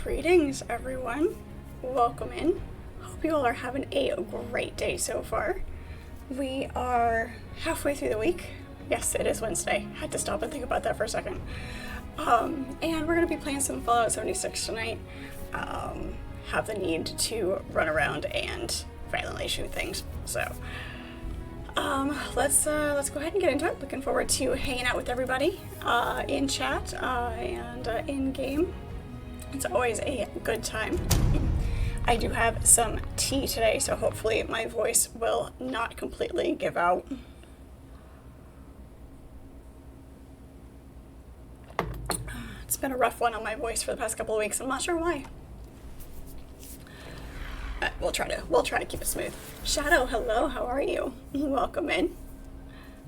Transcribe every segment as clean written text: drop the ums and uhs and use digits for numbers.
Greetings, everyone. Welcome in. Hope you all are having a great day so far. We are halfway through the week. Yes, it is Wednesday. Had to stop and think about that for a second. And we're going to be playing some Fallout 76 tonight. Have the need to run around and violently shoot things. So, let's go ahead and get into it. Looking forward to hanging out with everybody in chat and in game. It's always a good time. I do have some tea today, so hopefully my voice will not completely give out. It's been a rough one on my voice for the past couple of weeks. I'm not sure why. We'll try to keep it smooth. Shadow, hello, how are you? Welcome in.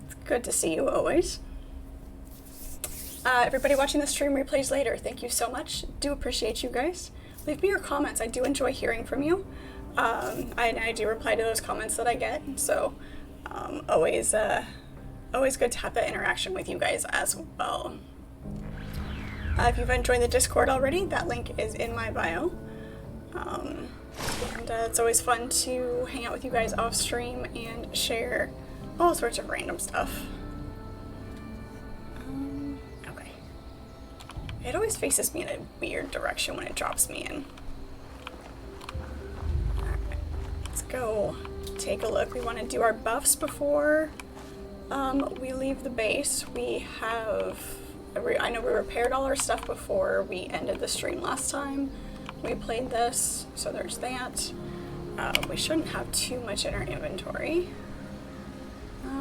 It's good to see you always. Everybody watching the stream replays later, thank you so much. Do appreciate you guys. Leave me your comments. I do enjoy hearing from you. I do reply to those comments that I get, so always good to have that interaction with you guys as well. If you haven't joined the Discord already, that link is in my bio. And it's always fun to hang out with you guys off stream and share all sorts of random stuff. It always faces me in a weird direction when it drops me in. Alright, let's go take a look. We want to do our buffs before we leave the base. I know we repaired all our stuff before we ended the stream last time we played this, so there's that. We shouldn't have too much in our inventory.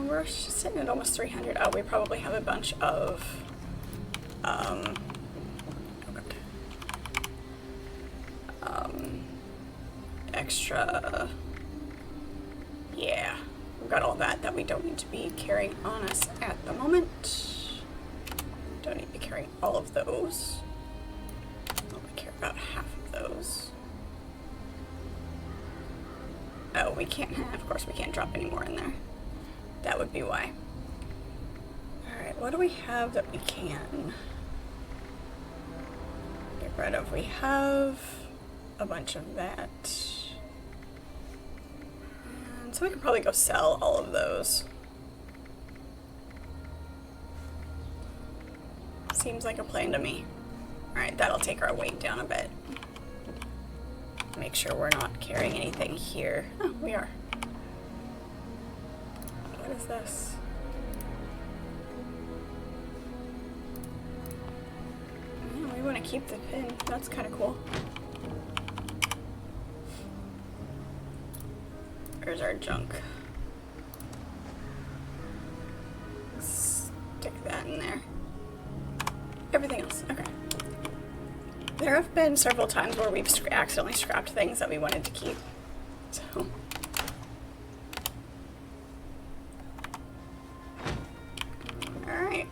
We're sitting at almost 300. Oh, we probably have a bunch of extra, yeah, we've got all that we don't need to be carrying on us at the moment. Don't need to be carrying all of those. I only care about half of those. Oh, we can't, of course we can't drop any more in there. That would be why. Alright, what do we have that we can get rid of? We have a bunch of that. And so we could probably go sell all of those. Seems like a plan to me. Alright, that'll take our weight down a bit. Make sure we're not carrying anything here. Oh, we are. What is this? Yeah, we want to keep the pin. That's kind of cool. There's our junk. Stick that in there. Everything else, okay. There have been several times where we've accidentally scrapped things that we wanted to keep. So. Alright.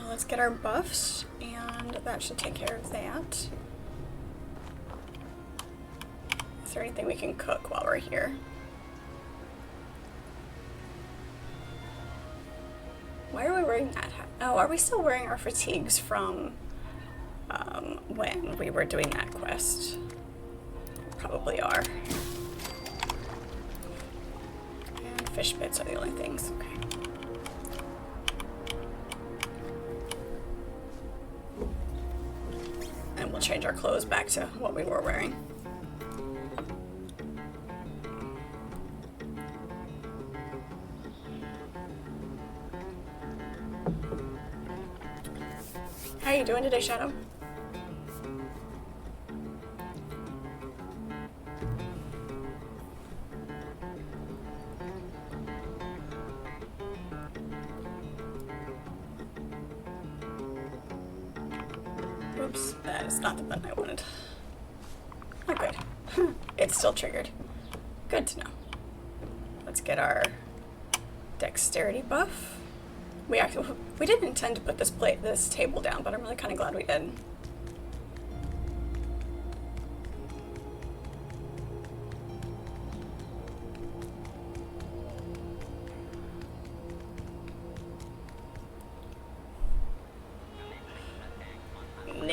Let's get our buffs, and that should take care of that. Is there anything we can cook while we're here? Why are we wearing that hat? Oh, are we still wearing our fatigues from when we were doing that quest? Probably are. And fish bits are the only things. Okay. And we'll change our clothes back to what we were wearing. How are you doing today, Shadow? Oops, that is not the button I wanted. Oh, good. It's still triggered. Good to know. Let's get our dexterity buff. We didn't intend to put this table down, but I'm really kind of glad we did.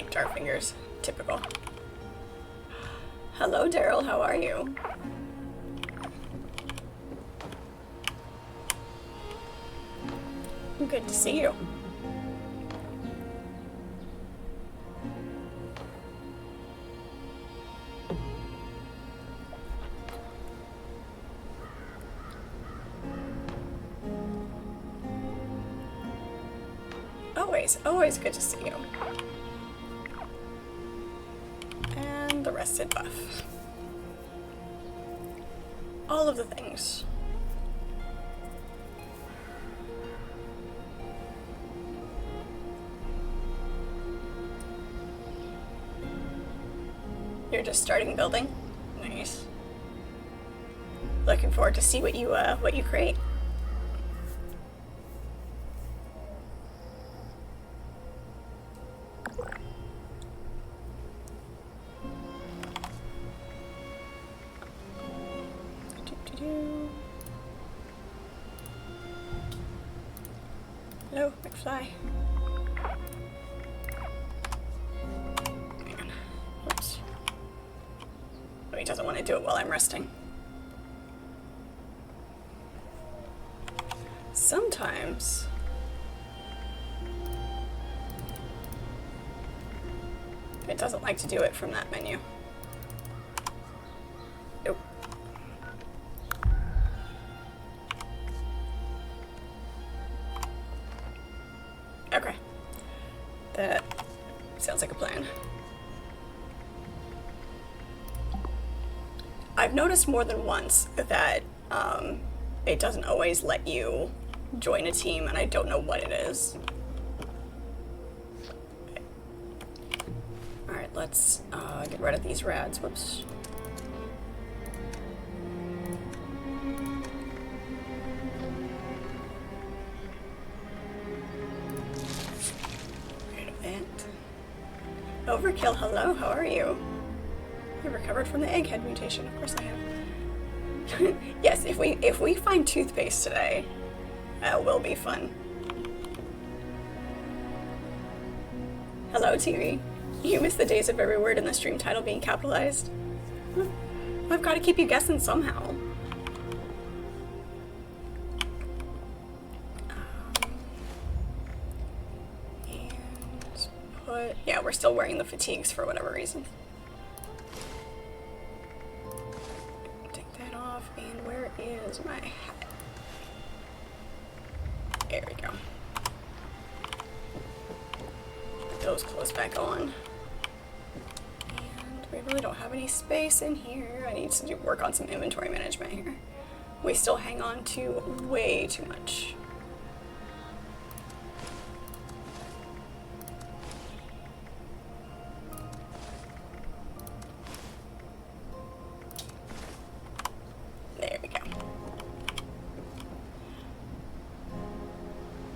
snapped our fingers. Typical. Hello, Daryl. How are you? Good to see you. Always good to see you. And the rested buff. All of the things. You're just starting building? Nice. Looking forward to see what you create. Hello, McFly. Man. Oops. Oh, he doesn't want to do it while I'm resting. Sometimes it doesn't like to do it from that menu. Nope. Okay. That sounds like a plan. I've noticed more than once that it doesn't always let you join a team, and I don't know what it is. Alright, let's get rid of these rads. Whoops. Overkill, hello, how are you? You recovered from the egghead mutation, of course I have. Yes, if we find toothpaste today, that will be fun. Hello, TV. You missed the days of every word in the stream title being capitalized. I've got to keep you guessing somehow. Yeah, we're still wearing the fatigues for whatever reason. Take that off, and where is my hat? There we go. Put those clothes back on. And we really don't have any space in here. I need to work on some inventory management here. We still hang on to way too much.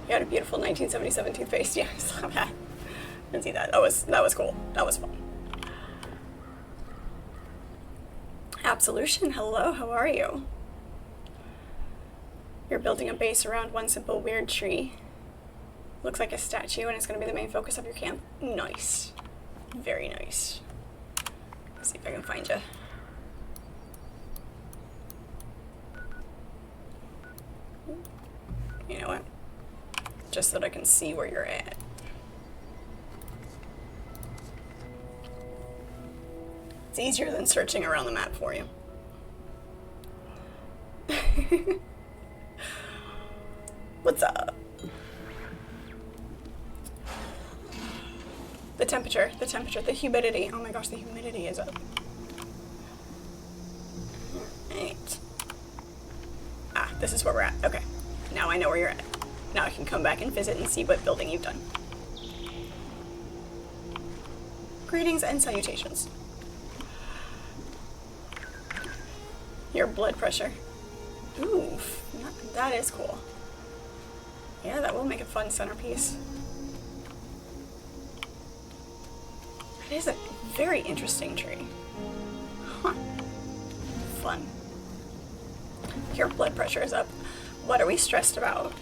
You had a beautiful 1977 toothpaste. Yeah, I saw that. I didn't see that. That was cool. That was fun. Absolution, hello, how are you? You're building a base around one simple weird tree. Looks like a statue, and it's going to be the main focus of your camp. Nice. Very nice. Let's see if I can find you. You know what? Just so that I can see where you're at. It's easier than searching around the map for you. What's up? The temperature, the humidity. Oh my gosh, the humidity is up. Right. Ah, this is where we're at. Okay. Now I know where you're at. Now I can come back and visit and see what building you've done. Greetings and salutations. Your blood pressure. Oof, that is cool. Yeah, that will make a fun centerpiece. It is a very interesting tree. Huh. Fun. Your blood pressure is up. What are we stressed about?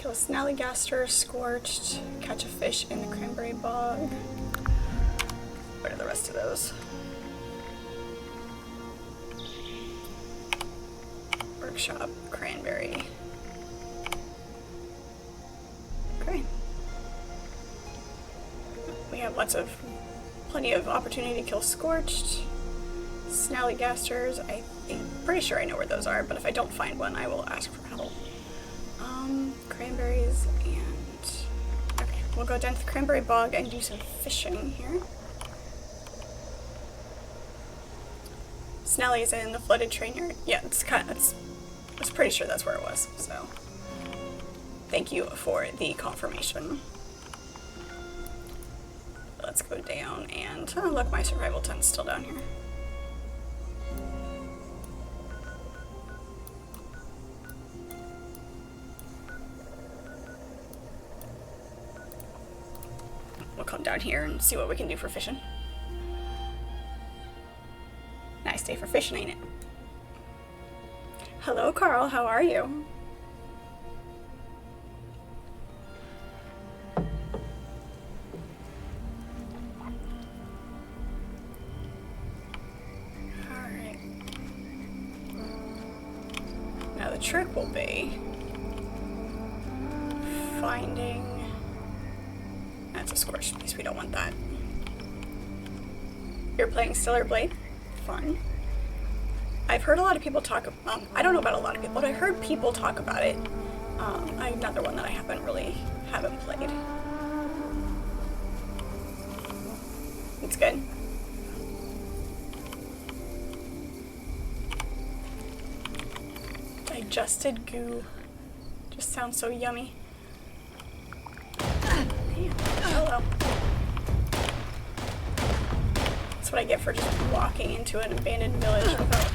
So snallygaster, scorched, catch a fish in the cranberry bog. What are the rest of those? Workshop, cranberry. Okay. We have plenty of opportunity to kill scorched. Snallygasters, pretty sure I know where those are, but if I don't find one, I will ask for help. Cranberries and... Okay, we'll go down to the cranberry bog and do some fishing here. Snally's in the flooded train yard. Yeah, I was pretty sure that's where it was, so... Thank you for the confirmation. Let's go down and... Oh, look, my survival tent's still down here. We'll come down here and see what we can do for fishing. Nice day for fishing, ain't it? Hello, Carl. How are you? Alright. Now the trick will be finding... That's a scorched piece. We don't want that. You're playing Stellar Blade? Fun. I've heard a lot of people talk about, I don't know about a lot of people, but I heard people talk about it. Another one that I haven't played. It's good. Digested goo. Just sounds so yummy. Hello. That's what I get for just walking into an abandoned village without...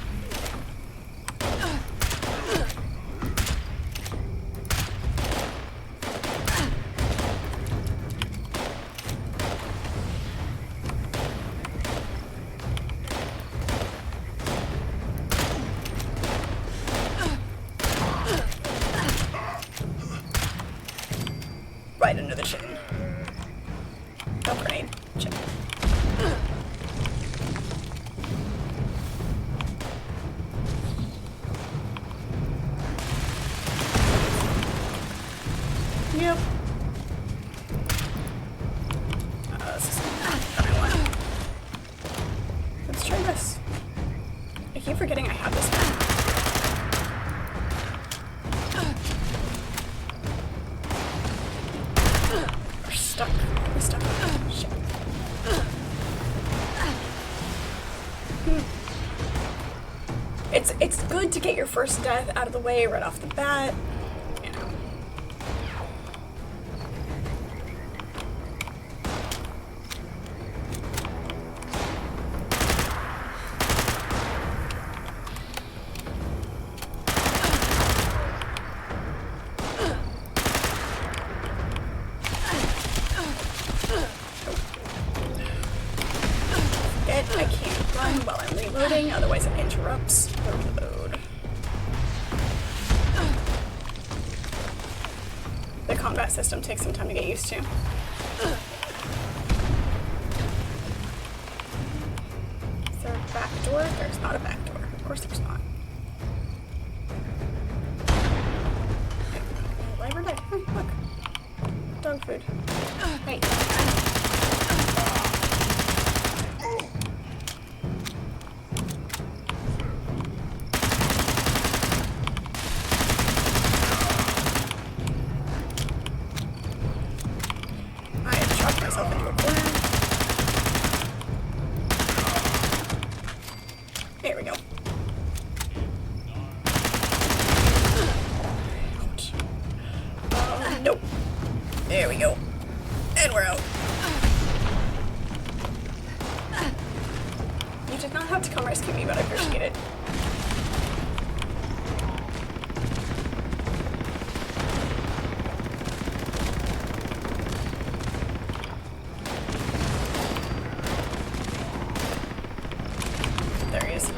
Right under the chin. Oh, grenade. Chin. Yep. This is not what I want. Let's try this. I keep forgetting I have this one. We're stuck. We're stuck. Shit. It's good to get your first death out of the way right off the bat. You know. I can't run while I'm reloading, otherwise it interrupts the reload. The combat system takes some time to get used to. Is there a back door? There's not a back door. Of course there's not. Live or die? Oh, look. Dog food. Hey. Myself into a corner. There we go. Ouch. Nope. There we go. And we're out. You did not have to come rescue me, but I appreciate it. There he is.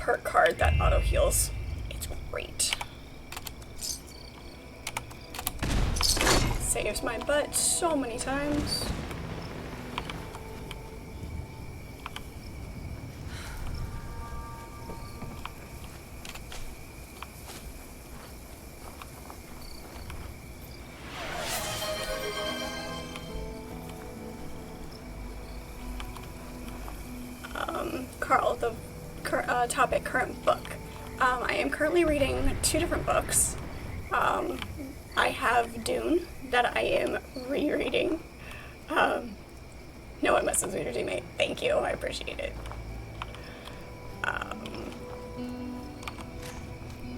perk card that auto heals. It's great. Saves my butt so many times. Carl, the topic, current book. I am currently reading 2 different books. I have Dune that I am rereading. No one messes with your teammate. Thank you, I appreciate it.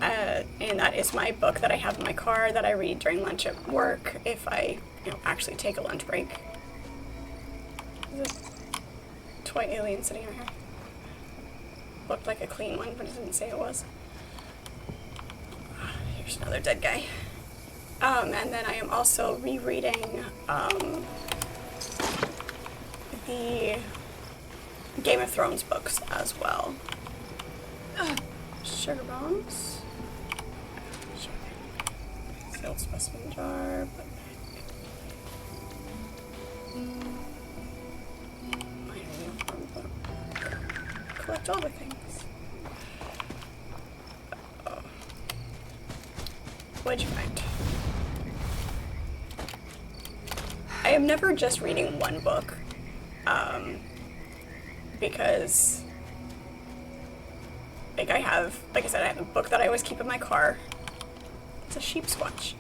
And that is my book that I have in my car that I read during lunch at work if I, actually take a lunch break. There's a toy alien sitting right here. Looked like a clean one, but it didn't say it was. Here's another dead guy. And then I am also rereading the Game of Thrones books as well. Sugar bombs. Sealed specimen jar. Collect all the things. What'd you find? I am never just reading one book, because, like I said, I have a book that I always keep in my car. It's a sheep squatch.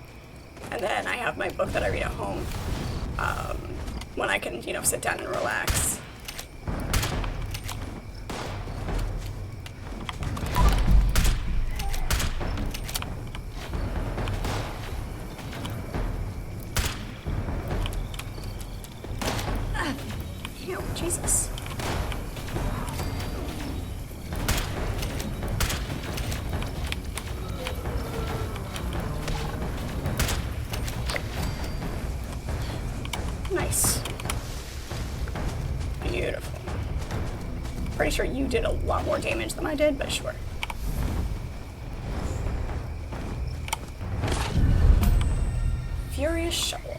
And then I have my book that I read at home, when I can, sit down and relax. Jesus. Nice. Beautiful. Pretty sure you did a lot more damage than I did, but sure. Furious Shovel.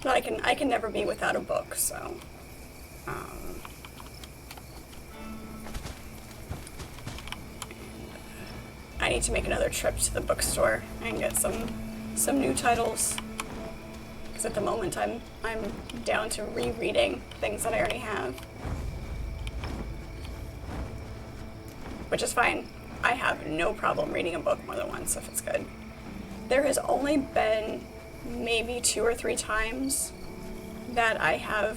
But I can never be without a book, so I need to make another trip to the bookstore and get some new titles, because at the moment I'm down to rereading things that I already have, which is fine. I have no problem reading a book more than once if it's good. There has only been maybe 2 or 3 times that I have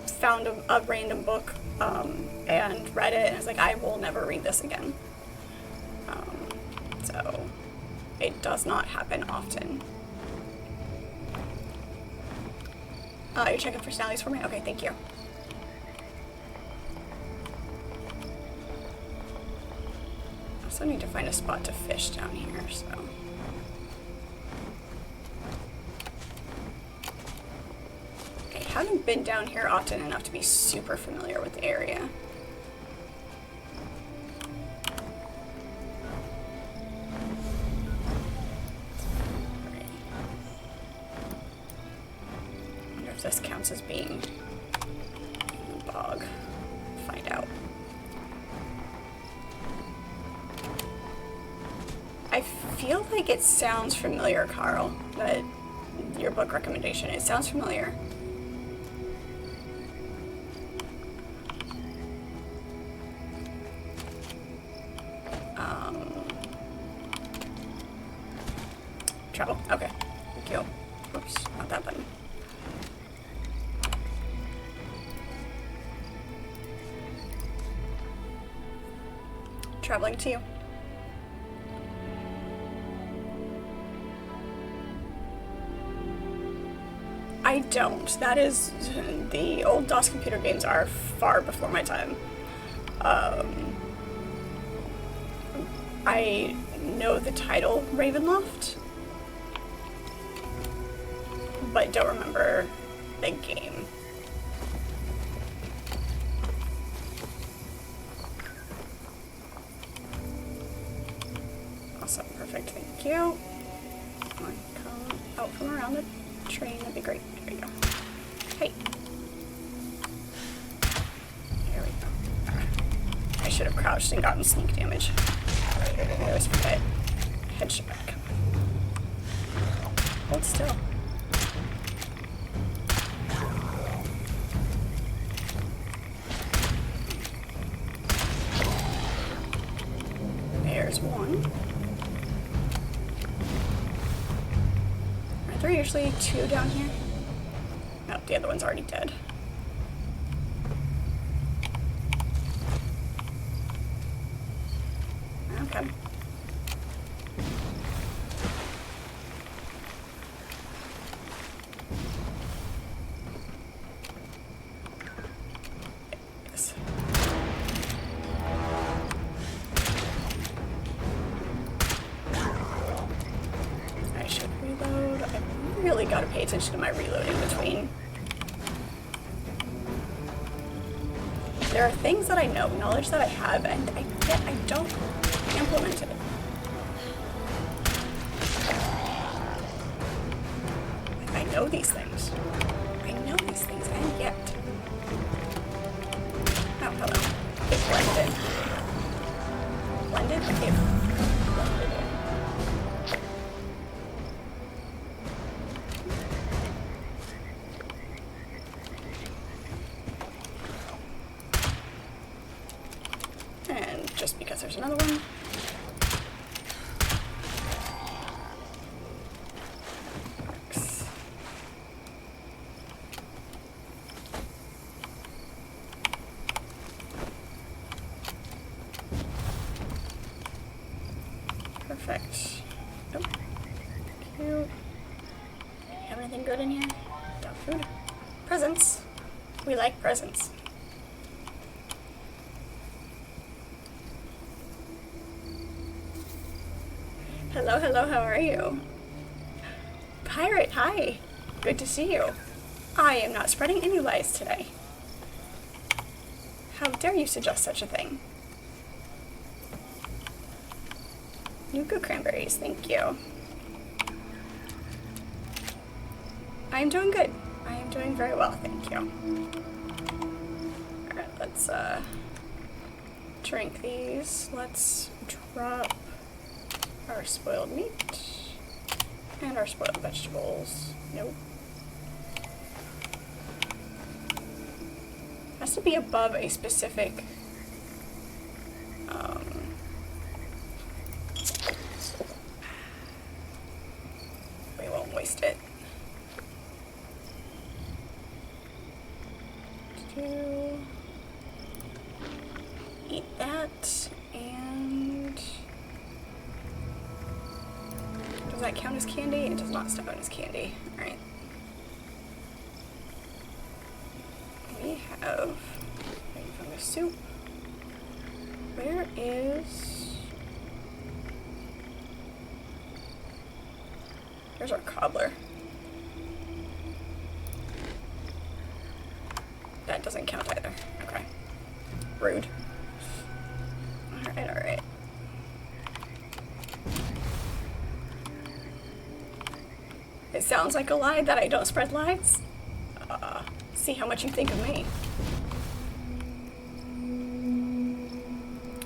found a random book and read it and was like, I will never read this again. So it does not happen often. You're checking for Snallies for me? Okay, thank you. I also need to find a spot to fish down here, so. I haven't been down here often enough to be super familiar with the area. I wonder if this counts as being in the bog. Find out. I feel like it sounds familiar, Carl, that your book recommendation, it sounds familiar. Travel. Okay. Thank you. Oops, not that button. Traveling to you. I don't. That is, the old DOS computer games are far before my time. I know the title Ravenloft, but don't remember the game. Awesome, perfect, thank you. Come on, come out from around the train, that'd be great. There you go. Hey. There we go. I should have crouched and gotten sneak damage. I always forget. Headshot. Hold still. There's one. Aren't there usually two down here? No, the other one's already dead. Okay. Yes. I should reload. I really gotta pay attention to my reloading between. There are things that I know, knowledge that I have, and I don't implement it. I know these things. I know these things, and yet. Oh, hello. It blended. Blended? It blended in. And just because there's another one. Works. Perfect. Oh, cute. Have anything good in here? Dog food. Presents. We like presents. Hello, hello, how are you? Pirate, hi. Good to see you. I am not spreading any lies today. How dare you suggest such a thing? Nuka cranberries, thank you. I am doing good. I am doing very well, thank you. Alright, let's drink these. Let's drop our spoiled meat and our spoiled vegetables. Nope. Has to be above a specific we won't waste it. Eat that, and does that count as candy? It does not count as candy. Alright. We have waiting for the soup. Where is there's our cobbler. That doesn't count either. Okay. Rude. Alright, alright. It sounds like a lie that I don't spread lies. See how much you think of me.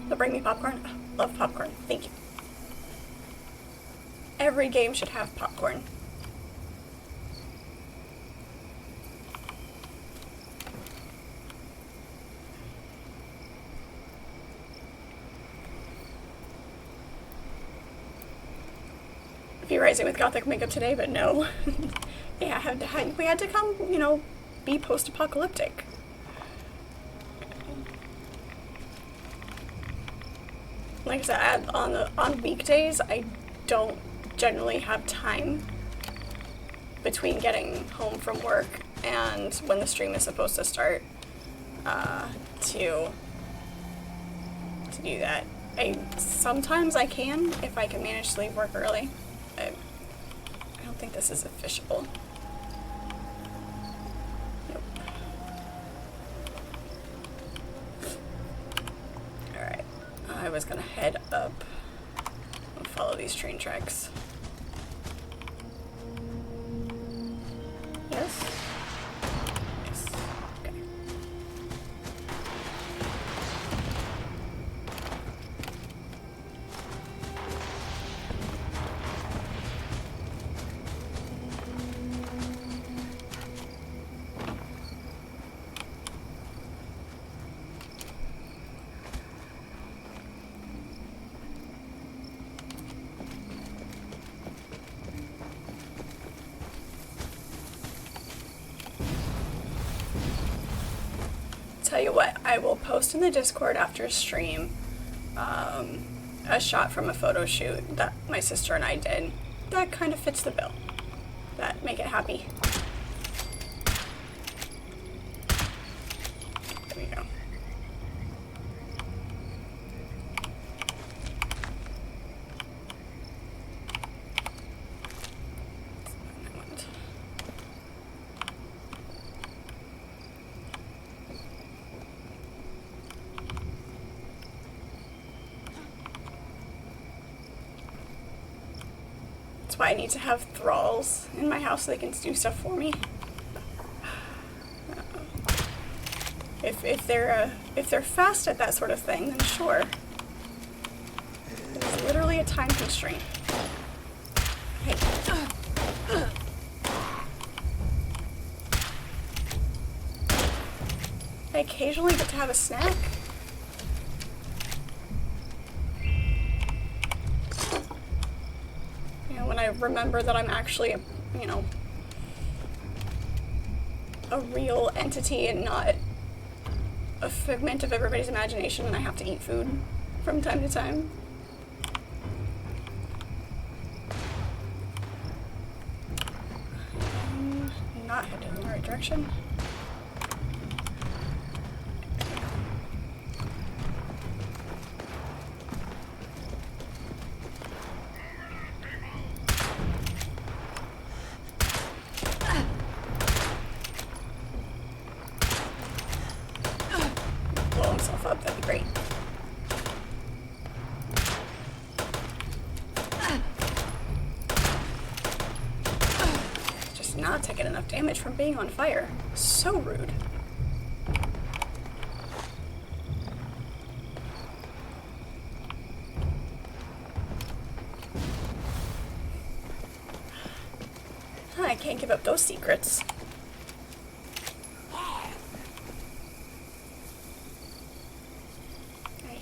They'll bring me popcorn. Oh, love popcorn. Thank you. Every game should have popcorn. Be rising with gothic makeup today, but no. Yeah, we had to come, you know, be post-apocalyptic. Like I said, on weekdays, I don't generally have time between getting home from work and when the stream is supposed to start to do that. Sometimes I can if I can manage to leave work early. I don't think this is official. Nope. Alright. I was gonna head up follow these train tracks. Yes? Yes. Okay. Tell you what, I will post in the Discord after stream a shot from a photo shoot that my sister and I did that kind of fits the bill. That make it happy. There we go. That's why I need to have thralls in my house so they can do stuff for me. If they're fast at that sort of thing, then sure. It's literally a time constraint. Hey. I occasionally get to have a snack. When I remember that I'm actually a, a real entity and not a figment of everybody's imagination, and I have to eat food from time to time. I'm not headed in the right direction. Up, that'd be great. Just not taking enough damage from being on fire. So rude. I can't give up those secrets.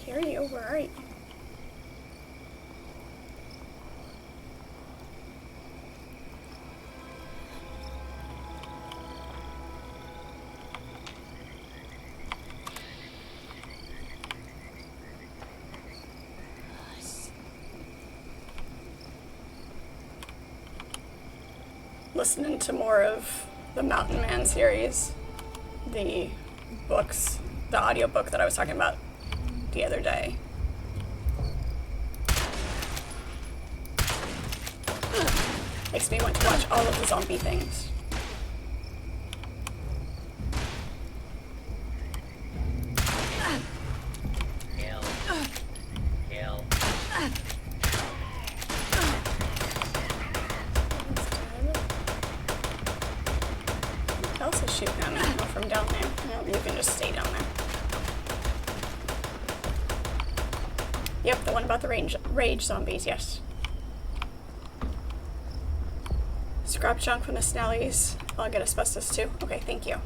Where are you? Where are you? Listening to more of the Mountain Man series, the books, the audiobook that I was talking about the other day. Makes me want to watch all of the zombie things. Kill. Kill. Who else is shooting at me? Oh, from down there. No, you can just stay down there. Yep, the one about the rage zombies, yes. Scrap junk from the Snellies. I'll get asbestos too. Okay, thank you.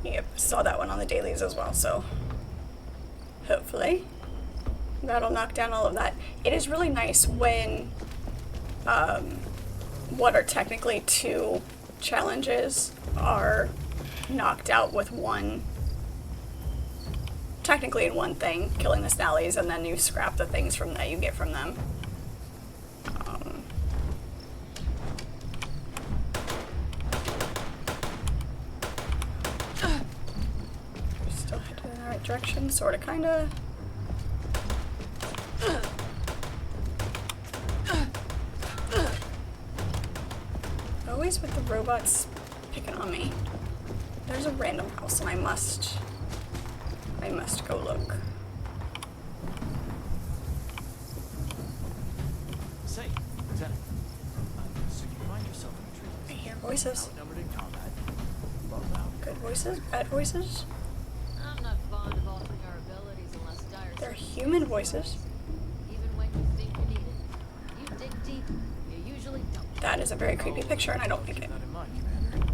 Yep, saw that one on the dailies as well, so hopefully that'll knock down all of that. It is really nice when what are technically two challenges are knocked out with one, technically in one thing, killing the Snellies, and then you scrap the things from that you get from them. Still headed in the right direction, sorta, kinda. Always with the robots picking on me. There's a random house and I must I must go look. Say, Lieutenant, so you find yourself in a tree. I hear voices. Outnumbered in combat. Love out. Good voices, bad voices. I'm not fond of altering our abilities unless dire They're circumstances human voices. Even when you think you need it, you dig deep, you usually don't. That is a very creepy picture, and I don't like Keep it. that in mind, Commander.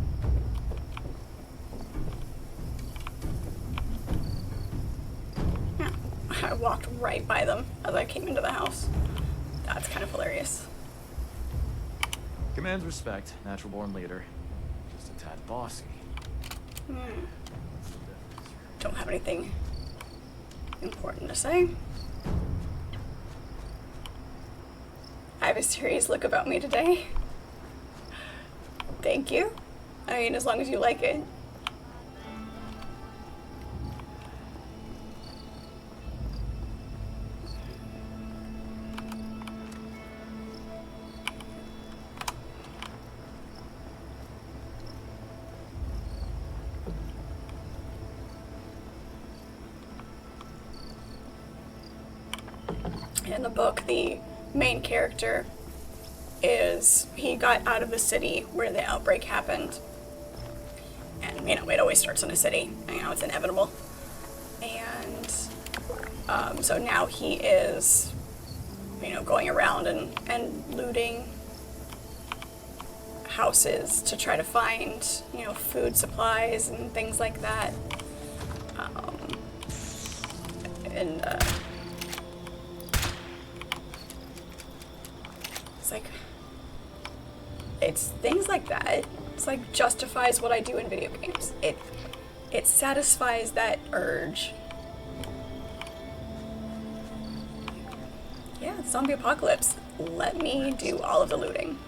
Yeah, I walked right by them as I came into the house. That's kind of hilarious. Commands respect, natural born leader. Just a tad bossy. Don't have anything important to say. I have a serious look about me today. Thank you. I mean, as long as you like it. In the book, the main character he got out of the city where the outbreak happened. And, it always starts in a city. It's inevitable. And so now he is, going around and looting houses to try to find, food supplies and things like that. It's things like that. It's like justifies what I do in video games. It satisfies that urge. Yeah, zombie apocalypse. Let me do all of the looting.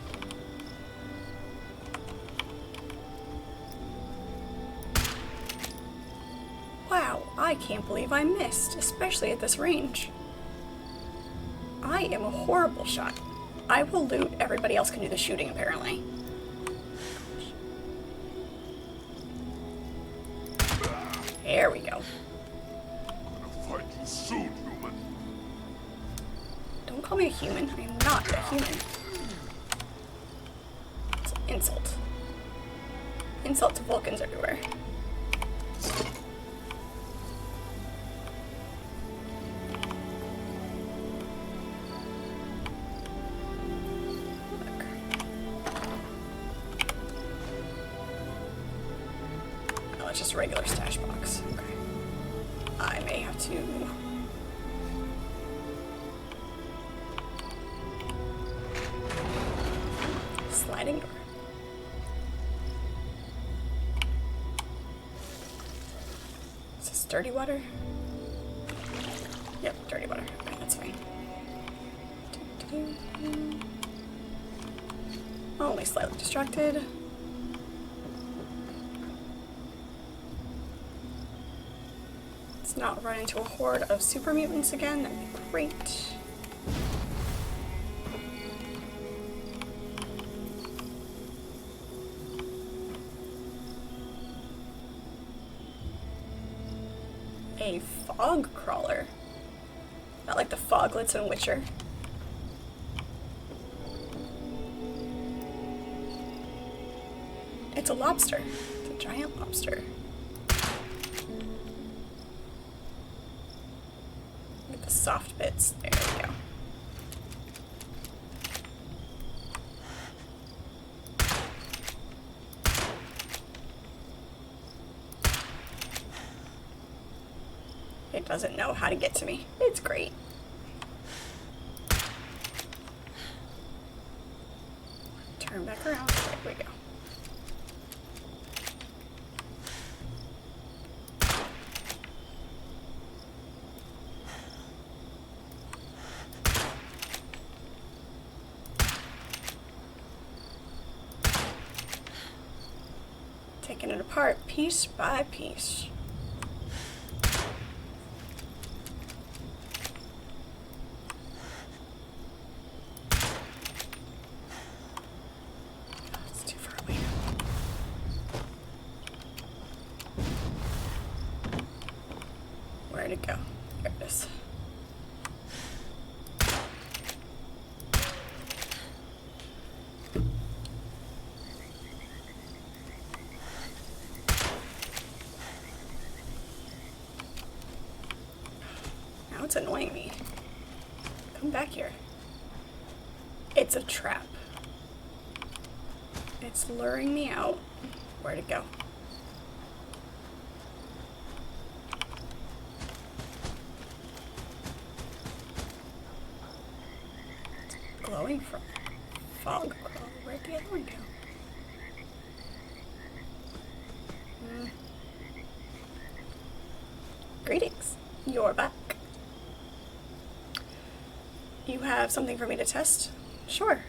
Wow, I can't believe I missed, especially at this range. I am a horrible shot. I will loot. Everybody else can do the shooting, apparently. There we go. I'm gonna find you soon, human. Don't call me a human. I am not a human. It's an insult. Insult to Vulcans everywhere. It's just a regular stash box. Okay. I may have to... Sliding door. Is this dirty water? Yep, dirty water. Okay, that's fine. Only slightly distracted. Not run into a horde of super mutants again, that'd be great. A fog crawler. Not like the foglets in Witcher. It's a lobster. It's a giant lobster. Soft bits. There we go. It doesn't know how to get to me. It's great. Turn back around. There we go. Taking it apart piece by piece. It's too far away. Where'd it go? There it is. Now it's annoying me. Come back here. It's a trap. It's luring me out. Where'd it go? Glowing from fog. Where'd the other one go? Greetings. You're back. You have something for me to test? Sure.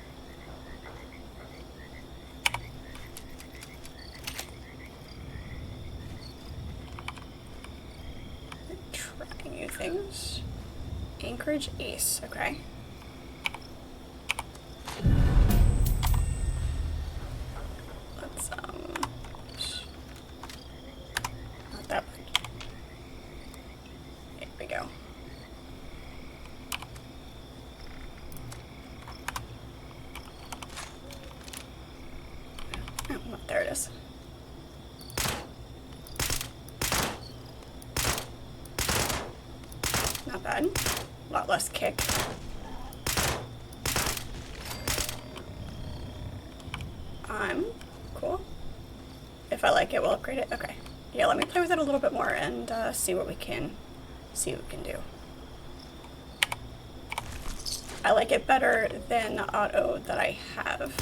Trying new things. Anchorage Ace, okay. Let's, not that one. There we go. Oh, well, there it is. Not bad. A lot less kick. Cool. If I like it, we'll upgrade it. Okay. Yeah, let me play with it a little bit more and see what we can do. I like it better than the auto that I have.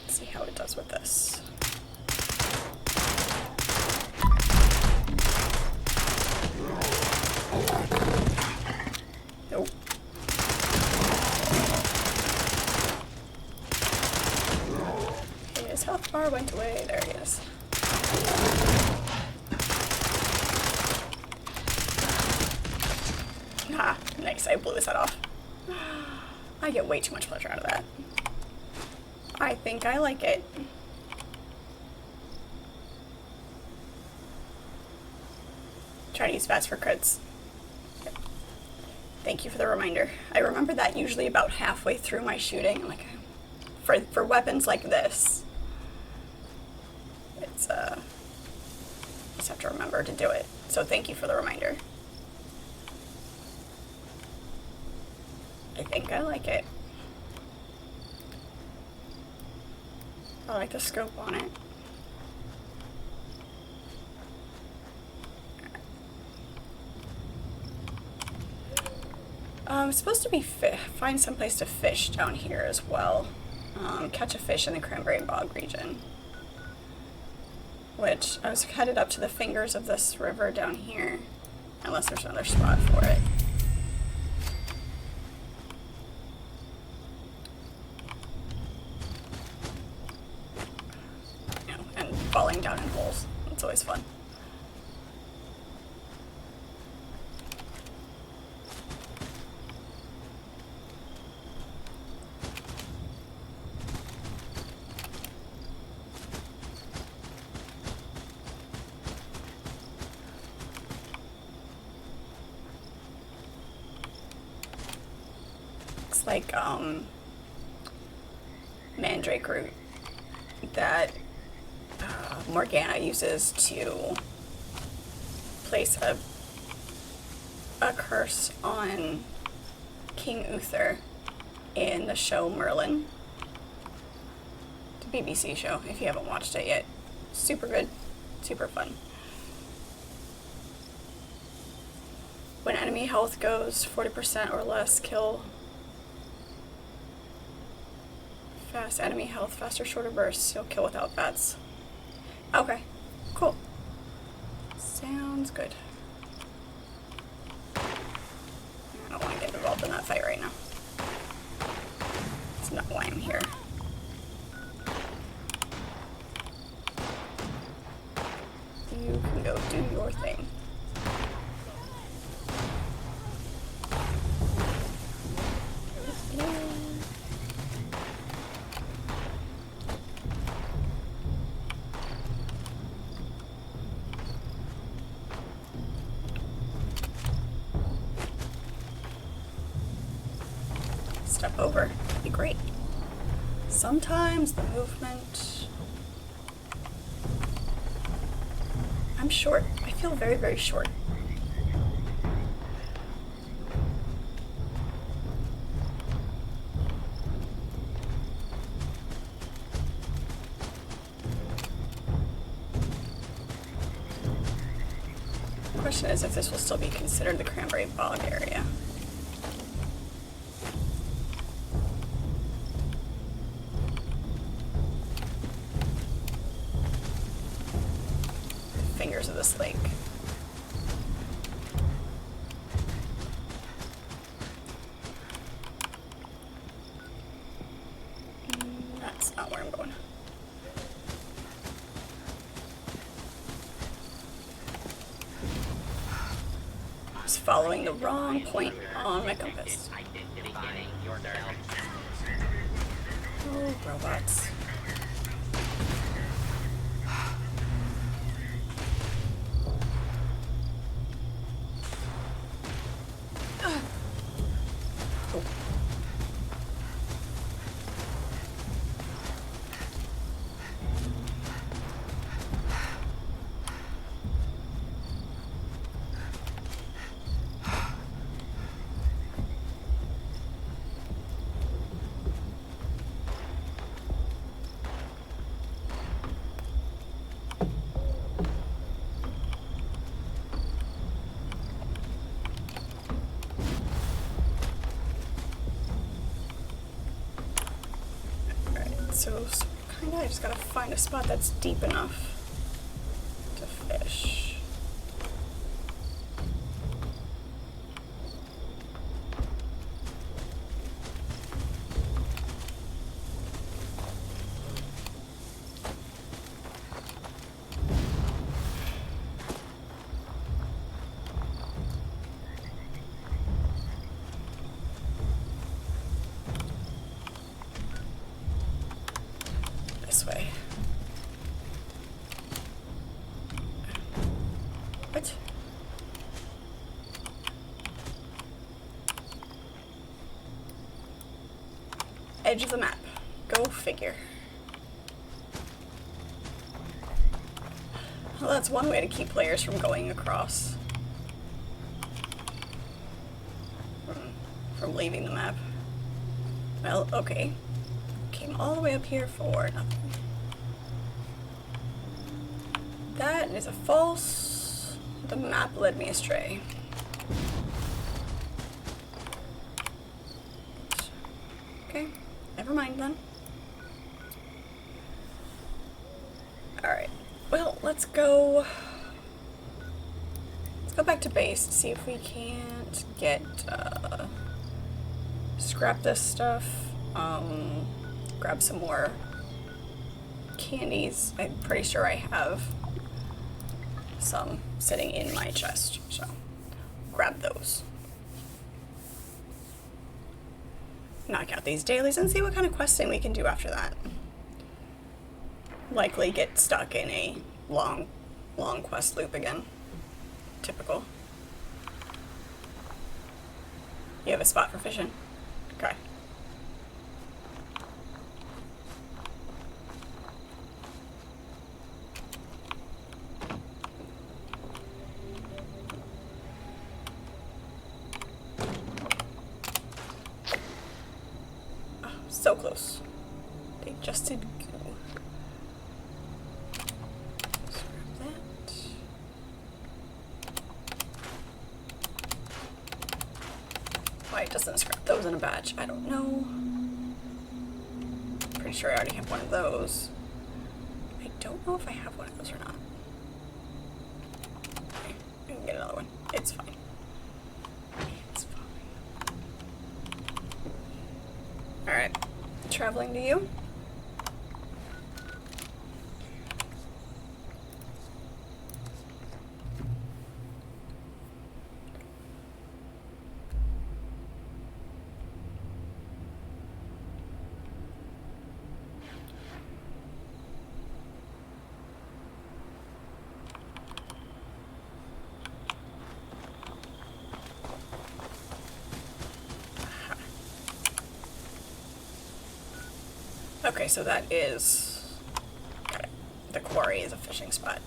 Let's see how it does with this. Nope. His health bar went away. There he is. Ah, nice. I blew his head off. I get way too much pleasure out of that. I think I like it. Try to use bats for crits. Yep. Thank you for the reminder. I remember that usually about halfway through my shooting. Like, for weapons like this, it's just have to remember to do it. So thank you for the reminder. I think I like it. I like the scope on it. I'm supposed to be find someplace to fish down here as well. Catch a fish in the Cranberry Bog region. Which, I was headed up to the fingers of this river down here. Unless there's another spot for it. You know, and falling down in holes. It's always fun. Like mandrake root that Morgana uses to place a curse on King Uther in the show Merlin. It's a BBC show if you haven't watched it yet. Super good, super fun. When enemy health goes 40% or less, kill fast enemy health, faster, shorter bursts. You'll kill without bats. Okay, cool. Sounds good. I don't want to get involved in that fight right now. It's not why I'm here. You can go do your thing. step over. That'd be great. Sometimes the movement... I'm short. I feel very, very short. The question is if this will still be considered the cranberry bog area. Fingers of this lake. That's not where I'm going. Just following the wrong point on my compass. Identify yourself. Oh, robots. Oh. So kinda I just gotta find a spot that's deep enough to fish. This way. What? Edge of the map. Go figure. Well, that's one way to keep players from going across. From leaving the map. Well, okay. Came all the way up here for nothing. That is a false. The map led me astray. Okay, never mind then. Alright, well, let's go back to base to see if we can't get, scrap this stuff, grab some more candies. I'm pretty sure I have some sitting in my chest, so grab those. Knock out these dailies and see what kind of questing we can do after that. Likely get stuck in a long quest loop again. Typical. You have a spot for fishing? Okay. So close. They just did goo. Scrap that. Why it doesn't scrap those in a batch, I don't know. Pretty sure I already have one of those. I don't know if I have one of those or not. Okay, I can get another one. It's fine. It's fine. Alright. Traveling to you. Okay, so that is... Got it. The quarry is a fishing spot.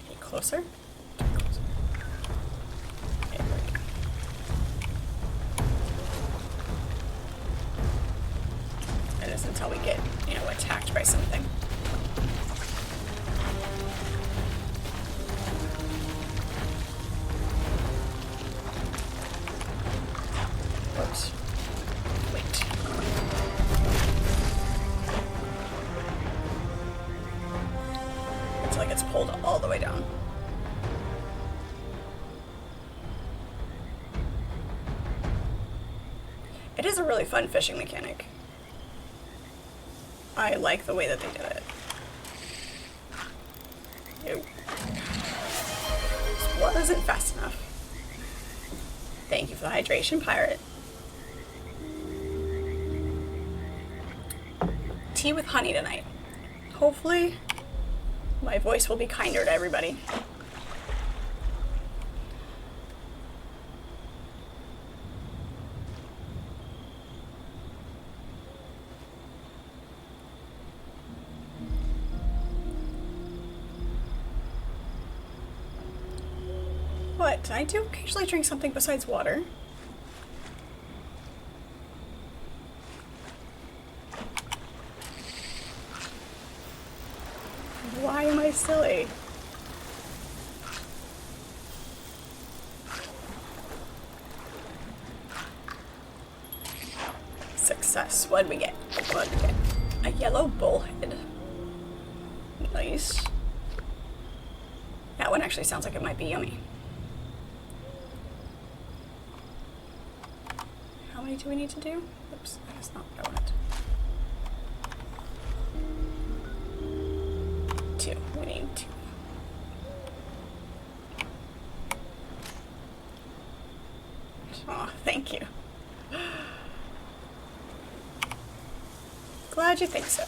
Get closer? Closer. Okay, there we go. It is until we get, you know, attacked by something. Whoops. Wait. Until it gets pulled all the way down. It is a really fun fishing mechanic. I like the way that they did it. Ew. This wasn't fast enough. Thank you for the hydration, pirate. Tea with honey tonight. Hopefully, my voice will be kinder to everybody. What? I do occasionally drink something besides water. Why am I silly? Success. What'd we get? What'd we get? A yellow bullhead. Nice. That one actually sounds like it might be yummy. How many do we need to do? Oops, that is not what I wanted. 2. We need 2. Aw, thank you. Glad you think so.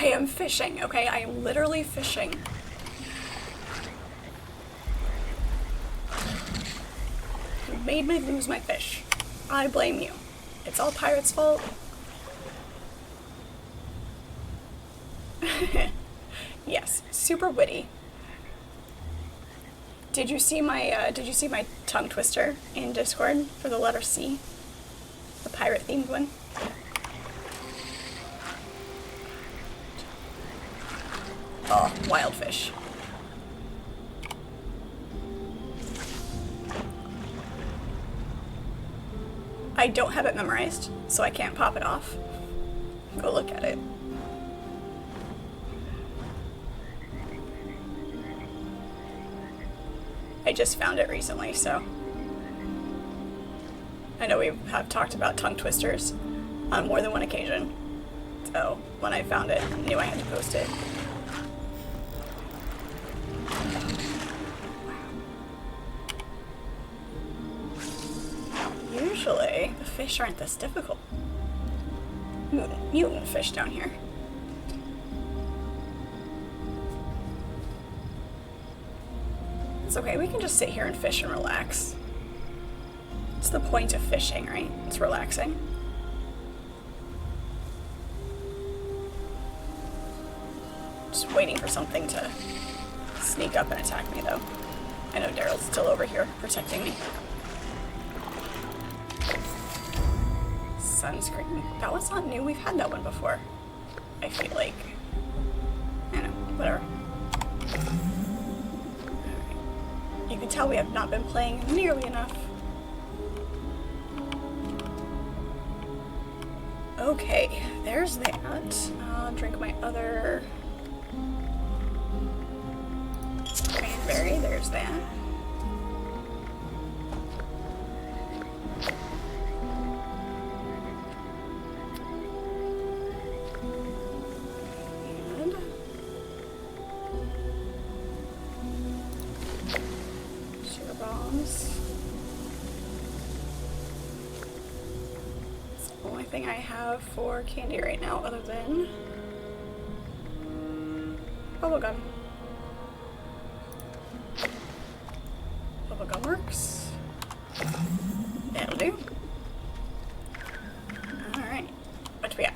I am fishing, okay? I am literally fishing. You made me lose my fish. I blame you. It's all Pirate's fault. Yes, super witty. Did you see my tongue twister in Discord for the letter C? The pirate themed one? Oh, wild fish. I don't have it memorized, so I can't pop it off. Go look at it. I just found it recently, so. I know we have talked about tongue twisters on more than one occasion. So when I found it, I knew I had to post it. Usually, the fish aren't this difficult. Mutant fish down here. It's okay, we can just sit here and fish and relax. It's the point of fishing, right? It's relaxing. Just waiting for something to sneak up and attack me, though. I know Daryl's still over here protecting me. Sunscreen. That was not new. We've had that one before. I feel like. I don't know. Whatever. Alright. You can tell we have not been playing nearly enough. Okay, there's that. I'll drink my other cranberry. There's that. bombs. It's the only thing I have for candy right now, other than bubblegum. Bubblegum works. That'll do. Alright. What do we got?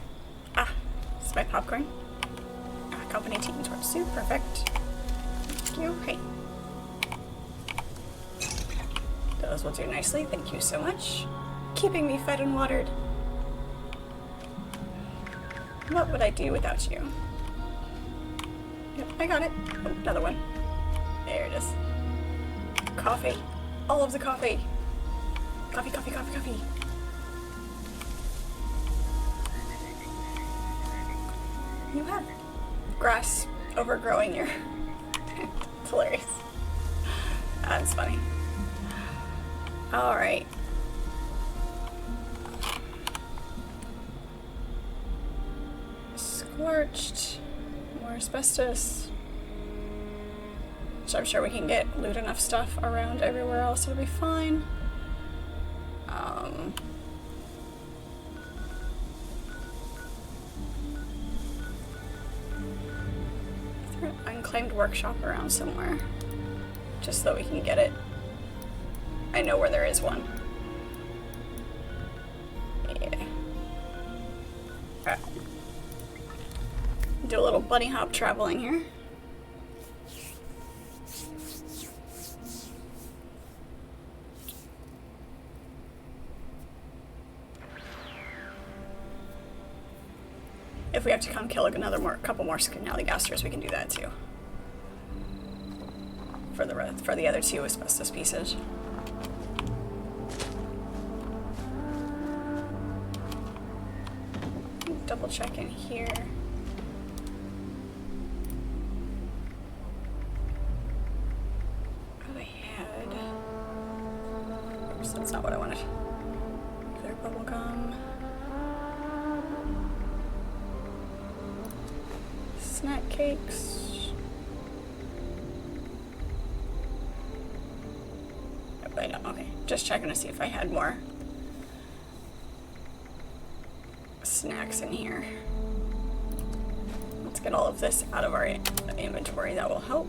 Ah, this is my popcorn. Company tea towards soup. Perfect. Thank you. Hey. Those will do nicely. Thank you so much. Keeping me fed and watered. What would I do without you? Yep, I got it. Oh, another one. There it is. Coffee. All of the coffee. Coffee, coffee, coffee, coffee. You have grass overgrowing your... It's hilarious. That's funny. Alright. Scorched. More asbestos. So I'm sure we can loot enough stuff around everywhere else. It'll be fine. Is there an unclaimed workshop around somewhere? Just so we can get it. I know where there is one. Yeah. Alright. Do a little bunny hop traveling here. If we have to come kill couple more Scannalligasters, we can do that too. For the other two asbestos pieces. Double check in here. Oh, they had. Oops, that's not what I wanted. Clear bubblegum. Snack cakes. Nope, I don't. Okay, just checking to see if I had more snacks in here. Let's get all of this out of our inventory. That will help.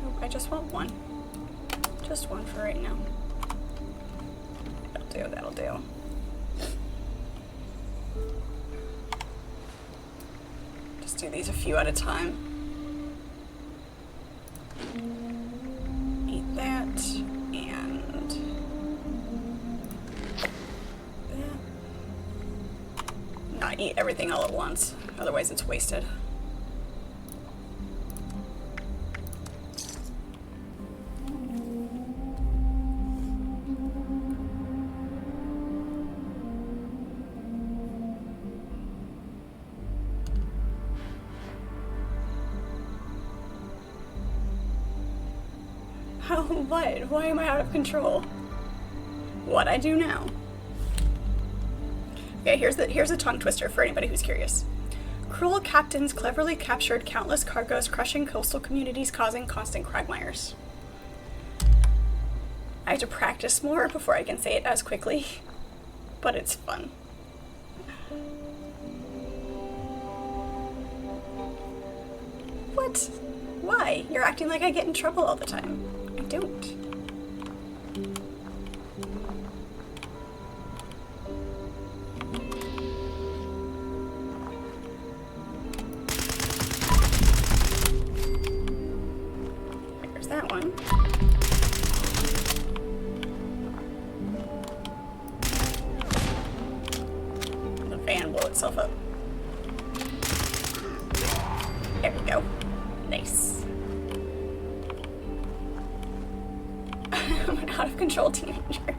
Nope, I just want one. Just one for right now. That'll do. Just do these a few at a time. Eat that and that. Not eat everything all at once, otherwise it's wasted. What? Why am I out of control? What I do now? Okay, here's a tongue twister for anybody who's curious. Cruel captains cleverly captured countless cargoes, crushing coastal communities, causing constant quagmires. I have to practice more before I can say it as quickly, but it's fun. What? Why? You're acting like I get in trouble all the time. I don't. There's that one. The fan blew itself up. There we go. Nice. I'm an out of control teenager.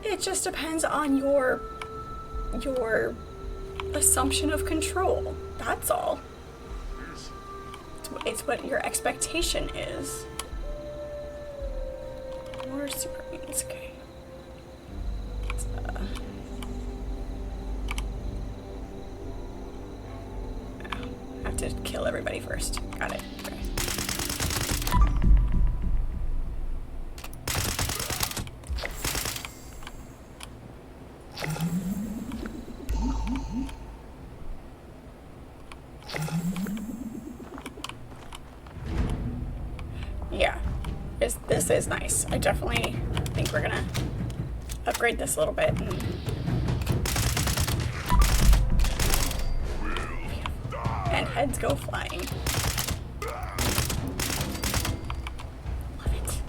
It just depends on your assumption of control. That's all. It's what your expectation is. More super beans, okay. everybody first. Got it. Okay. Yeah, this is nice. I definitely think we're gonna upgrade this a little bit. And heads go flying. Love it.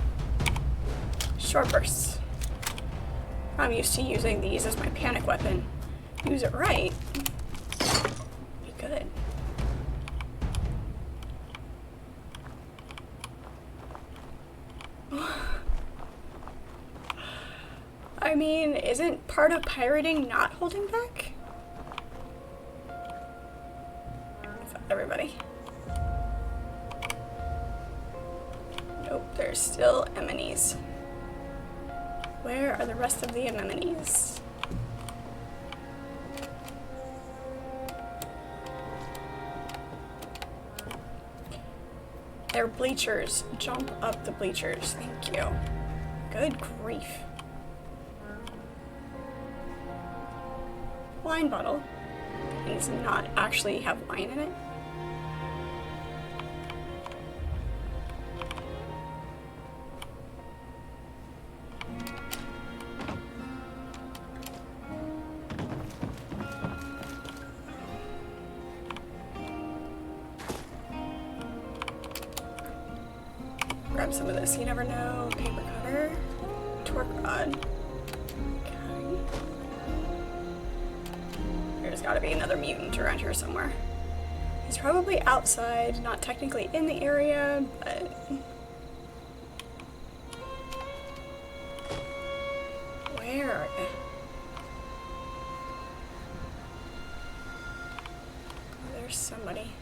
Short bursts. I'm used to using these as my panic weapon. Use it right. Be good. I mean, isn't part of pirating not holding back? Everybody. Nope, there's still anemones. Where are the rest of the anemones? They're bleachers. Jump up the bleachers. Thank you. Good grief. Wine bottle. It does not actually have wine in it. Grab some of this, you never know. Paper cutter, torque rod. Okay. There's gotta be another mutant around here somewhere. He's probably outside, not technically in the area, but... Where are they? Oh, there's somebody.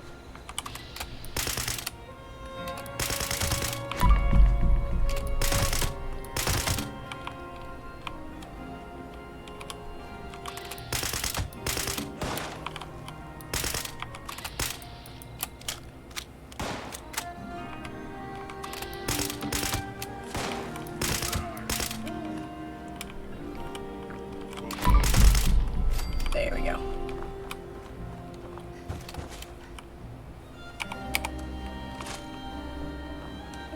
There we go.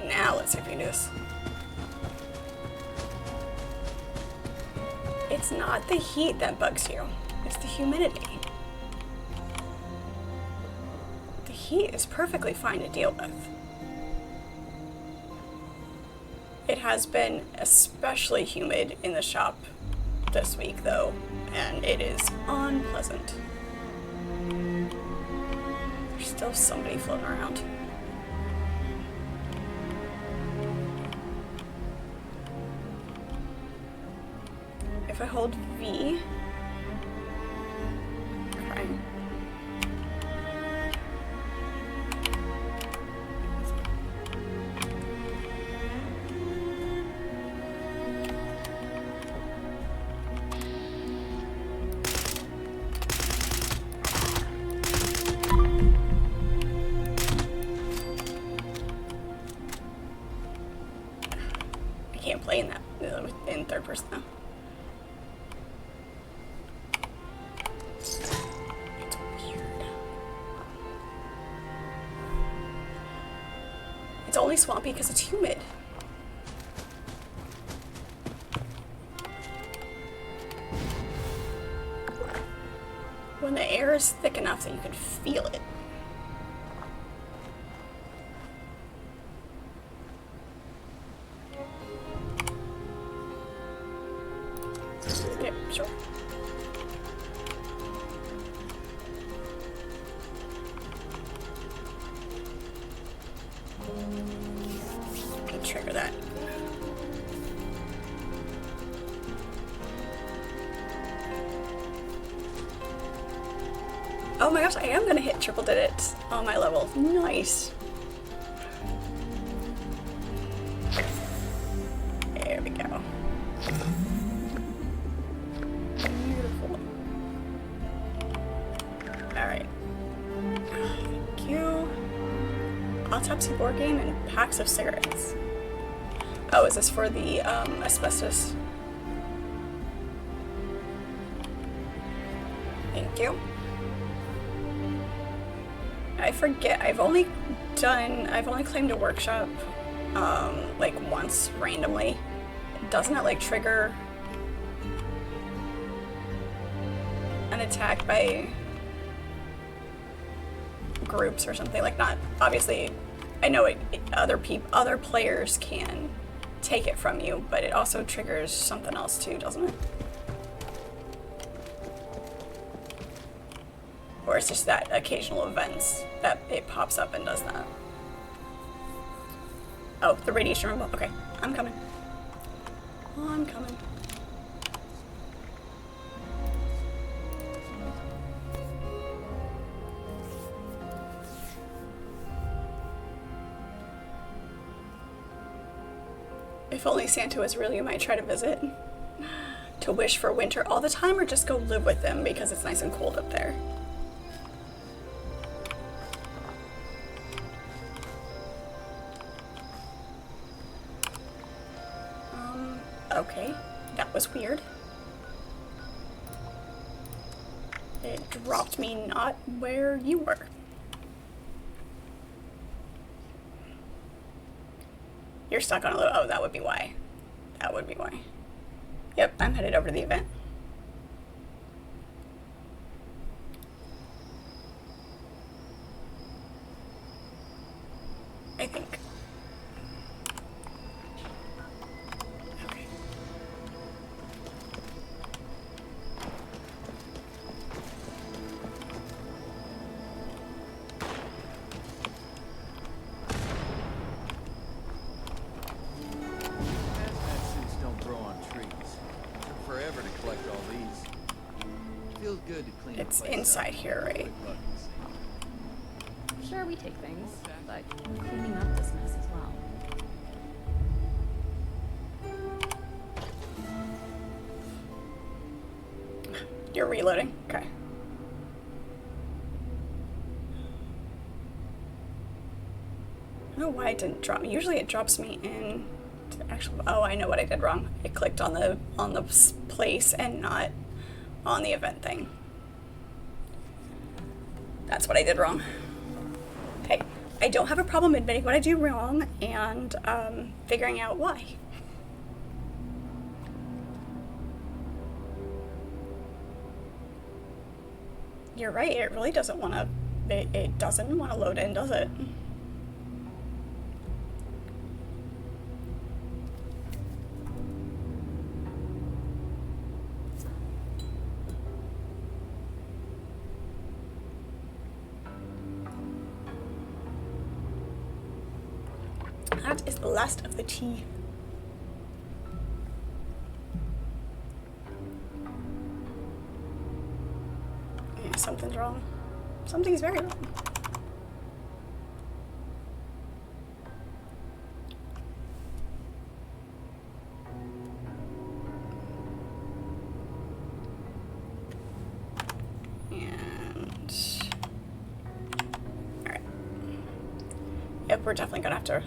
Now let's see if we can do this. It's not the heat that bugs you, it's the humidity. The heat is perfectly fine to deal with. It has been especially humid in the shop this week though, and it is unpleasant. There's still somebody floating around. If I hold V, okay. I can't play in that in third person though. It's weird. It's only swampy because it's humid. When the air is thick enough that you can feel it. Yep, sure. Can trigger that. Oh my gosh, I am gonna hit triple digits on my level. Nice. There we go. Beautiful. Alright. Thank you. autopsy board game, and packs of cigarettes. Oh, is this for the asbestos? Thank you. I forget, I've only claimed a workshop, like once, randomly. Doesn't it, like, trigger an attack by groups or something? Like, not, obviously, I know other players can take it from you, but it also triggers something else too, doesn't it? Or it's just that occasional events that it pops up and does that. Oh, the radiation removal. Okay, I'm coming. I'm coming. If only Santa was real, you might try to visit. To wish for winter all the time, or just go live with them because it's nice and cold up there. Okay, that was weird. It dropped me not where you were. You're stuck on a little, oh, that would be why. That would be why. Yep, I'm headed over to the event. I think. Okay. Hazmat suits don't grow on trees. Took forever to collect all these. Feels good to clean It's the place inside up. here, right? Quick look and see. Sure, we take things, but cleaning up this mess as well. You're reloading? Okay. I don't know why it didn't drop me. Usually it drops me in to the actual. Oh, I know what I did wrong. I clicked on the place and not on the event thing. That's what I did wrong. Hey, I don't have a problem admitting what I do wrong and figuring out why. You're right. It really doesn't want to. It doesn't want to load in, does it? That is the last of the tea. Yeah, something's wrong. Something's very wrong. And all right. Yep, we're definitely gonna have to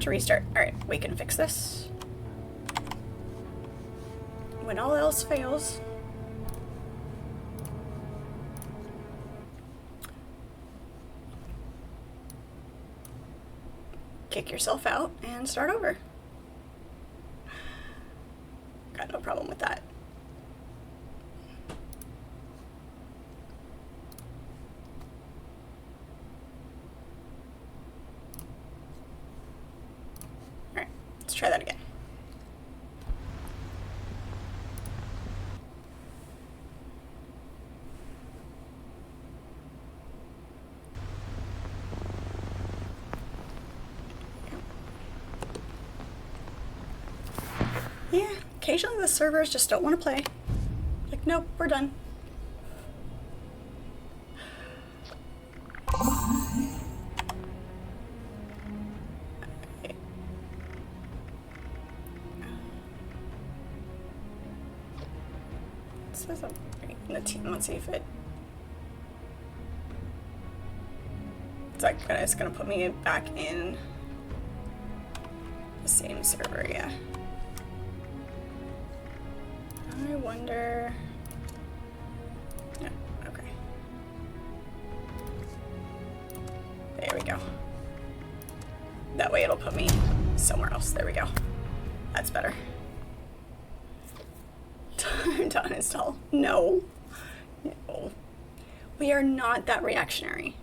restart. All right, we can fix this. When all else fails. Kick yourself out and start over. Got no problem with that. All right, let's try that again. Yeah, occasionally the servers just don't want to play. Like, nope, we're done. It says I'm in the team. Let's see if it. It's gonna put me back in the same server, yeah. I wonder... Yeah, okay. There we go. That way it'll put me somewhere else. There we go. That's better. Time to uninstall. No. No. We are not that reactionary.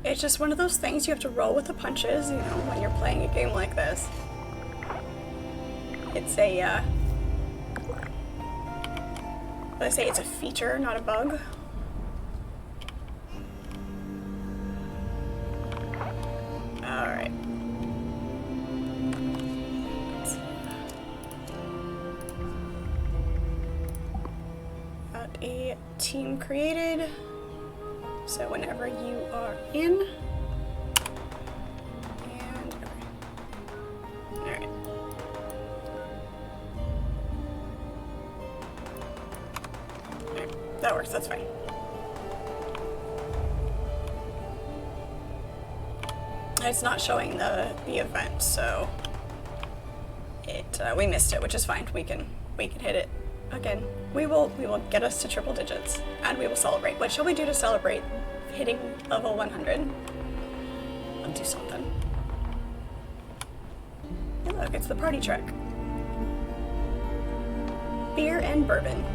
It's just one of those things you have to roll with the punches, you know, when you're playing a game like this. It's a, let's say it's a feature, not a bug. Alright. Got a team created. So whenever you are in, and all right, that works. That's fine. It's not showing the event, so we missed it, which is fine. We can hit it again. We will get us to triple digits, and we will celebrate. What shall we do to celebrate hitting level 100? I'll do something. Hey, look, it's the party truck. Beer and bourbon.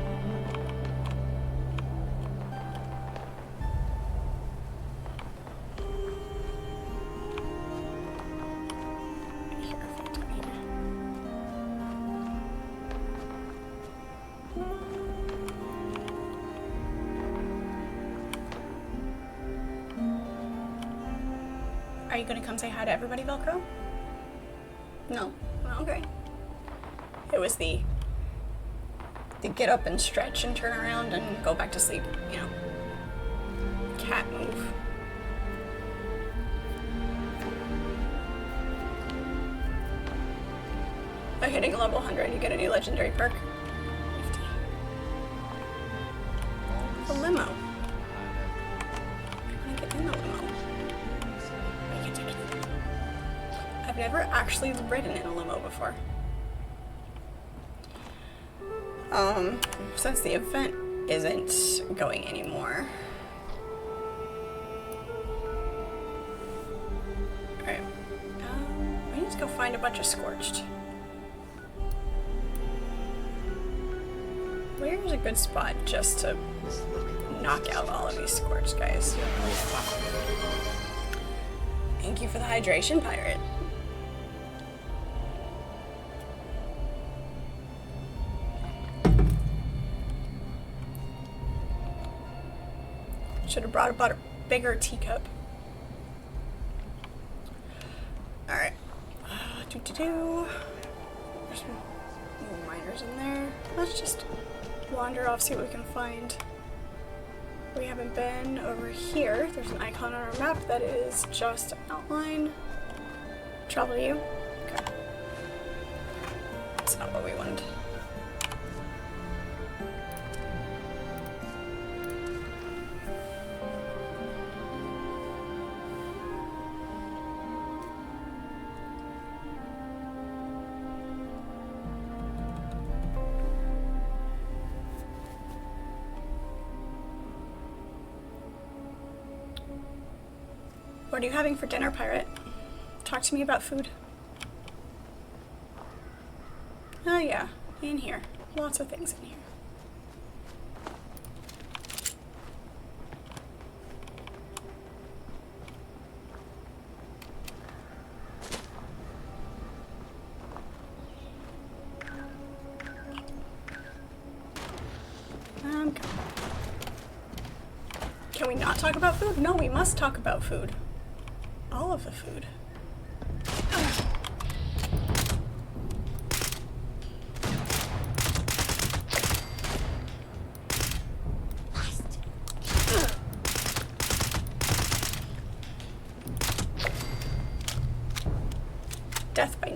Are you gonna come say hi to everybody, Velcro? No. Oh, okay. It was the get up and stretch and turn around and go back to sleep, you know. Cat move. By hitting level 100, you get a new legendary perk. 50. The limo. I wanna get in the limo. I've never actually ridden in a limo before. Since the event isn't going anymore. Alright. I need to go find a bunch of Scorched. Where's a good spot just to knock out all of these Scorched guys? Thank you for the hydration, pirate. Should have brought a bigger teacup. Alright. There's some more miners in there. Let's just wander off, see what we can find. We haven't been over here. There's an icon on our map that is just an outline. Travel to you. Okay. That's not what we wanted. What are you having for dinner, pirate? Talk to me about food. Oh yeah, in here. Lots of things in here. Can we not talk about food? No, we must talk about food. All of the food.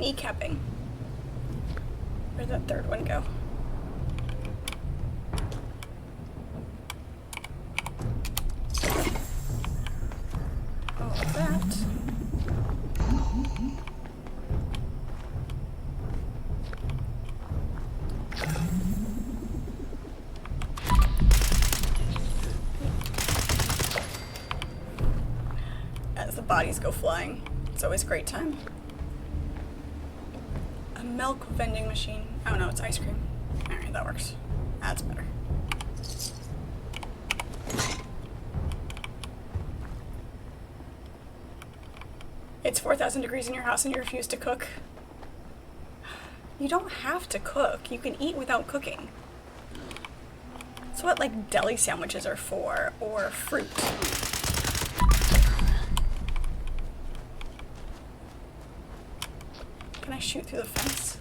kneecapping. Where'd that third one go? Oh, that. As the bodies go flying, it's always a great time. A milk vending machine. Oh no, it's ice cream. Alright, that works. That's better. It's 4,000 degrees in your house and you refuse to cook. You don't have to cook. You can eat without cooking. That's what like deli sandwiches are for, or fruit. Can I shoot through the fence?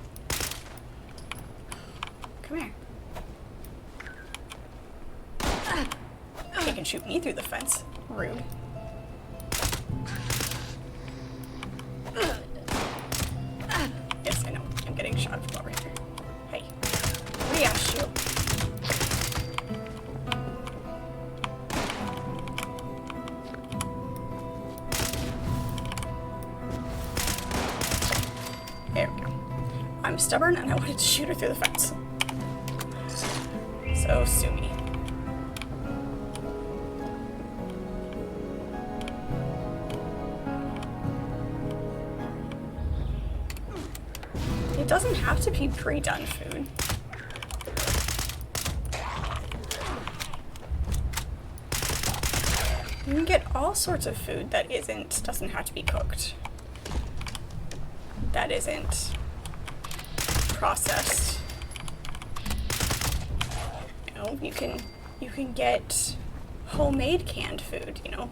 Come here. You can shoot me through the fence. Rude. Yes, I know. I'm getting shot from over here. Hey. Yeah, shoot. There we go. I'm stubborn and I wanted to shoot her through the fence. So sue me. It doesn't have to be pre-done food. You can get all sorts of food that doesn't have to be cooked. That isn't processed. You know, you can get homemade canned food, you know.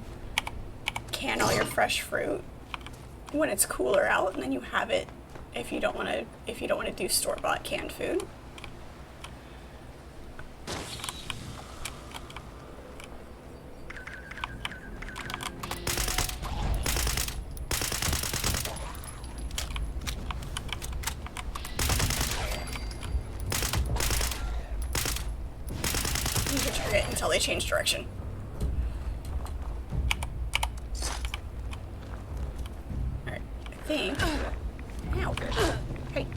Can all your fresh fruit when it's cooler out, and then you have it if you don't want to do store-bought canned food. You can trigger it until they change direction. Alright, I think. Ow. Hey.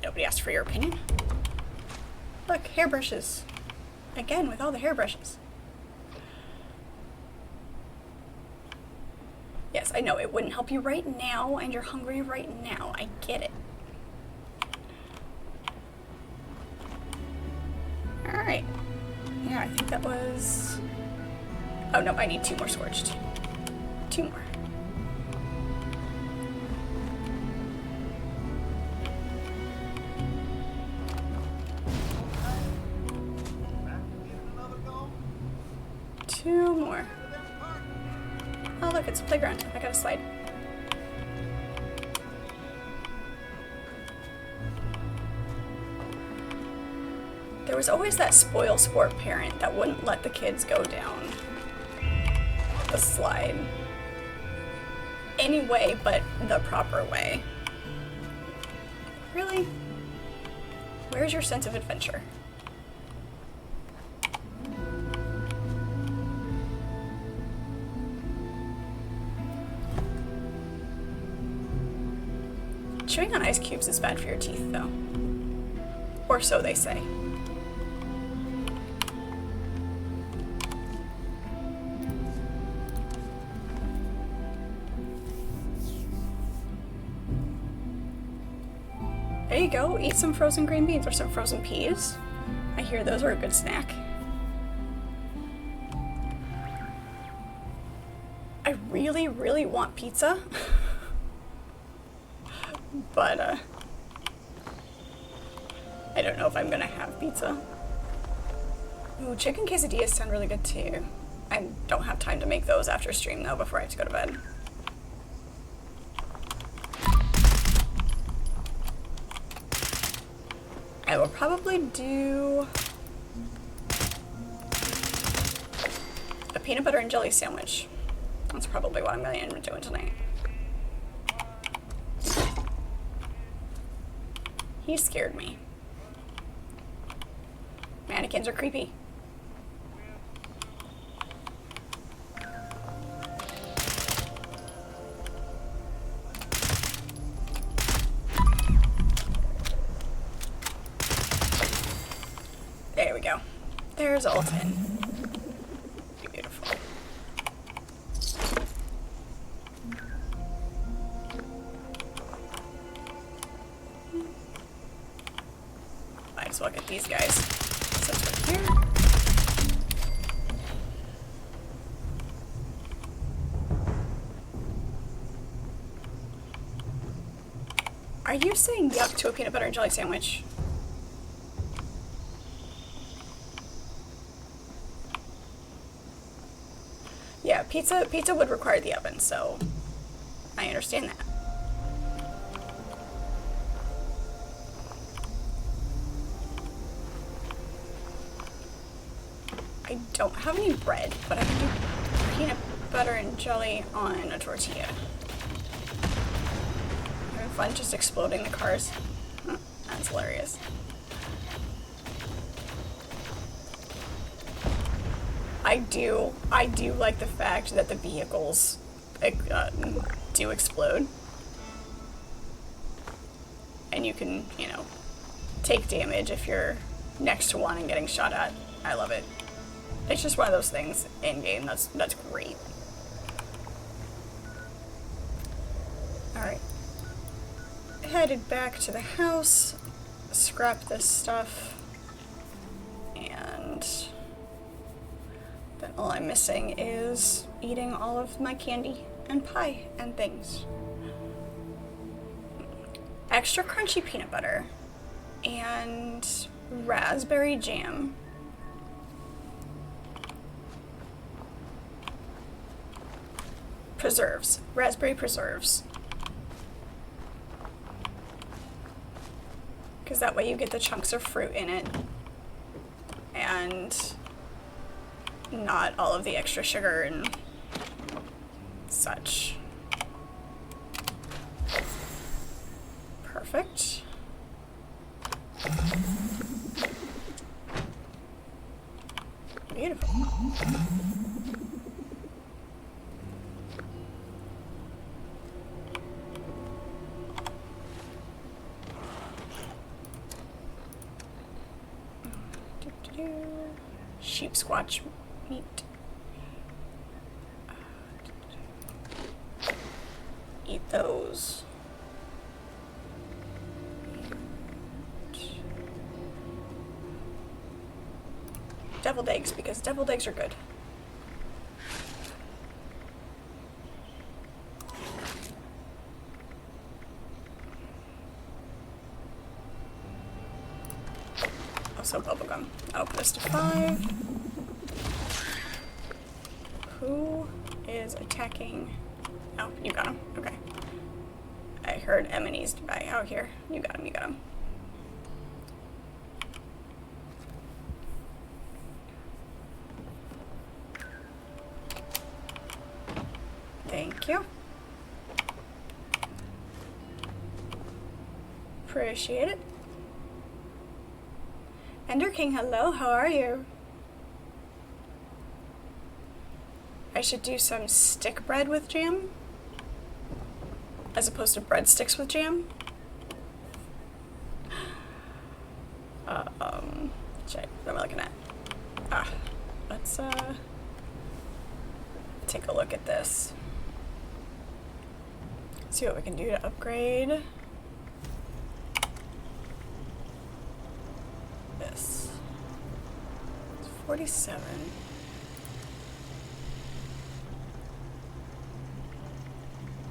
Nobody asked for your opinion. Look, hairbrushes. Again, with all the hairbrushes. Yes, I know it wouldn't help you right now, and you're hungry right now. I get it. Alright. Yeah, I think that was... Oh, no, I need 2 more scorched. 2 more. Two more. Oh, look, it's a playground. I got a slide. There was always that spoil sport parent that wouldn't let the kids go down the slide any way but the proper way. Really? Where's your sense of adventure? Chewing on ice cubes is bad for your teeth, though. Or so they say. There you go, eat some frozen green beans or some frozen peas. I hear those are a good snack. I really, really want pizza. But, I don't know if I'm gonna have pizza. Ooh, chicken quesadillas sound really good too. I don't have time to make those after stream though, before I have to go to bed. I will probably do a peanut butter and jelly sandwich. That's probably what I'm going to end up doing tonight. He scared me. Mannequins are creepy. There we go. There's Alton. Beautiful. Might as well get these guys since we're here. Are you saying yuck to a peanut butter and jelly sandwich? Yeah, pizza would require the oven, so I understand that. I don't have any bread, but I can do peanut butter and jelly on a tortilla. Having fun just exploding the cars. Huh, that's hilarious. I do like the fact that the vehicles do explode. And you can, you know, take damage if you're next to one and getting shot at. I love it. It's just one of those things in game that's great. Alright. Headed back to the house, scrap this stuff, and then all I'm missing is eating all of my candy and pie and things. Extra crunchy peanut butter and raspberry jam. Preserves. Raspberry preserves. Because that way you get the chunks of fruit in it. And not all of the extra sugar and such. Perfect. Beautiful. Sheep squatch meat. Eat those. Deviled eggs, because deviled eggs are good. Also bubblegum. I'll put this to 5. Who is attacking? Oh, you got him. Okay. I heard M&E's by out here. You got him, you got him. Thank you. Appreciate it. Ender King, hello, how are you? I should do some stick bread with jam, as opposed to breadsticks with jam. Shit, what am I looking at? Let's take a look at this. See what we can do to upgrade this. It's 47.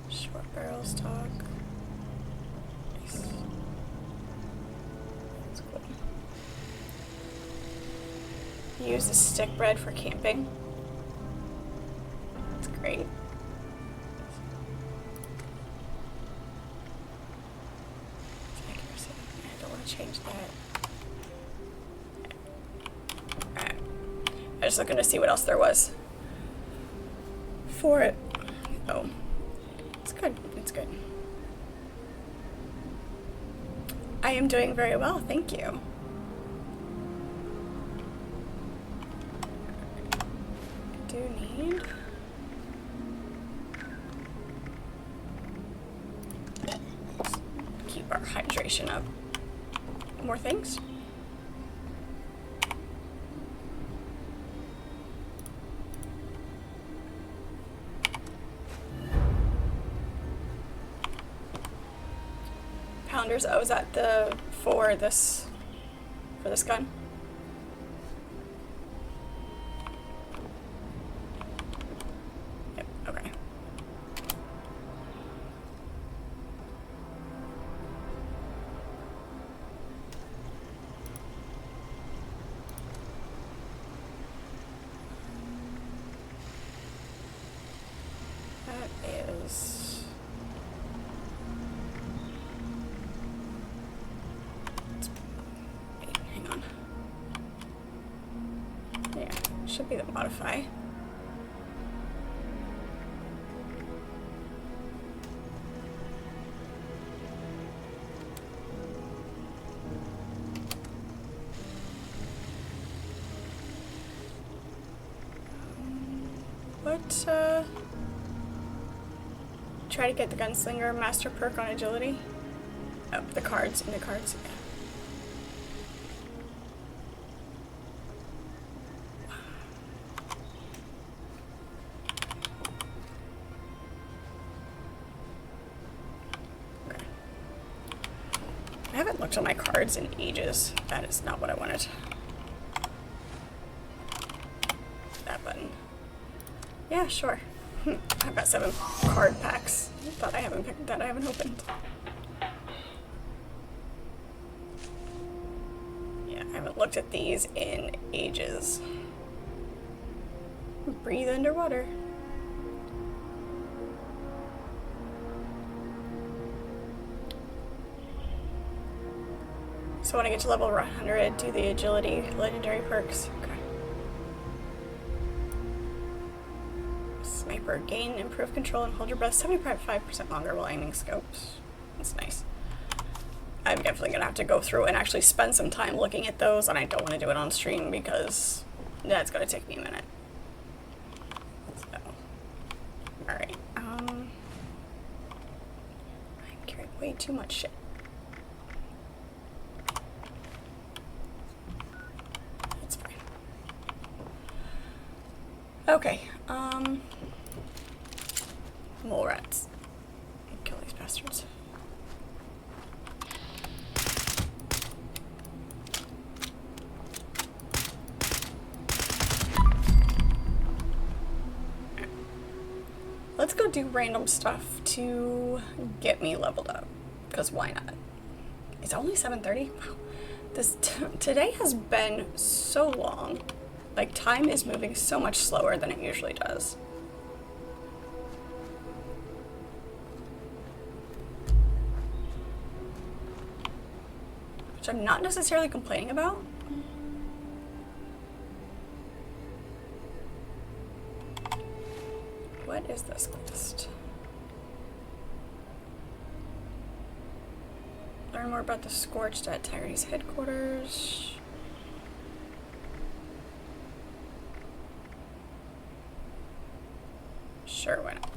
Short barrel stock. Nice. That's cool. Use the stick bread for camping. That's great. I don't want to change that. Alright. I was looking to see what else there was for it. Oh, it's good. It's good. I am doing very well, thank you. I do need... keep our hydration up. More things? Pounders. Oh, is that the for this gun? Yep. Okay. That is. Wait, hang on. Yeah, should be the modify. What, try to get the gunslinger master perk on agility? Oh, the cards, yeah. Okay. I haven't looked at my cards in ages. That is not what I wanted. That button. Yeah, sure. I've got 7 card packs that I haven't opened. Yeah, I haven't looked at these in ages. Breathe underwater. So when I get to level 100, do the agility legendary perks. Okay. Sniper, gain improved control and hold your breath 75% longer while aiming scopes. That's nice. I'm definitely gonna have to go through and actually spend some time looking at those, and I don't want to do it on stream because that's gonna take me a minute. So, all right. I'm carrying way too much shit. That's fine. Okay. Mole rats. Kill these bastards. Let's go do random stuff to get me leveled up, because why not? It's only 7:30. Wow. Today has been so long. Like, time is moving so much slower than it usually does. Which I'm not necessarily complaining about. What is this quest? Learn more about the Scorched at Tyree's headquarters. Sure, why not?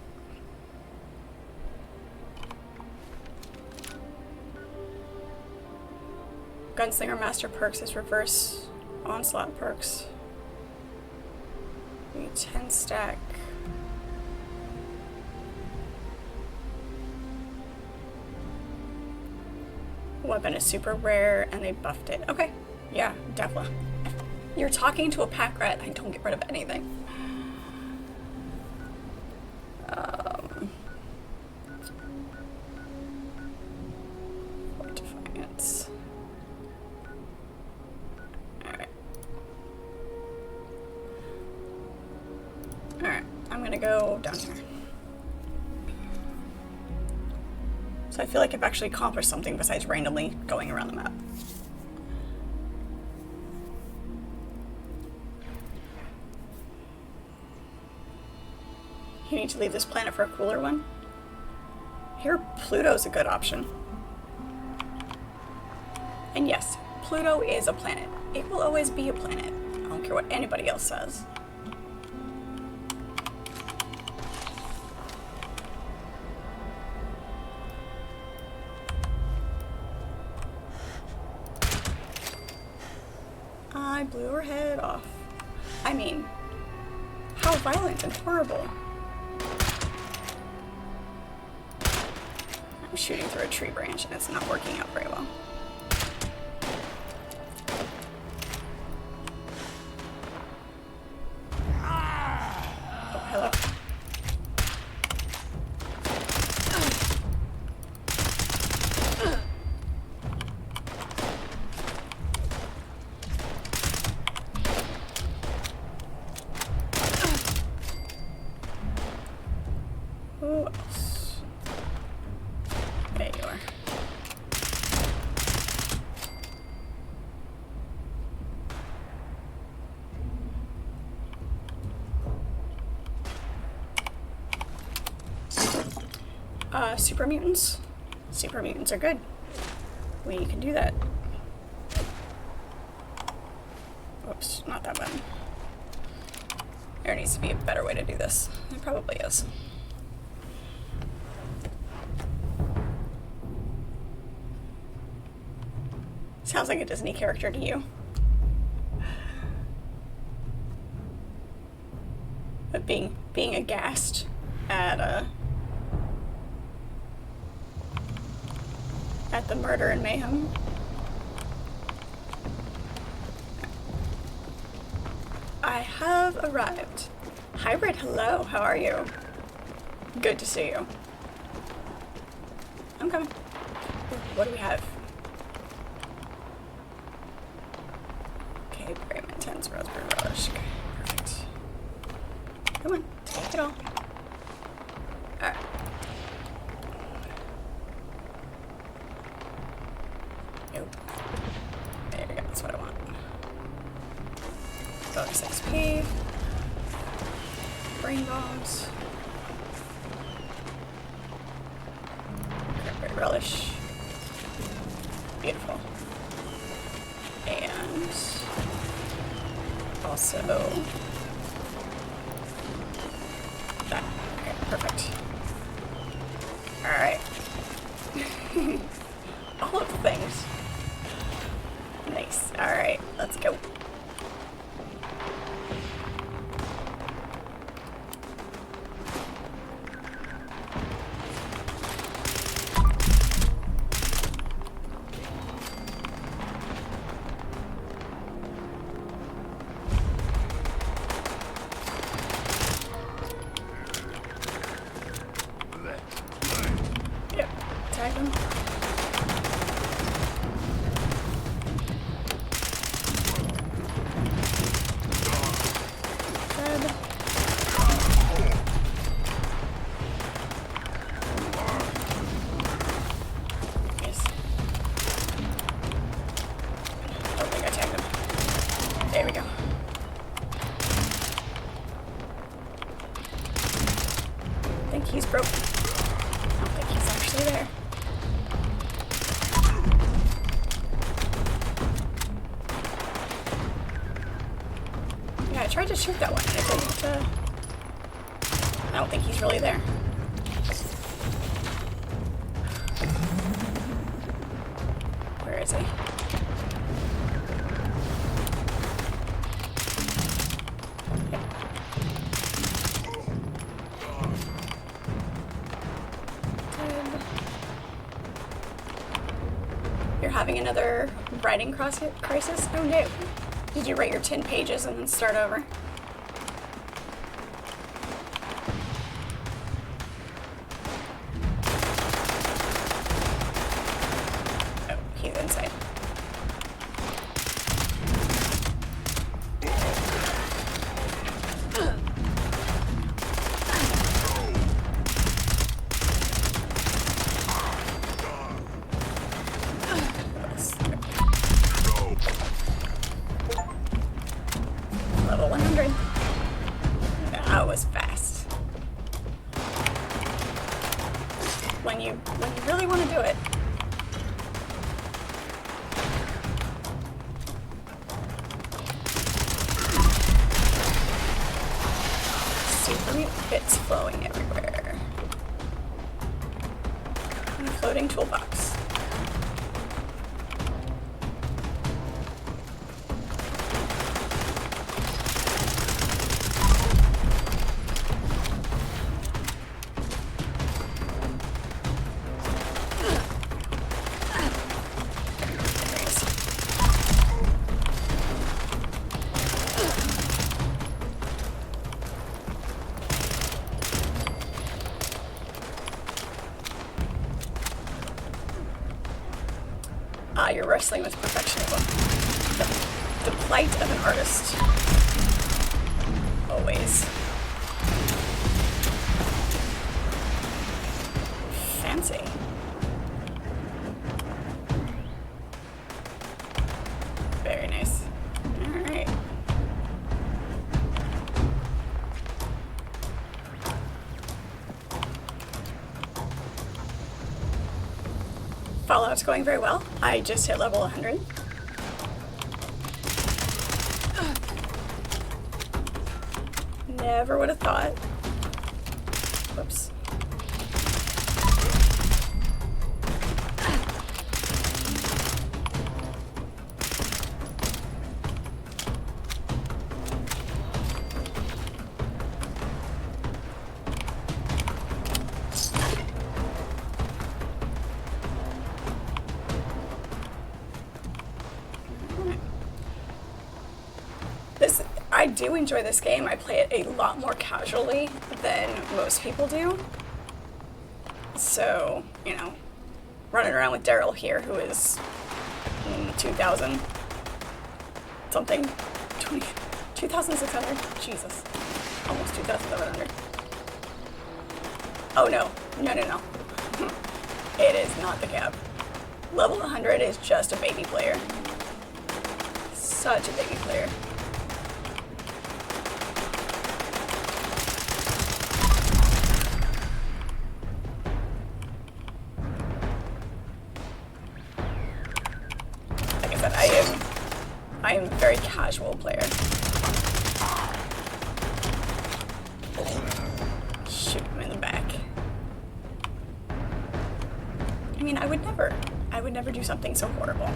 Gunslinger Master perks is reverse onslaught perks. 10 stack. Weapon is super rare and they buffed it. Okay, yeah, definitely. You're talking to a pack rat. I don't get rid of anything. Defiance. Alright. Alright, I'm gonna go down here. So I feel like I've actually accomplished something besides randomly going around the map. You need to leave this planet for a cooler one? Here, Pluto's a good option. And yes, Pluto is a planet. It will always be a planet. I don't care what anybody else says. I blew her head off. I mean, how violent and horrible. I'm shooting through a tree branch and it's not working out very well. Oh, hello. Who else? There you are. Super mutants? Super mutants are good. We can do that. Oops, not that button. There needs to be a better way to do this. There probably is. Sounds like a Disney character to you. But being aghast at the murder and mayhem. I have arrived. Hybrid, hello, how are you? Good to see you. I'm coming. What do we have? Okay, berry intense raspberry relish. Okay, perfect. Come on, take it all. Alright. Nope. There we go, that's what I want. Bonus XP. Brain bombs. Cranberry relish. Beautiful. And also that. Okay, perfect. Alright. All of the things. Nice. Alright, let's go. Yep, tag them. Dead. Yes. Don't think I tagged him. There we go. I think he's broken. I don't think he's actually there. Yeah, I tried to shoot that one and it didn't, I don't think he's really there. Where is he? You're having another writing crisis? Oh no. Did you write your 10 pages and then start over? Oh, he's inside. Level 100. do it. Super mutant bits flowing everywhere. And a floating toolbox. You're wrestling with perfectionism. The plight of an artist. Always. Fancy. Very nice. Alright. Fallout's going very well. I just hit level 100. Never would have thought. Whoops. I do enjoy this game. I play it a lot more casually than most people do. So, you know, running around with Daryl here, who is 2,000 something, 2,600, Jesus, almost 2,700. Oh no, no. It is not the cap. Level 100 is just a baby player. Such a baby player. I am a very casual player. Shoot him in the back. I mean, I would never do something so horrible.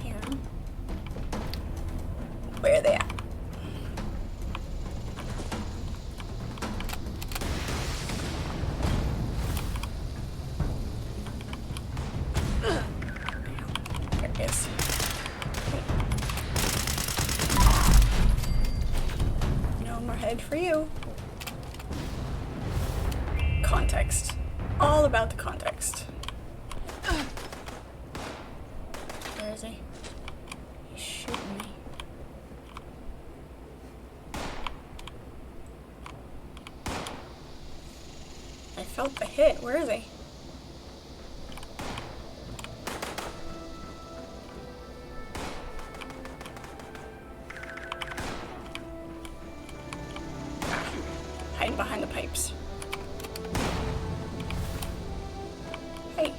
Here. Where are they at? For you. Context. All about the context. Where is he? He's shooting me. I felt the hit. Where is he? Behind the pipes. Hey,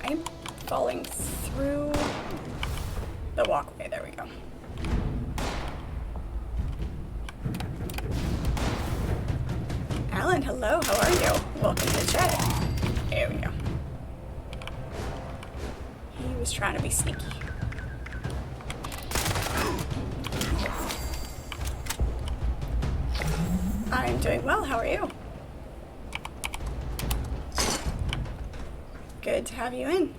I'm falling through the walkway. There we go. Alan, hello, how are you? Welcome to the chat. There we go. He was trying to be sneaky. I'm doing well. How are you? Good to have you in.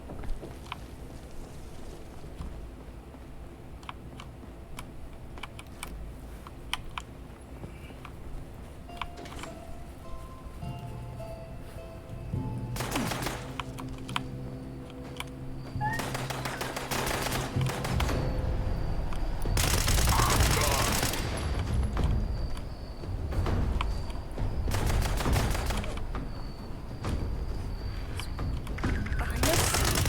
Behind us?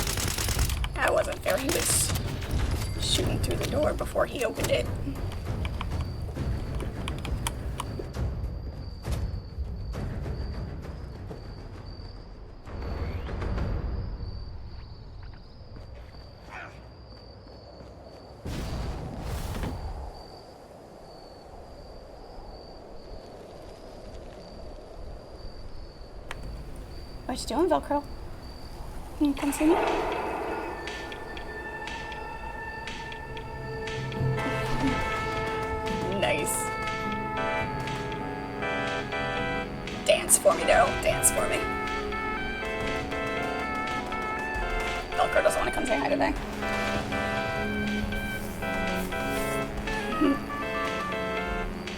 shooting through the door before he opened it. What you doing, Velcro? Can you come see me? Nice. Dance for me, Daryl. Dance for me. Velcro doesn't want to come say hi today.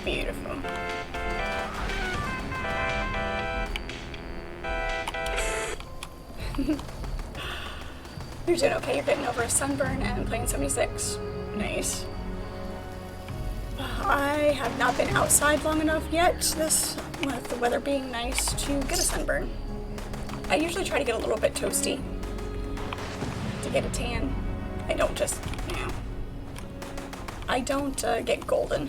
Beautiful. You're doing okay. You're getting over a sunburn and playing 76. Nice. I have not been outside long enough yet, with the weather being nice, to get a sunburn. I usually try to get a little bit toasty to get a tan. I don't just, I don't get golden.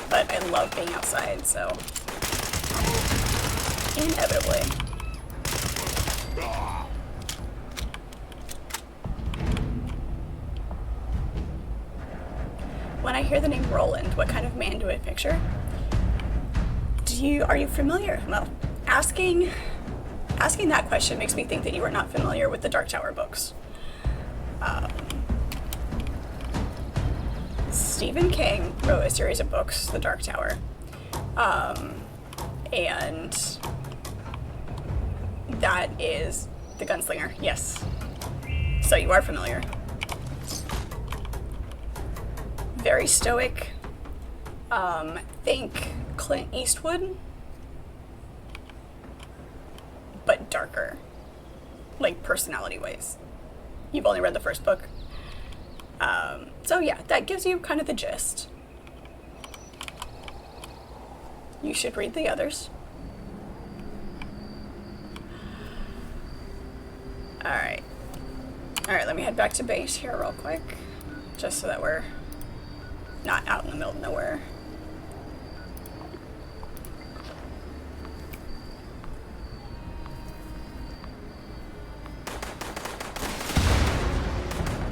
But I love being outside, so inevitably. When I hear the name Roland, what kind of man do I picture? Are you familiar? Well, asking that question makes me think that you are not familiar with the Dark Tower books. Stephen King wrote a series of books, The Dark Tower, and that is the gunslinger. Yes, so you are familiar. Very stoic. Think Clint Eastwood, but darker, like personality ways. You've only read the first book. So yeah, that gives you kind of the gist. You should read the others. Alright, let me head back to base here real quick, just so that we're not out in the middle of nowhere.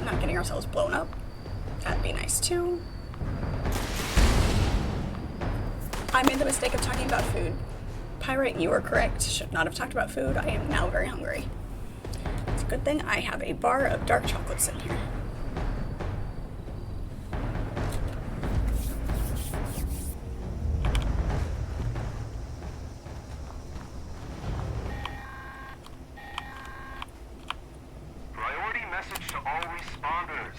Not getting ourselves blown up. That'd be nice too. I made the mistake of talking about food. Pirate, you are correct. Should not have talked about food. I am now very hungry. It's a good thing I have a bar of dark chocolates in here. Priority message to all responders.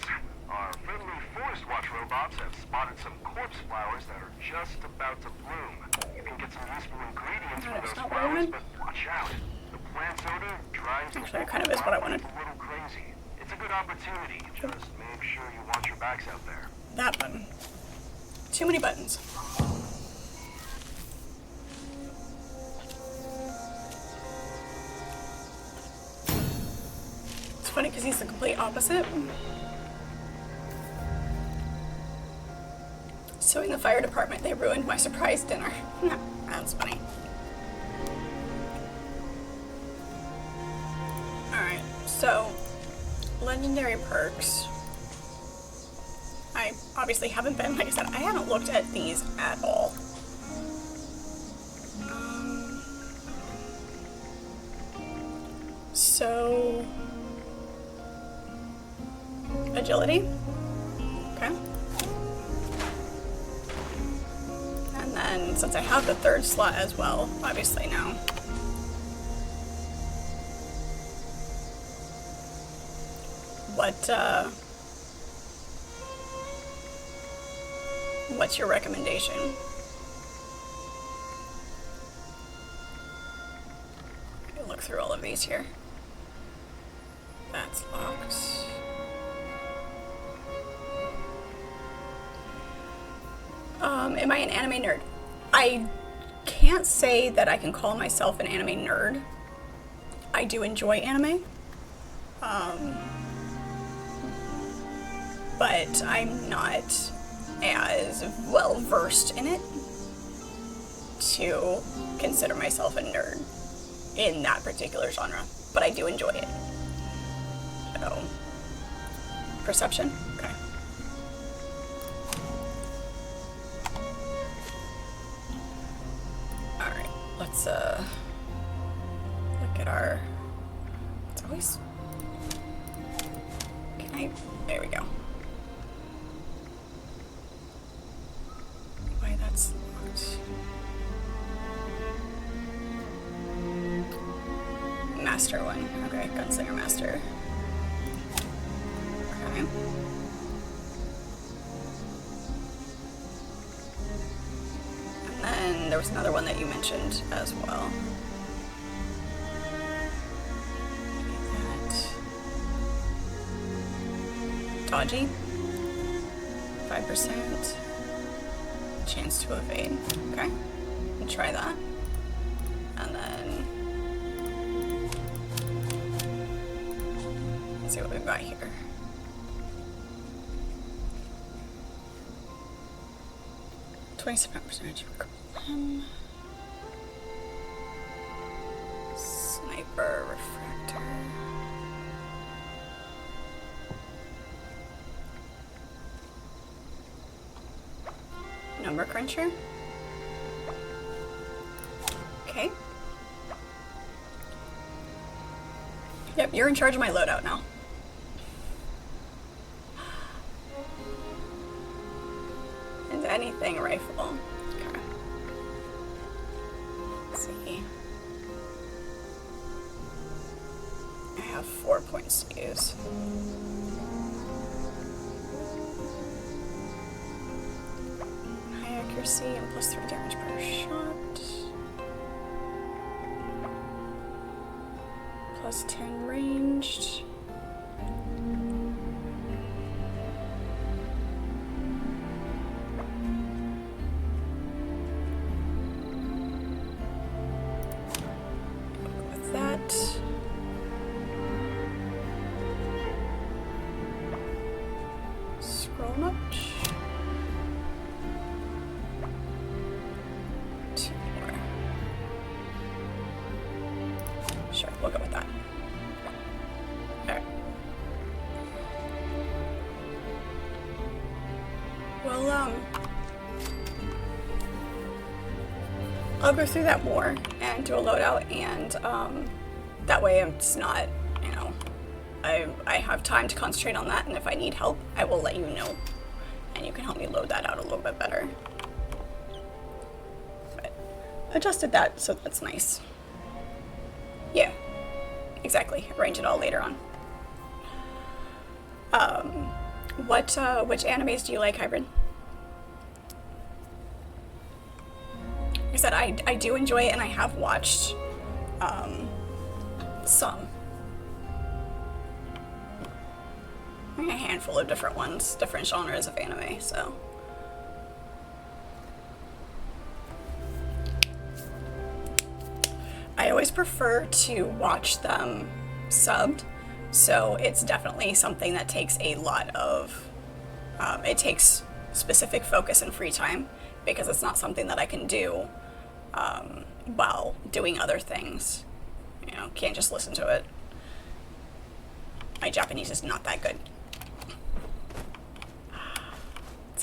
Our friendly Forest Watch robots have spotted some corpse flowers that are just about to bloom. You can get some useful ingredients for those flowers, but watch out. The plant's odor drives Actually, that kind of is what I wanted. a little crazy. It's a good opportunity. Just make sure you watch your backs out there. That button. Too many buttons. It's funny because he's the complete opposite. So in the fire department, they ruined my surprise dinner. That's funny. Alright, so legendary perks. I obviously haven't been, like I said, I haven't looked at these at all. So agility. Okay. And then since I have the third slot as well, obviously now. What's your recommendation? I'll look through all of these here. That's locked. Am I an anime nerd? I can't say that I can call myself an anime nerd. I do enjoy anime, but I'm not as well versed in it to consider myself a nerd in that particular genre, but I do enjoy it. So, perception? Okay. Alright, let's look at our, it's always, there we go. Why that's locked. Master one, okay, Gunslinger Master. Okay. And then there was another one that you mentioned as well. Dodgy. 5%. Chance to evade. Okay. We'll try that. And then let's see what we've got here. %. Sniper refractor. Number cruncher. Okay. Yep, you're in charge of my loadout now. And anything rifle. Okay. Let's see. I have 4 points to use. High accuracy and +3 damage per shot. +10 ranged. With that. Scroll much. 2 more. Sure, we'll go with that. Alright. Well, I'll go through that more and do a loadout, and that way it's not, you know, I have time to concentrate on that, and if I need help, I will let you know, and you can help me load that out a little bit better. But adjusted that, so that's nice. Yeah, exactly. Arrange it all later on. Which animes do you like, Hybrid? Like I said, I do enjoy it, and I have watched some. A handful of different ones, different genres of anime, so. I always prefer to watch them subbed, so it's definitely something that takes a lot of, it takes specific focus and free time, because it's not something that I can do while doing other things. You know, can't just listen to it. My Japanese is not that good.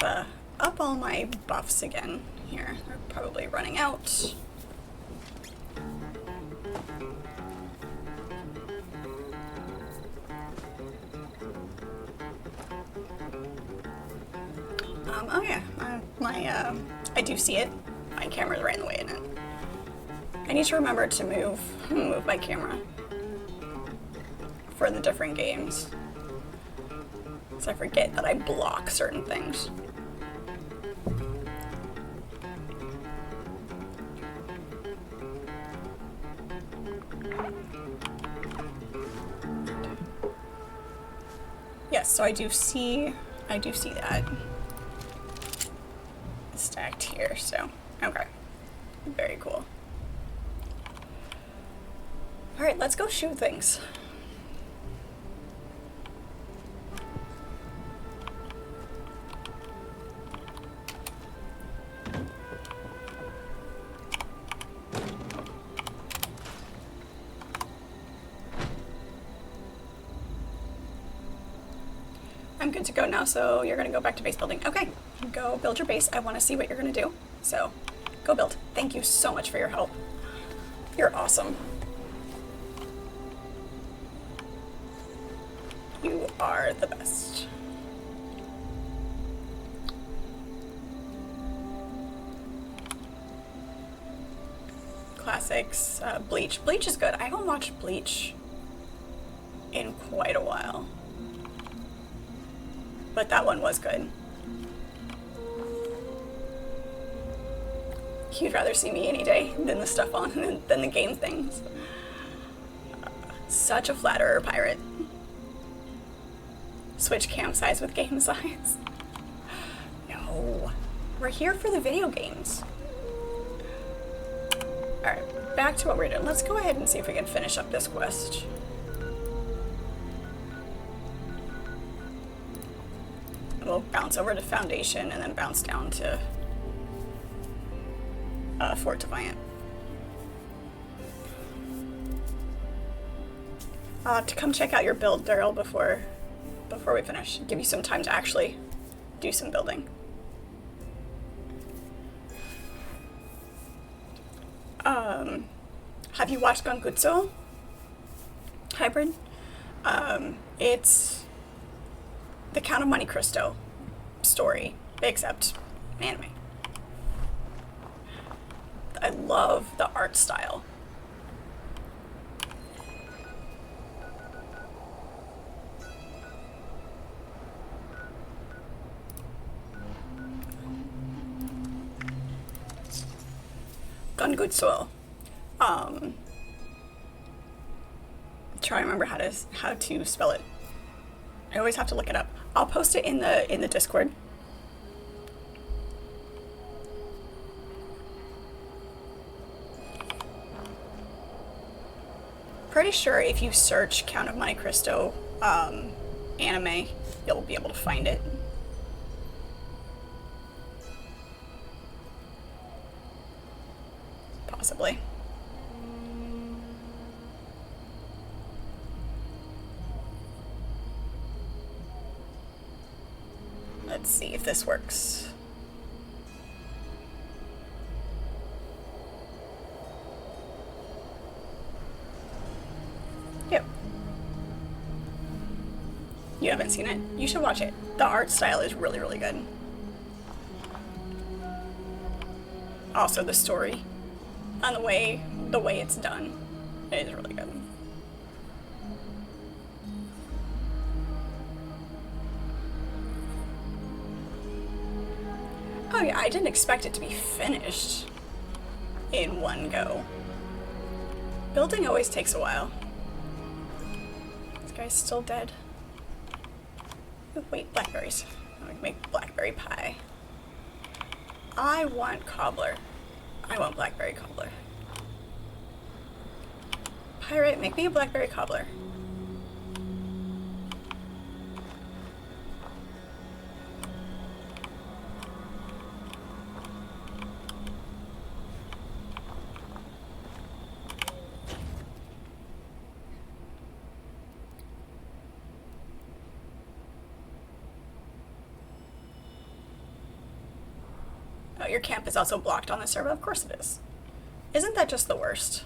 Let's up all my buffs again here. They're probably running out. Oh yeah, I do see it. My camera's right in the way in it. I need to remember to move my camera for the different games. So I forget that I block certain things. Yes, so I do see that stacked here, so okay. Very cool. Alright, let's go shoot things. I'm good to go now, so you're gonna go back to base building. Okay, go build your base. I want to see what you're gonna do. So, go build. Thank you so much for your help. You're awesome. You are the best. Classics, Bleach. Bleach is good. I haven't watched Bleach in quite a while. But that one was good. You'd rather see me any day than the stuff on, than the game things. Such a flatterer, pirate. Switch cam size with game size. No. We're here for the video games. Alright, back to what we're doing. Let's go ahead and see if we can finish up this quest. We'll bounce over to Foundation and then bounce down to Fort Defiant. I'll have to come check out your build, Daryl, before we finish. Give you some time to actually do some building. Have you watched Gangutsu Hybrid? It's the Count of Monte Cristo story, except anime. I love the art style. Gangutsu. Try to remember how to spell it. I always have to look it up. I'll post it in the Discord. Pretty sure if you search Count of Monte Cristo anime, you'll be able to find it. Possibly. Let's see if this works. Yep. You haven't seen it? You should watch it. The art style is really, really good. Also the story and the way it's done is really good. Oh yeah, I didn't expect it to be finished in one go. Building always takes a while. This guy's still dead. Oh, wait, blackberries. I would make blackberry pie. I want cobbler. I want blackberry cobbler. Pirate, make me a blackberry cobbler. Oh, your camp is also blocked on the server? Of course it is. Isn't that just the worst?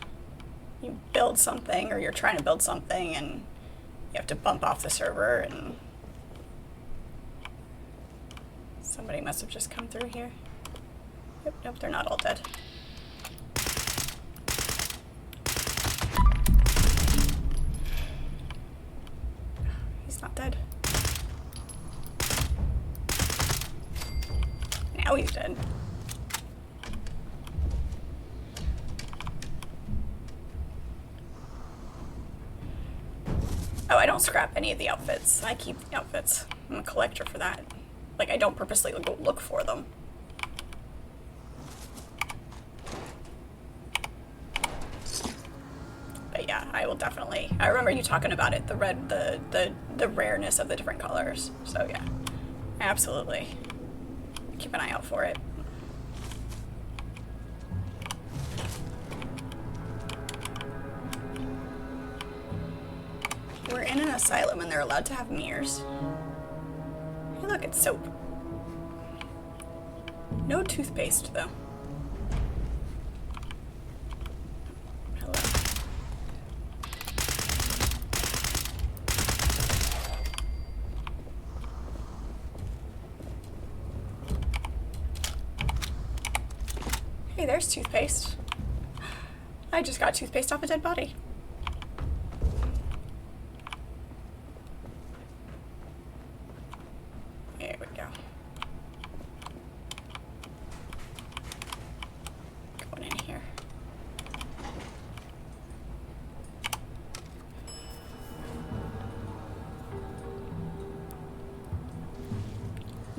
You build something, or you're trying to build something, and you have to bump off the server, and somebody must have just come through here. Yep, nope, they're not all dead. He's not dead. Now he's dead. Oh, I don't scrap any of the outfits. I keep the outfits. I'm a collector for that. Like, I don't purposely go look for them. But yeah, I will definitely. I remember you talking about it, the red, the rareness of the different colors. So yeah, absolutely. Keep an eye out for it. We're in an asylum and they're allowed to have mirrors. Hey, look, it's soap. No toothpaste, though. Hello. Hey, there's toothpaste. I just got toothpaste off a dead body. There we go. Going in here.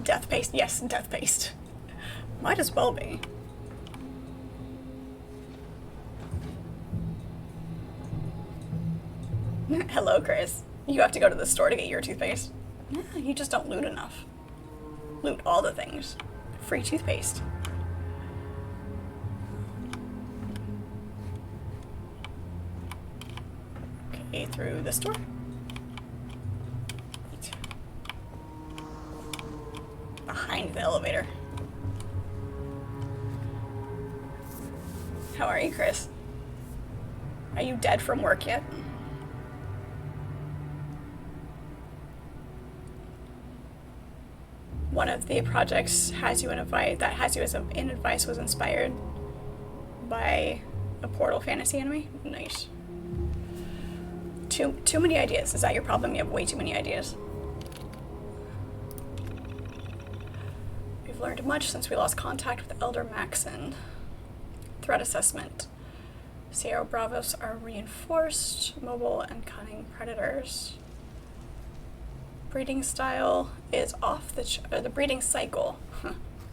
Death paste. Yes, death paste. Might as well be. Hello, Chris. You have to go to the store to get your toothpaste. Yeah, you just don't loot enough. Loot all the things. Free toothpaste. Okay, through this door. Right. Behind the elevator. How are you, Chris? Are you dead from work yet? One of the projects has you in advice that has you as in advice was inspired by a Portal fantasy anime. Nice. Too many ideas. Is that your problem? You have way too many ideas. We've learned much since we lost contact with Elder Maxon. Threat assessment. Sierra Bravos are reinforced, mobile and cunning predators. Breeding style is off the breeding cycle.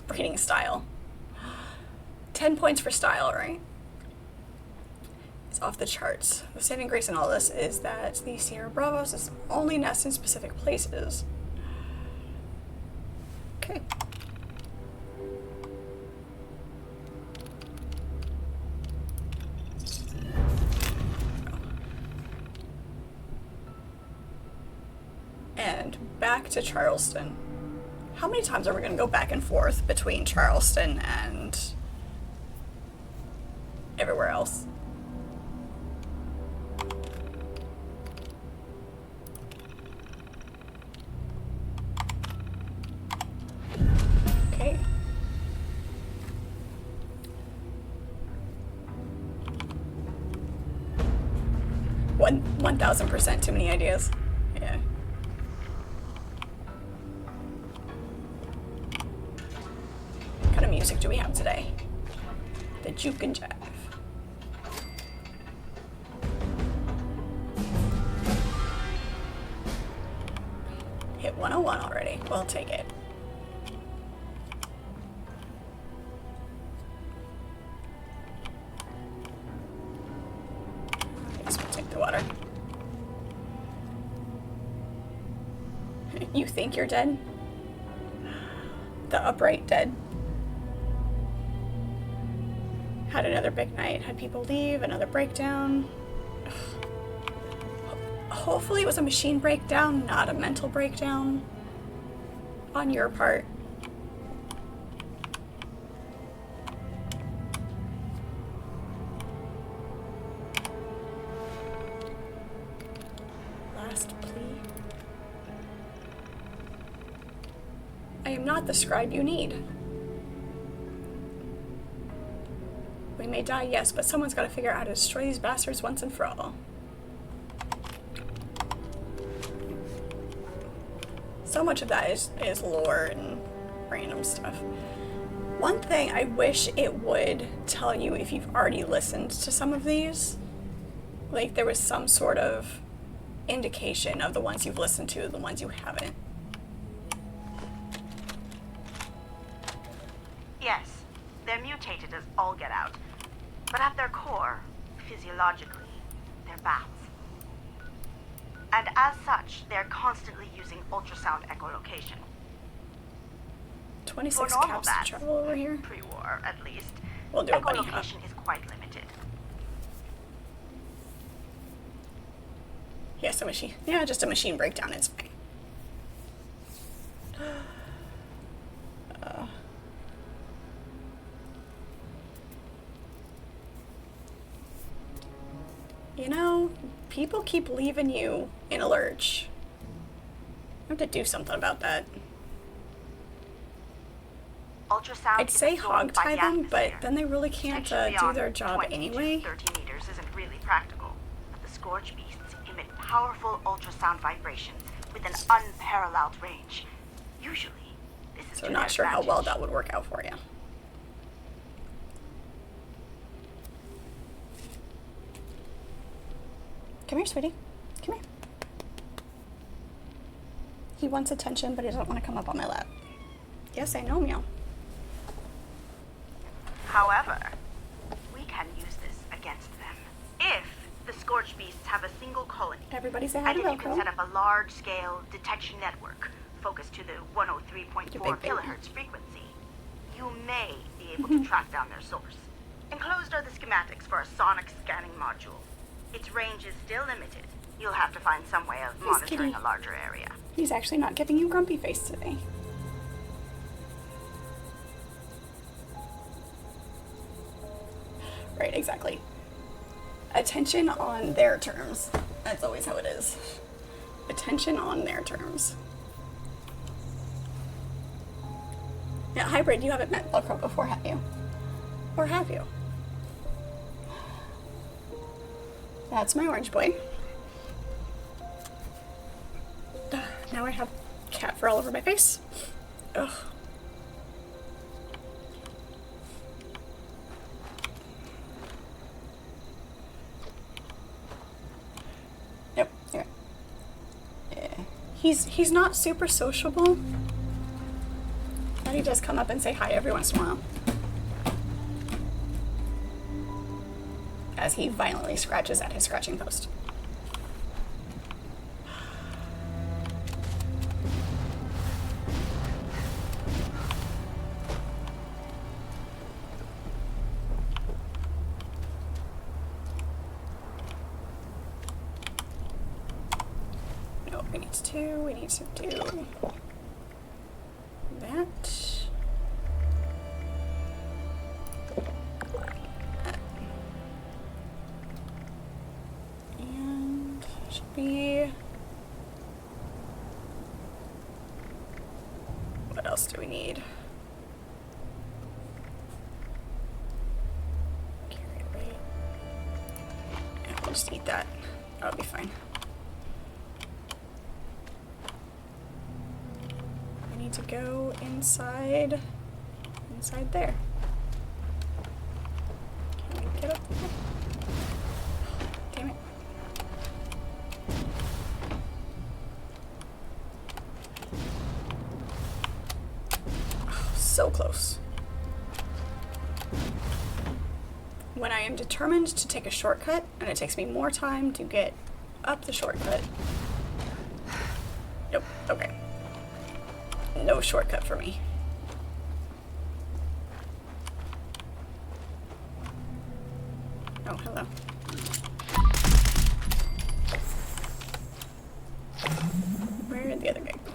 Breeding style. 10 points for style, right? It's off the charts. The saving grace in all this is that the Sierra Bravos is only nest in specific places. Okay. And back to Charleston. How many times are we going to go back and forth between Charleston and everywhere else? Okay. One 1,000% too many ideas. Yeah. What kind of music do we have today? The juke and jive. Hit 101 already. We'll take it. I guess we'll take the water. You think you're dead? The upright dead. Had another big night. Had people leave, another breakdown. Ugh. Hopefully it was a machine breakdown, not a mental breakdown on your part. Last plea. I am not the scribe you need. We may die, yes, but someone's got to figure out how to destroy these bastards once and for all. So much of that is lore and random stuff. One thing I wish it would tell you if you've already listened to some of these, like there was some sort of indication of the ones you've listened to, the ones you haven't. Yes, they're mutated as all get out. But at their core, physiologically, they're bats. and as such, they're constantly using ultrasound echolocation. 26 For normal caps to bats, travel over here. pre-war at least, We'll do a bunny hop. echolocation is quite limited. Yes, a machine. Yeah, just a machine breakdown. It's fine. You know, people keep leaving you in a lurch. I have to do something about that. Ultrasound I'd is say absorbed by hog tie the them, but atmosphere. then they really can't Detection do beyond their job 20 anyway. to 30 meters isn't really practical, but the scorch beasts emit powerful ultrasound vibrations with an unparalleled range. Usually, this is So to not their sure how well advantage. that would work out for you. Come here, sweetie. Come here. He wants attention, but he doesn't want to come up on my lap. Yes, I know, meow. However, we can use this against them. If the scorch beasts have a single colony, Everybody say hi and to if you can set Velcro. up a large-scale detection network focused to the You big 103.4 baby. kilohertz frequency, you may be able to track down their source. Enclosed are the schematics for a sonic scanning module. Its range is still limited. You'll have to find some way of Yes, monitoring kitty. a larger area. He's actually not giving you grumpy face today. Right, exactly. Attention on their terms. That's always how it is. Attention on their terms. Now, Hybrid, you haven't met Velcro before, have you? Or have you? That's my orange boy. Now I have cat fur all over my face. Ugh. Yep. Yeah. Yeah. He's not super sociable, but he does come up and say hi every once in a while. As he violently scratches at his scratching post. No, we need to do that. And should be. What else do we need? Carry weight. Yeah, we'll just eat that. That'll be fine. We need to go inside there. Can we get up there? Damn it. Oh, so close. When I am determined to take a shortcut, and it takes me more time to get up the shortcut. Nope, okay. No shortcut for me. Oh, hello. Where did the other guy go?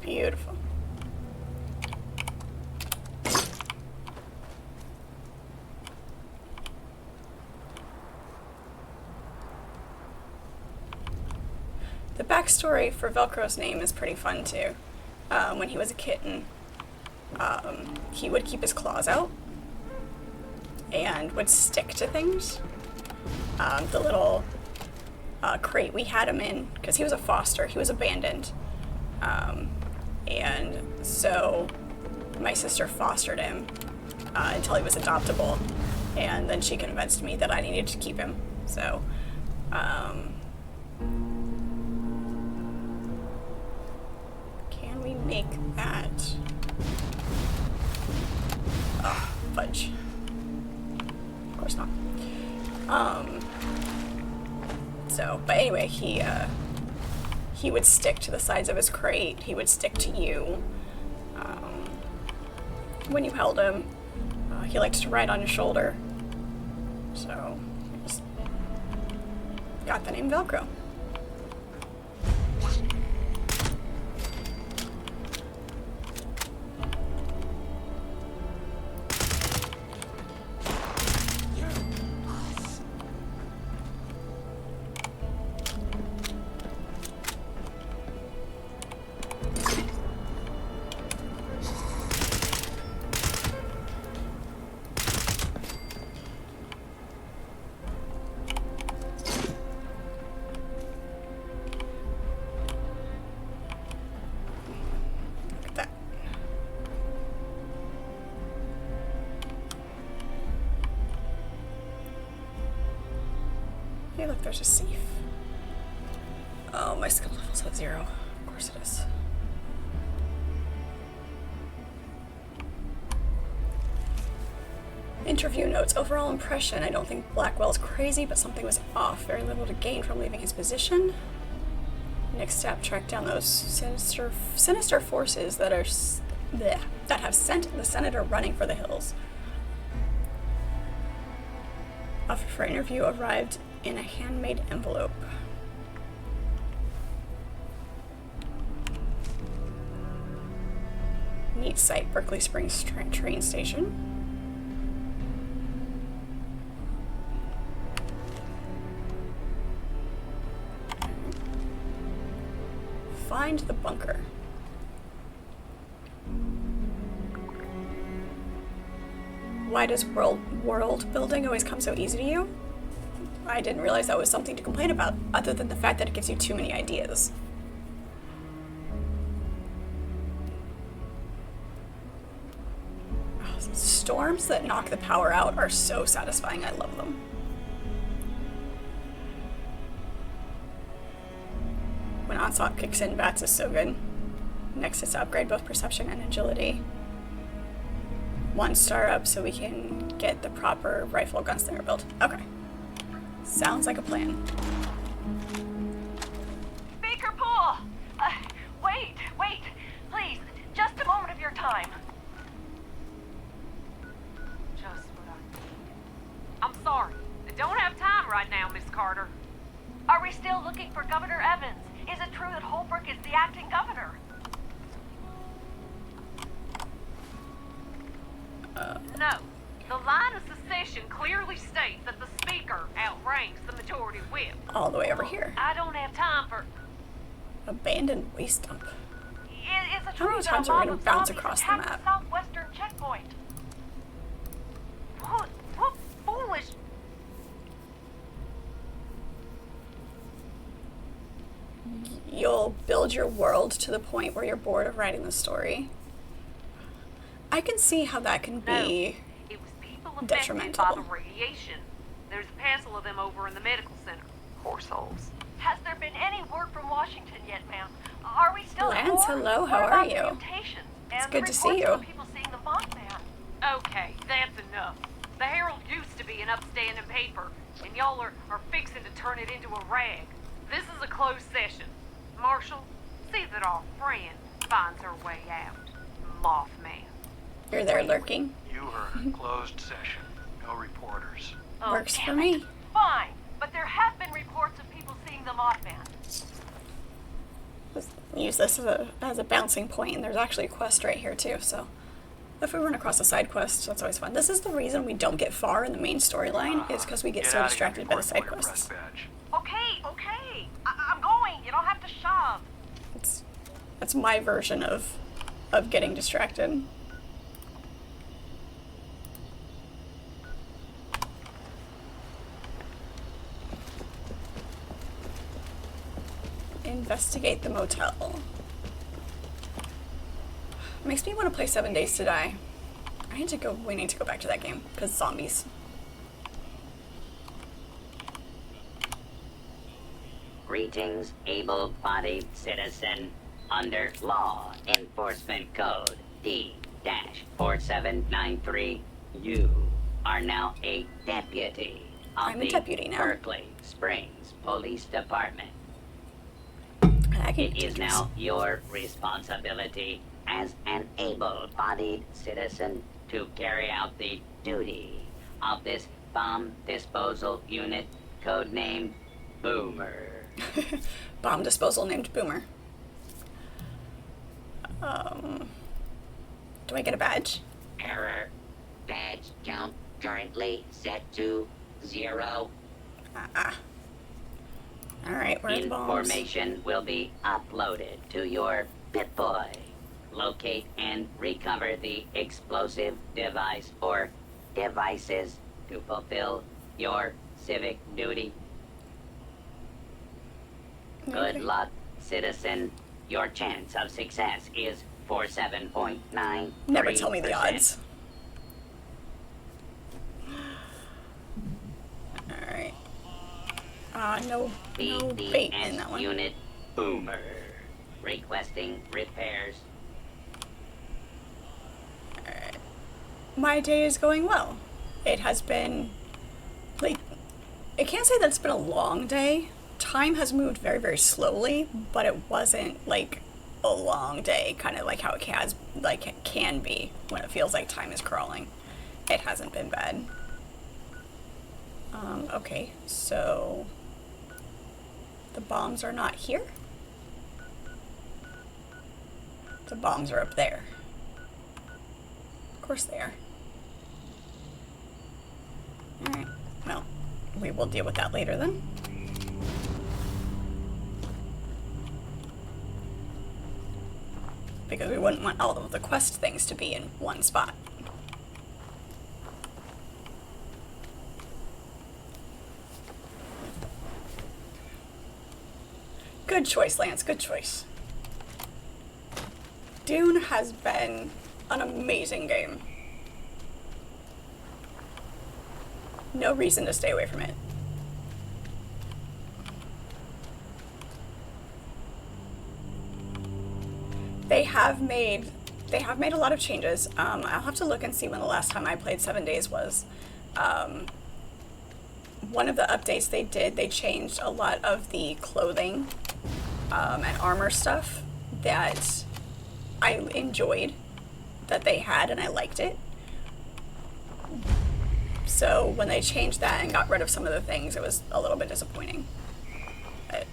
Beautiful. The backstory for Velcro's name is pretty fun too. When he was a kitten, he would keep his claws out and would stick to things. The little crate we had him in, because he was a foster, he was abandoned. And so my sister fostered him until he was adoptable, and then she convinced me that I needed to keep him. So, can we make that. Oh, fudge. Of course not. So, but anyway, he would stick to the sides of his crate. He would stick to you. When you held him, he liked to ride on your shoulder. So, just got the name Velcro. Hey, look, there's a safe. Oh, my skill level's at 0. Of course it is. Interview notes. Overall impression. I don't think Blackwell's crazy, but something was off. Very little to gain from leaving his position. Next step, track down those sinister forces that have sent the senator running for the hills. Offer for interview arrived in a handmade envelope. Neat site, Berkeley Springs train station. Find the bunker. Why does world building always come so easy to you? I didn't realize that was something to complain about, other than the fact that it gives you too many ideas. Storms that knock the power out are so satisfying. I love them. When Onslaught kicks in, Bats is so good. Next is to upgrade both perception and agility. 1 star up so we can get the proper rifle gunslinger build. Okay. Sounds like a plan. Speaker Pool! Wait, please, just a moment of your time. Just what I need. I'm sorry, I don't have time right now, Miss Carter. Are we still looking for Governor Evans? Is it true that Holbrook is the acting governor? No. The line of secession clearly states that the speaker outranks the majority whip. All the way over here. I don't have time for... Abandoned waste dump. Is it How true many that times a are we mob gonna of bounce zombies across the attacked map? southwestern checkpoint? What foolish... You'll build your world to the point where you're bored of writing the story. I can see how that can be It was people affected detrimental. by the radiation. There's a parcel of them over in the medical center. Poor souls. Has there been any word from Washington yet, ma'am? Are we still at Lance, war? hello, how What are about the you? mutations It's and good the to see reports you. of people seeing the Mothman? Okay, that's enough. The Herald used to be an upstanding paper, and y'all are fixing to turn it into a rag. This is a closed session. Marshall, see that our friend finds her way out. Mothman. You're there lurking. You heard. Closed session. No reporters. Oh, Works damn for it. me. Fine, but there have been reports of people seeing the Mothman. Let's use this as a bouncing point, and there's actually a quest right here too, so if we run across a side quest, that's always fun. This is the reason we don't get far in the main storyline, is because we get so out of here distracted by the before side your quests. press badge. Okay. I'm going. You don't have to shove. That's my version of getting distracted. Investigate the motel. Makes me want to play 7 Days to Die. We need to go back to that game, because zombies. Greetings, able-bodied citizen. Under Law Enforcement Code D-4793, you are now a deputy of I'm a the deputy now. Berkeley Springs Police Department. I can It is now your responsibility as an able-bodied citizen to carry out the duty of this bomb disposal unit, codenamed Boomer. bomb disposal named Boomer. Do I get a badge? Error. Badge count currently set to 0. Alright, where are the bombs? Information will be uploaded to your BitBoy. Locate and recover the explosive device or devices to fulfill your civic duty. Good Okay. luck, citizen. Your chance of success is 47.9%. Never tell me the odds. Alright. No bait in that one. Unit Boomer. Requesting repairs. My day is going well. It has been, like, I can't say that it's been a long day. Time has moved very, very slowly, but it wasn't, like, a long day, kind of like how it can be when it feels like time is crawling. It hasn't been bad. Okay, so the bombs are not here. The bombs are up there. Of course they are. Alright, well, we will deal with that later then. Because we wouldn't want all of the quest things to be in one spot. Good choice, Lance, good choice. Dune has been an amazing game. No reason to stay away from it. They have made a lot of changes. I'll have to look and see when the last time I played 7 Days was. One of the updates they did, they changed a lot of the clothing and armor stuff that I enjoyed that they had, and I liked it. So when they changed that and got rid of some of the things, it was a little bit disappointing. But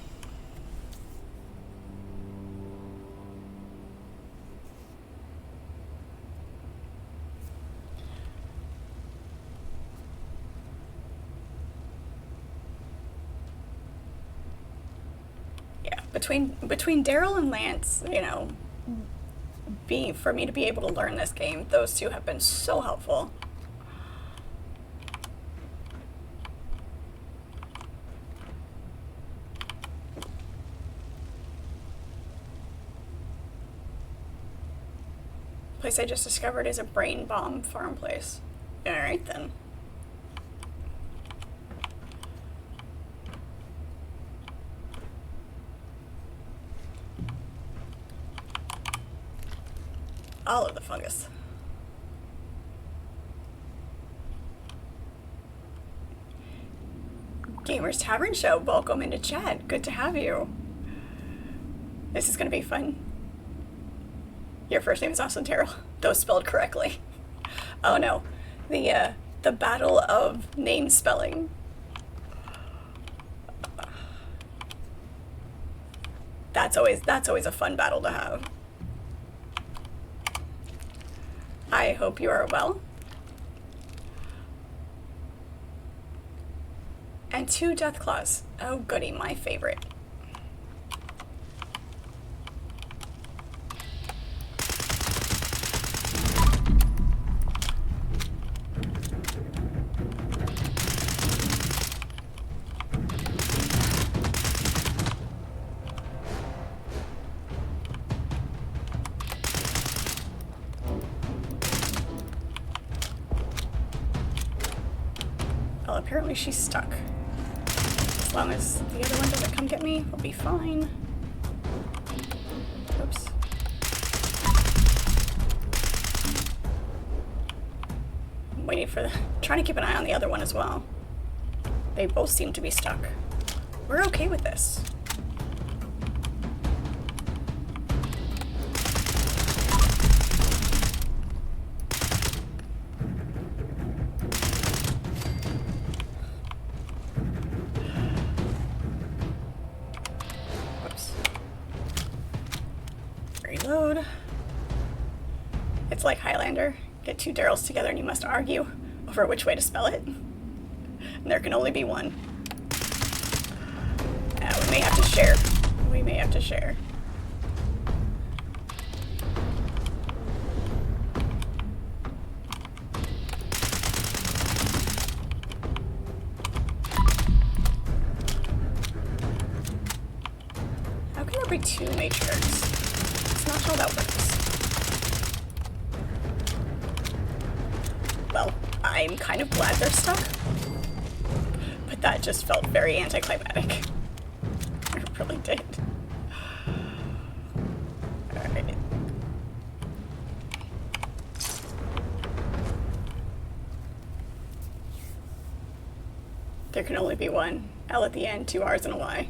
yeah, between Daryl and Lance, you know, for me to be able to learn this game, those two have been so helpful. Place I just discovered is a brain bomb farm place. Alright then. All of the fungus. Gamers Tavern Show, welcome into chat. Good to have you. This is gonna be fun. Your first name is also Daryl, though spelled correctly. Oh no, the battle of name spelling. That's always a fun battle to have. I hope you are well. And 2 death claws. Oh goody, my favorite. Well, apparently she's stuck. As long as the other one doesn't come get me, we'll be fine. Oops. waiting for the... trying to keep an eye on the other one as well. They both seem to be stuck. We're okay with this. Whoops. Reload. It's like Highlander. Get two Daryls together and you must argue over which way to spell it. And there can only be one. We may have to share. We may have to share. How can there be two matriarchs? That's not how that works. Well, I'm kind of glad they're stuck. But that just felt very anticlimactic. It really did. Alright. There can only be one. L at the end, 2 R's and a Y.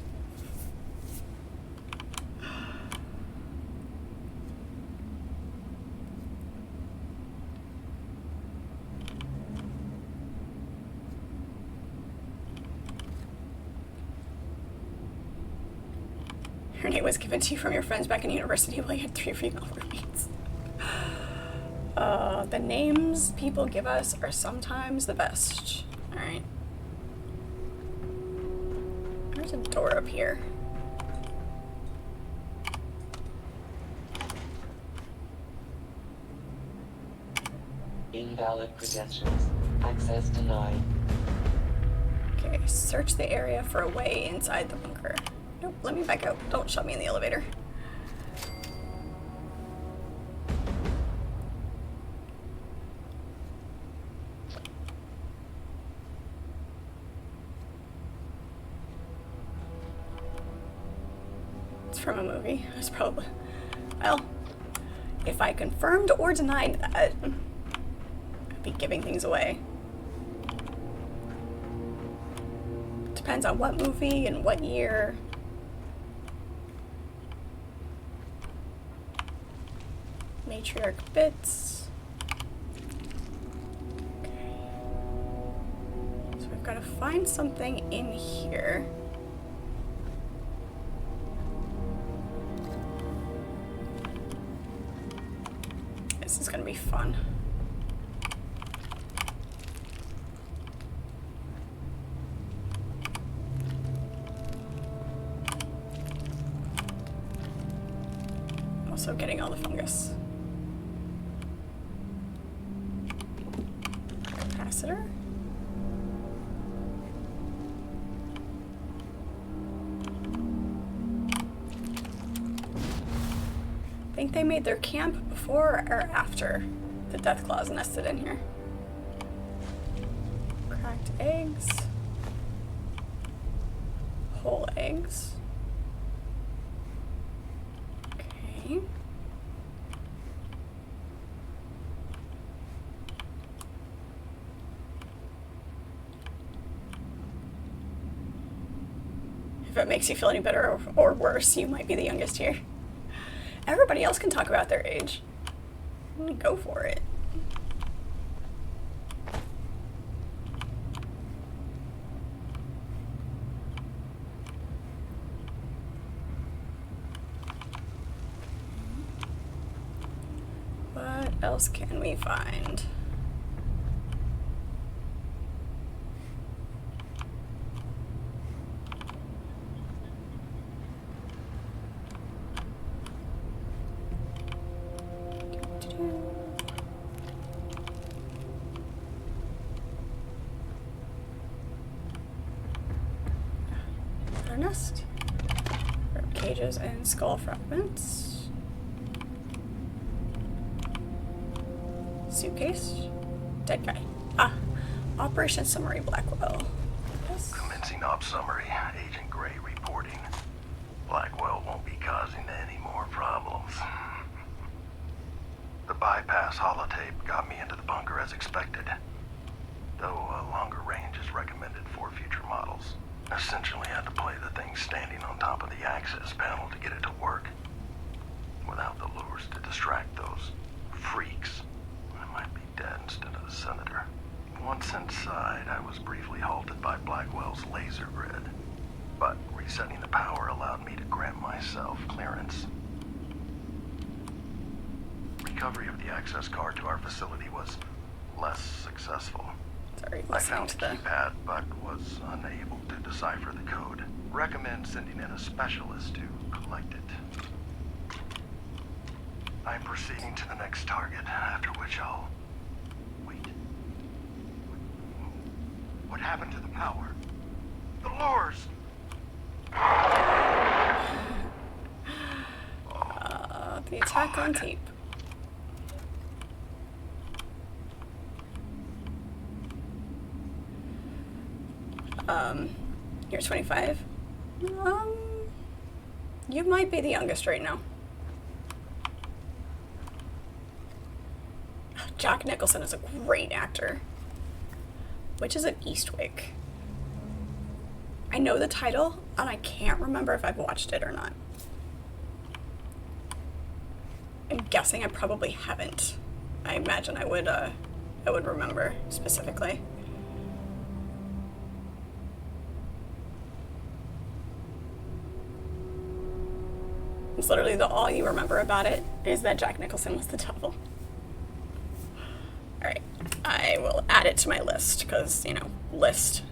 Her name was given to you from your friends back in university while you had 3 female roommates. The names people give us are sometimes the best. Alright. There's a door up here. Invalid credentials. Access denied. Okay, search the area for a way inside the bunker. Nope, let me back out. Don't shove me in the elevator. It's from a movie. It's probably... Well, if I confirmed or denied that, I'd be giving things away. Depends on what movie and what year. Matriarch bits. Okay. So we've got to find something in here. This is gonna be fun. Also getting all the fungus. Capacitor? Think they made their camp before or after the death claws nested in here. Cracked eggs. Whole eggs. Okay. If it makes you feel any better or worse, you might be the youngest here. Everybody else can talk about their age. Go for it. What else can we find? Our nest. Rib cages and skull fragments. Suitcase. Dead guy. Ah. Operation Summary Blackwell. Yes. Commencing op summary. Agent Gray reporting. Blackwell won't be causing any more problems. The bypass holotape got me into the bunker as expected. though longer range is recommended for future models. Essentially had to play the thing standing on top of the access panel to get it to work. Without the lures to distract those freaks, I might be dead instead of the senator. Once inside, I was briefly halted by Blackwell's laser grid, but resetting the power allowed me to grant myself clearance. Recovery of the access card to our facility was less successful. Sorry, I found the keypad, but was unable to decipher the code. Recommend sending in a specialist to collect it. I'm proceeding to the next target, after which I'll... Wait. What happened to the power? The lures! The attack on tape. You're 25. You might be the youngest right now. Jack Nicholson is a great actor. Which is an Eastwick. I know the title, and I can't remember if I've watched it or not. I'm guessing I probably haven't. I imagine I would remember specifically. It's literally all you remember about it is that Jack Nicholson was the devil. Alright, I will add it to my list, because, you know, list.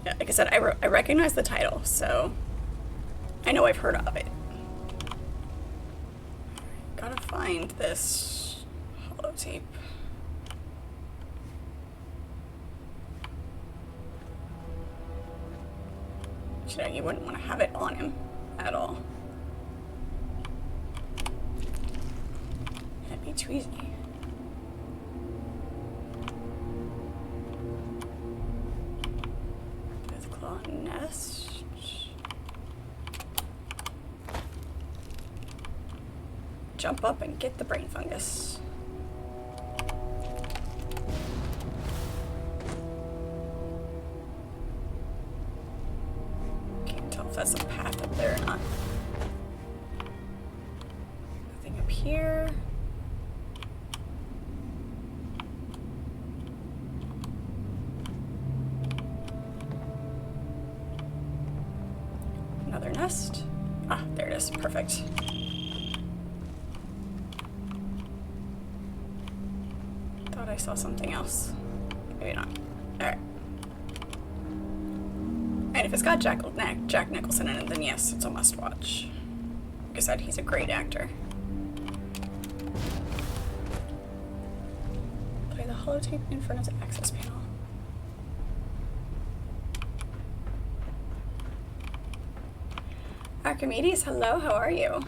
Yeah, like I said, I recognize the title, so I know I've heard of it. Gotta find this holotape. You know, you wouldn't want to have it on him at all. That'd be too easy. With claw nest. Jump up and get the brain fungus. That's a path up there or not. Nothing up here. Another nest. Ah, there it is. Perfect. Thought I saw something else. Maybe not. Alright. And if it's got Jack Nicholson in it, then yes, it's a must-watch. Like I said, he's a great actor. Play the holotape in front of the access panel. Archimedes, hello, how are you?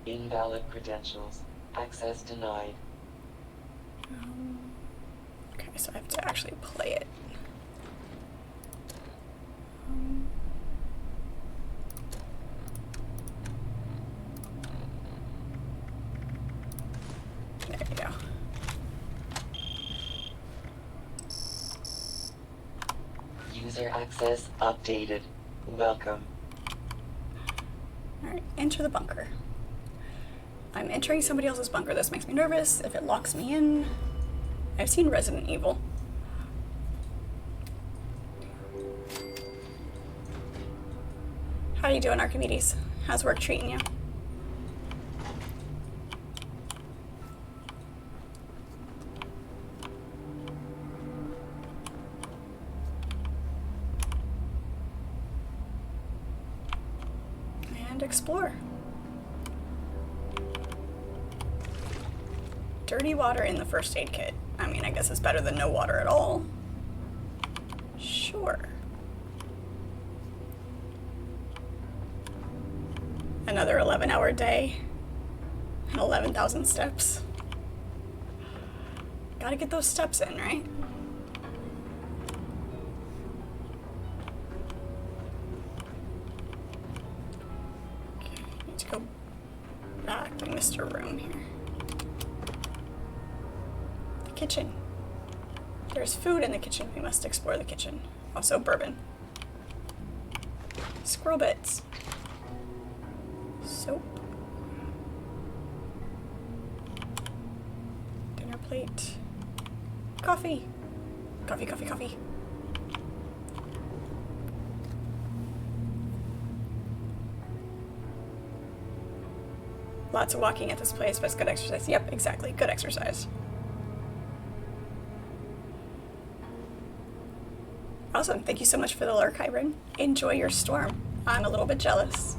Invalid credentials. Access denied. Okay, so I have to actually play it. There you go. User access updated. Welcome. Alright, enter the bunker. I'm entering somebody else's bunker. This makes me nervous. If it locks me in... I've seen Resident Evil. How you doing, Archimedes? How's work treating you? And explore. Dirty water in the first aid kit. I mean, I guess it's better than no water at all. Sure. Another 11-hour day and 11,000 steps. Gotta get those steps in, right? missed a room here. The kitchen. There's food in the kitchen. We must explore the kitchen. Also bourbon. Squirrel bits. Soap. Dinner plate. Coffee. Coffee, coffee, coffee. Lots of walking at this place, but it's good exercise. Yep, exactly. Good exercise. Awesome. Thank you so much for the lurk, Hybrid. Enjoy your storm. I'm a little bit jealous.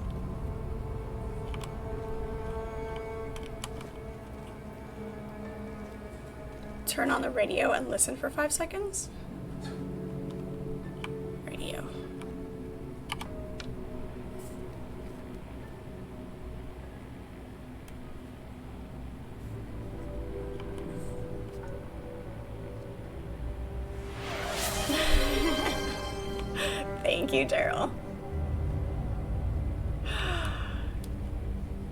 Turn on the radio and listen for 5 seconds. Radio. Thank you, Daryl.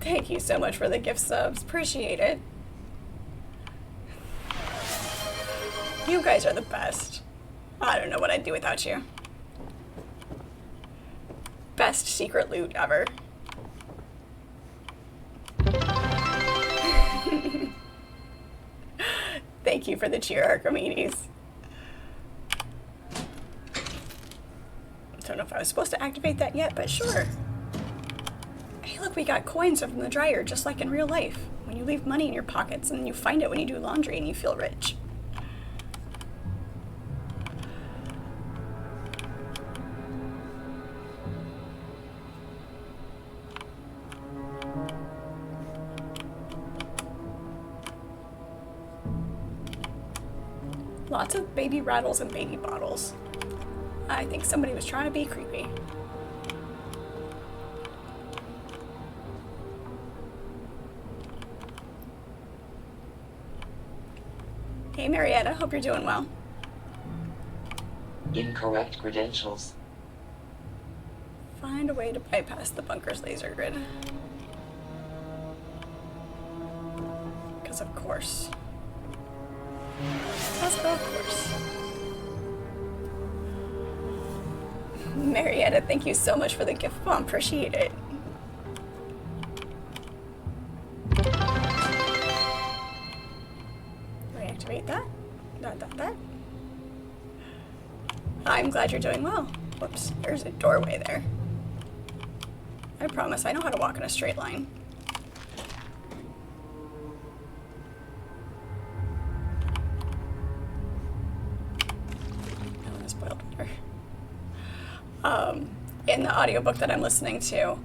Thank you so much for the gift subs. Appreciate it. You guys are the best. I don't know what I'd do without you. Best secret loot ever. Thank you for the cheer, Archimedes. Don't know if I was supposed to activate that yet, but sure. Hey, look, we got coins from the dryer, just like in real life. When you leave money in your pockets and you find it when you do laundry and you feel rich. Lots of baby rattles and baby bottles. I think somebody was trying to be creepy. Hey Marietta, hope you're doing well. Incorrect credentials. Find a way to bypass the bunker's laser grid. Because of course. Because of course. Marietta, thank you so much for the gift bomb. Appreciate it. Reactivate that. That. I'm glad you're doing well. Whoops, there's a doorway there. I promise I know how to walk in a straight line. Spoiled water. In the audiobook that I'm listening to,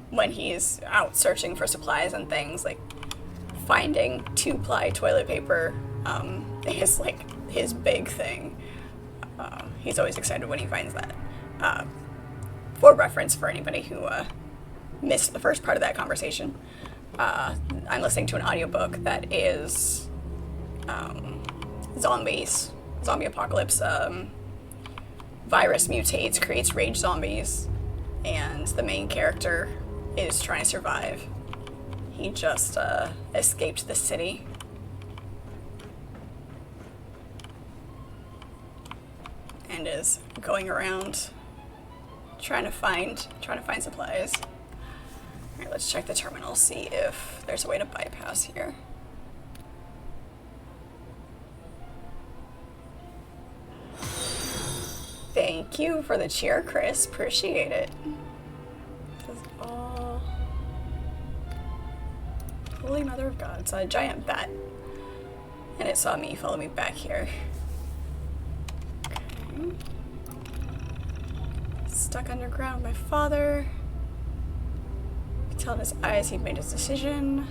when he's out searching for supplies and things, like finding 2-ply toilet paper is like his big thing. He's always excited when he finds that. For reference, for anybody who missed the first part of that conversation, I'm listening to an audiobook that is zombie apocalypse. Virus mutates, creates rage zombies, and the main character is trying to survive. He just escaped the city. And is going around trying to find supplies. Alright, let's check the terminal, see if there's a way to bypass here. Thank you for the cheer, Chris. Appreciate it. This is all... Holy Mother of God. It's a giant bat. And it saw me. Follow me back here. Okay. Stuck underground. My father. You can tell in his eyes he'd made his decision.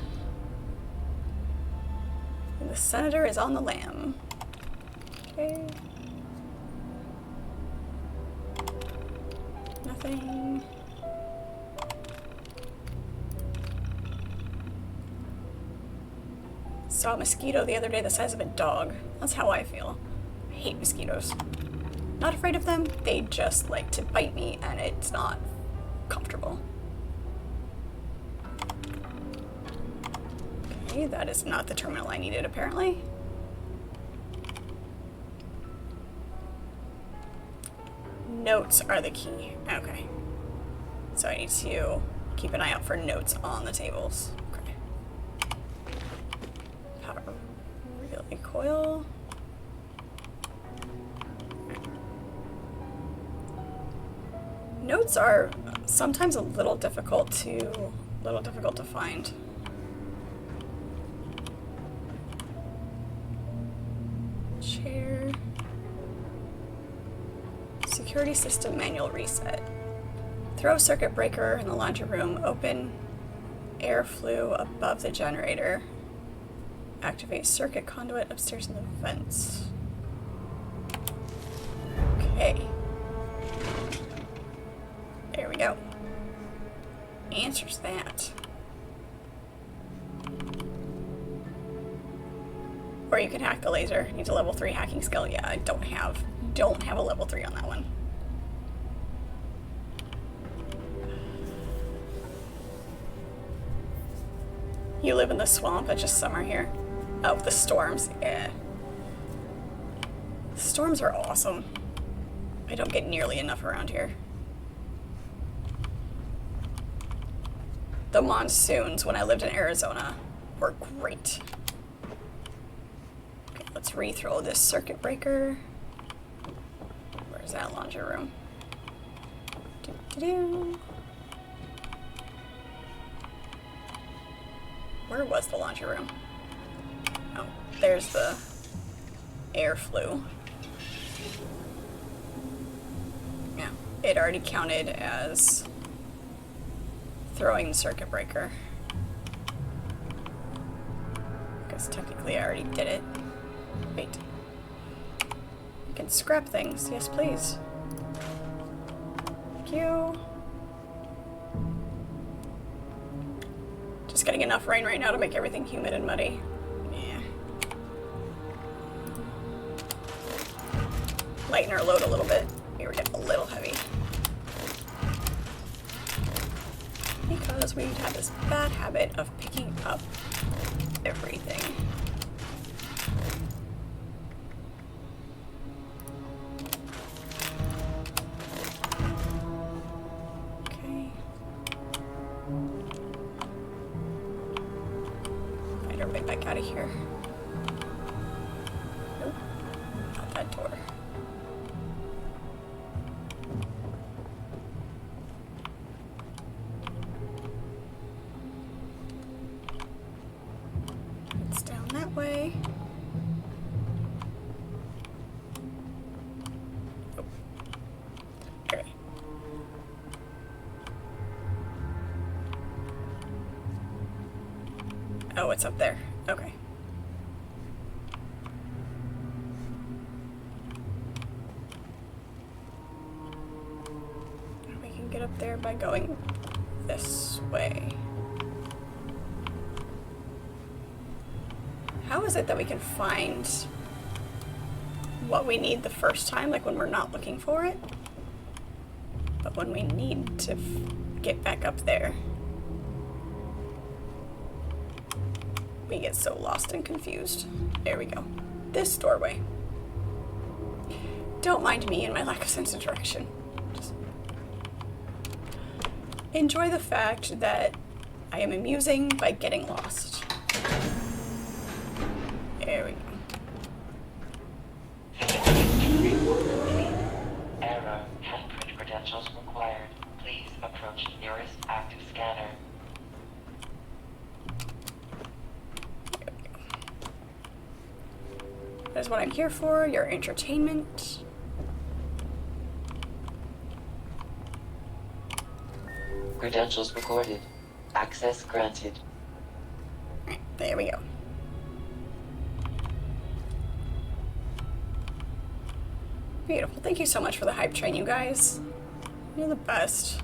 And the senator is on the lam. Okay. Nothing. Saw a mosquito the other day the size of a dog. That's how I feel. I hate mosquitoes. Not afraid of them, they just like to bite me and it's not comfortable. Okay, that is not the terminal I needed, apparently. Notes are the key. Okay. So I need to keep an eye out for notes on the tables. Okay. Power relay coil. Notes are sometimes a little difficult to find. Chair. Security system manual reset. Throw circuit breaker in the laundry room. Open air flue above the generator. Activate circuit conduit upstairs in the vents. Okay. There we go. Answers that. Or you can hack the laser. Needs a level 3 hacking skill. Yeah, I don't have a level 3 on that one. You live in the swamp. It's just summer here. Oh, the storms. Yeah. The storms are awesome. I don't get nearly enough around here. The monsoons when I lived in Arizona were great. Okay, let's rethrow this circuit breaker. Where's that laundry room? Doo-doo-doo. Where was the laundry room? Oh, there's the air flue. Yeah, it already counted as throwing the circuit breaker. Because technically I already did it. Wait. You can scrap things. Yes, please. Thank you. Just getting enough rain right now to make everything humid and muddy. Yeah. Lighten our load a little bit. We were getting a little heavy. Because we have this bad habit of picking up everything. Okay. Find our way back out of here. Nope. Not that door. Way. Oh. Okay. Oh, it's up there. Okay. We can get up there by going this way. How is it that we can find what we need the first time, like when we're not looking for it, but when we need to get back up there, we get so lost and confused? There we go. This doorway. Don't mind me and my lack of sense of direction. Just enjoy the fact that I am amusing by getting lost. There we go. Error. Handprint credentials required. Please approach nearest active scanner. That is what I'm here for, your entertainment. Credentials recorded. Access granted. Right, there we go. Beautiful. Thank you so much for the hype train, you guys. You're the best.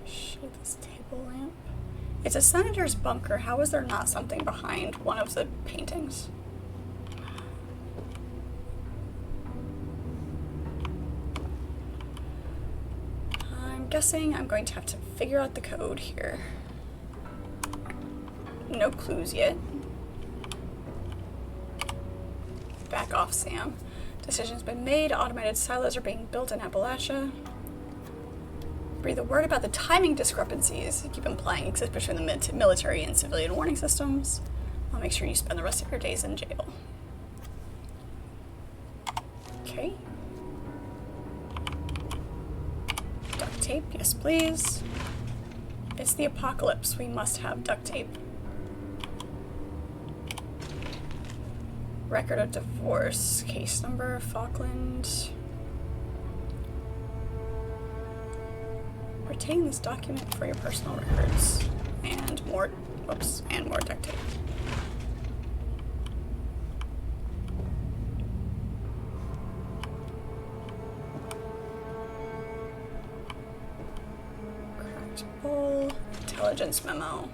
Shoot, this table lamp. It's a senator's bunker. How is there not something behind one of the paintings? guessing I'm going to have to figure out the code here. No clues yet. Back off, Sam. Decision's been made. Automated silos are being built in Appalachia. Breathe a word about the timing discrepancies. Keep implying exist between the military and civilian warning systems. I'll make sure you spend the rest of your days in jail. Okay. Duct tape, yes please. It's the apocalypse. We must have duct tape. Record of divorce. Case number, Falkland. Retain this document for your personal records. And more, whoops, and more duct tape. Correctable. Intelligence memo.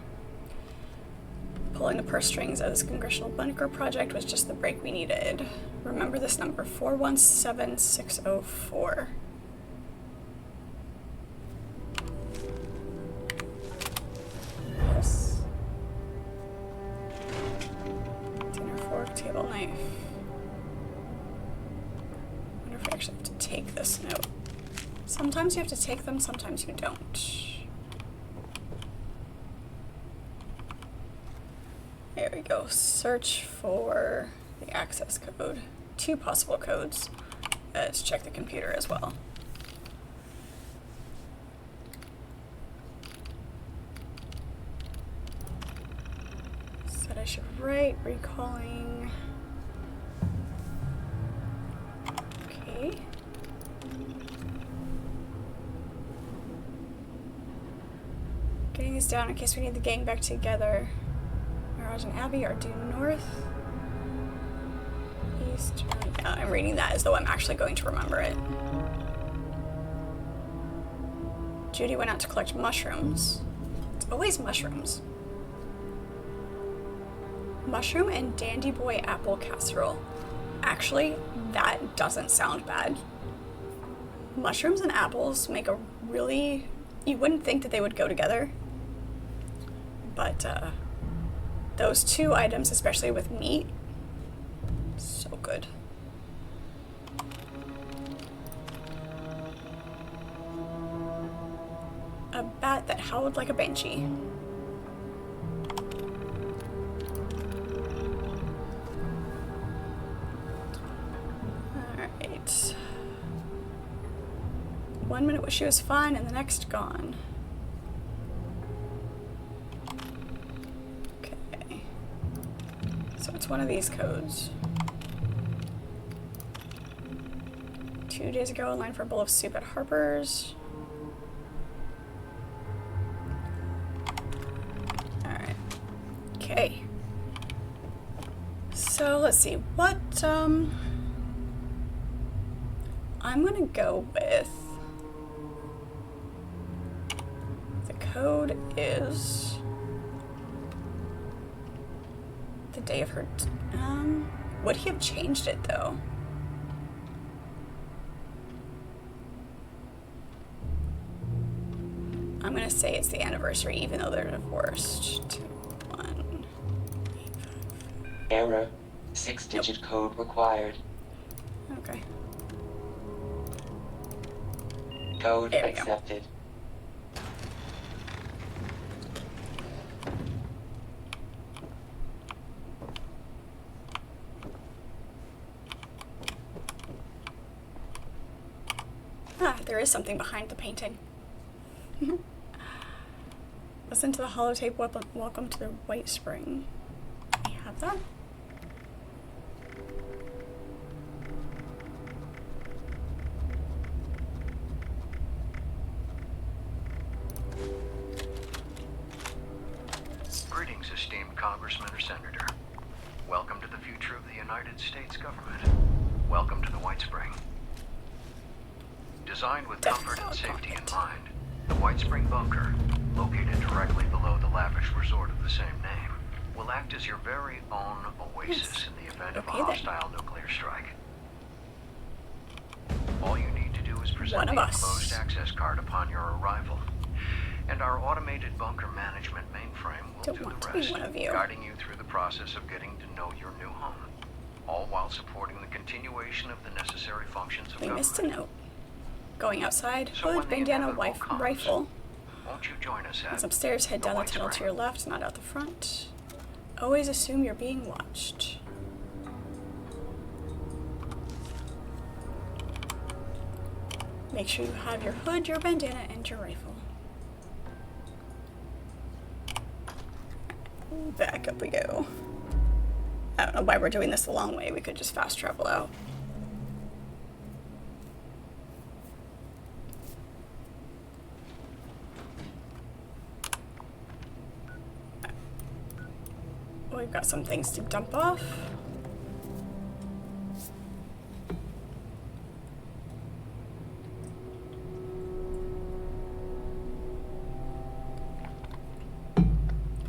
Pulling the purse strings of this congressional bunker project was just the break we needed. Remember this number, 417604. Yes. Dinner fork, table knife. I wonder if I actually have to take this note. Sometimes you have to take them, sometimes you don't. There we go. Search for the access code. 2 possible codes. Let's check the computer as well. Said I should write recalling. Okay. Getting these down in case we need the gang back together. Mirage and Abby are due north. East. Yeah, I'm reading that as though I'm actually going to remember it. Judy went out to collect mushrooms. It's always mushrooms. Mushroom and Dandy Boy apple casserole. Actually, that doesn't sound bad. Mushrooms and apples make a really... You wouldn't think that they would go together. But, those 2 items, especially with meat, so good. A bat that howled like a banshee. Alright. 1 minute she was fine and the next gone. It's one of these codes. 2 days ago, in line for a bowl of soup at Harper's. Alright. Okay. So, let's see. What, I'm gonna go with... The code is... The day of her... would he have changed it, though? I'm gonna say it's the anniversary, even though they're divorced. 2, 1, 8, 5. Error. 6-digit code required. Okay. Code accepted. There is something behind the painting. Listen to the holotape. Welcome to the White Spring. We have that. Greetings, esteemed Congressman or Senator. Welcome to the future of the United States government. Welcome to the White Spring. Designed with comfort and safety in mind, the White Spring Bunker, located directly below the lavish resort of the same name, will act as your very own oasis in the event of a hostile nuclear strike. All you need to do is was presenting a closed access card upon your arrival. And our automated bunker management mainframe will do the rest, guiding you through the process of getting to know your new home, all while supporting the continuation of the necessary functions of government. We missed a note. Going outside, hood, bandana, rifle. Won't you join us at It's upstairs, head down the tunnel to your left, not out the front. Always assume you're being watched. Make sure you have your hood, your bandana, and your rifle. Back up we go. I don't know why we're doing this the long way. We could just fast travel out. We've got some things to dump off.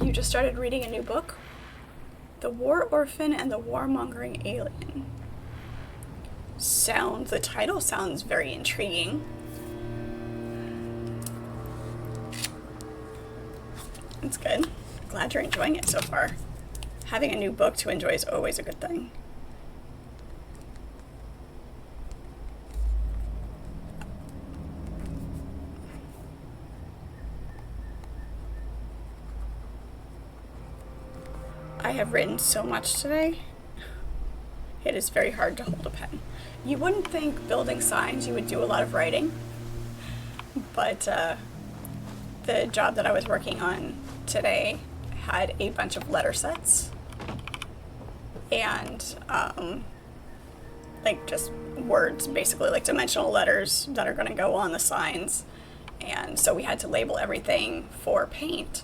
You just started reading a new book? The War Orphan and the Warmongering Alien. The title sounds very intriguing. It's good. Glad you're enjoying it so far. Having a new book to enjoy is always a good thing. I have written so much today. It is very hard to hold a pen. You wouldn't think building signs you would do a lot of writing, but the job that I was working on today had a bunch of letter sets and like just words, basically like dimensional letters that are going to go on the signs. And so we had to label everything for paint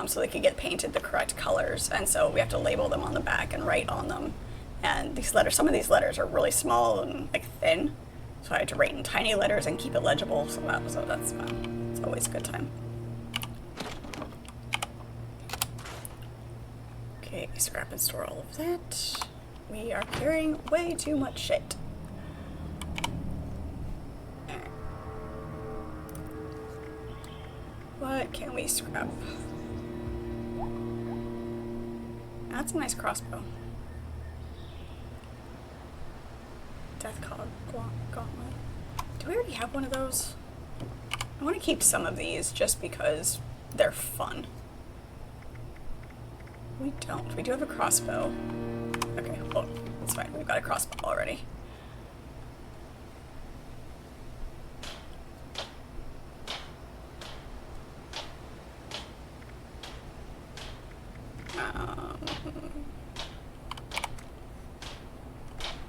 so they could get painted the correct colors. And so we have to label them on the back and write on them. And these letters, some of these letters are really small and like thin, so I had to write in tiny letters and keep it legible. So that's fun. It's always a good time. Okay, scrap and store all of that. We are carrying way too much shit. What can we scrap? That's a nice crossbow. Death Gauntlet. Do we already have one of those? I want to keep some of these just because they're fun. We don't. We do have a crossbow. Okay, well, that's fine. We've got a crossbow already.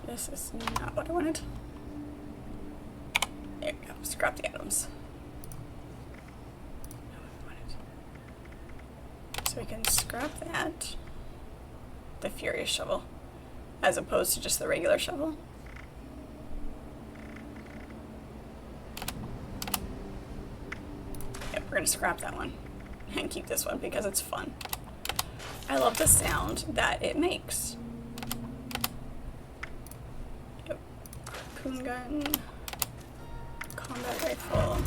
This is not what I wanted. There we go. Scrap the items. So we can scrap that. The Furious Shovel. As opposed to just the regular shovel. Yep, we're going to scrap that one. And keep this one because it's fun. I love the sound that it makes. Yep. Harpoon gun. Combat rifle.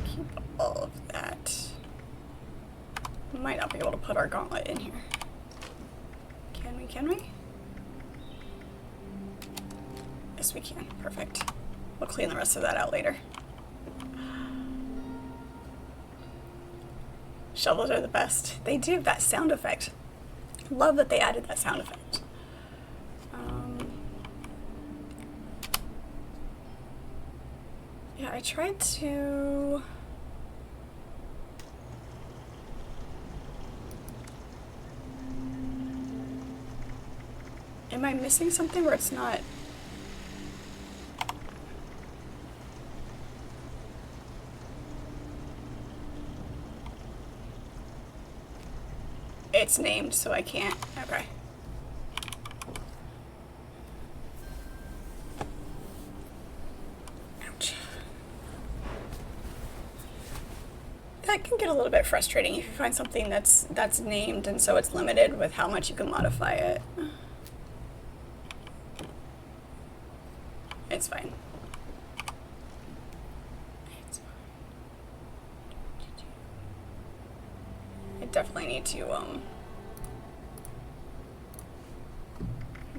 Keep all of that. We might not be able to put our gauntlet in here. Can we? Yes, we can. Perfect. We'll clean the rest of that out later. Shovels are the best. They do that sound effect. Love that they added that sound effect. Yeah, I tried to... Am I missing something where it's not... It's named, so I can't. Okay. Ouch. that can get a little bit frustrating if you find something that's named and so it's limited with how much you can modify it. It's fine. I definitely need to I'm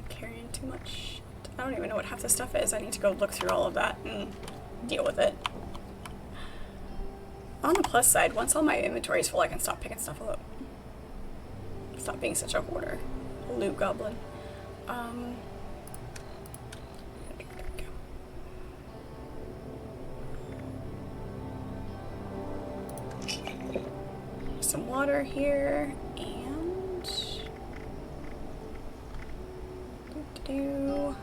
carrying too much. I don't even know what half the stuff is. I need to go look through all of that and deal with it. On the plus side, once all my inventory is full, I can stop picking stuff up. Stop being such a hoarder. Loot goblin. Some water here, and go.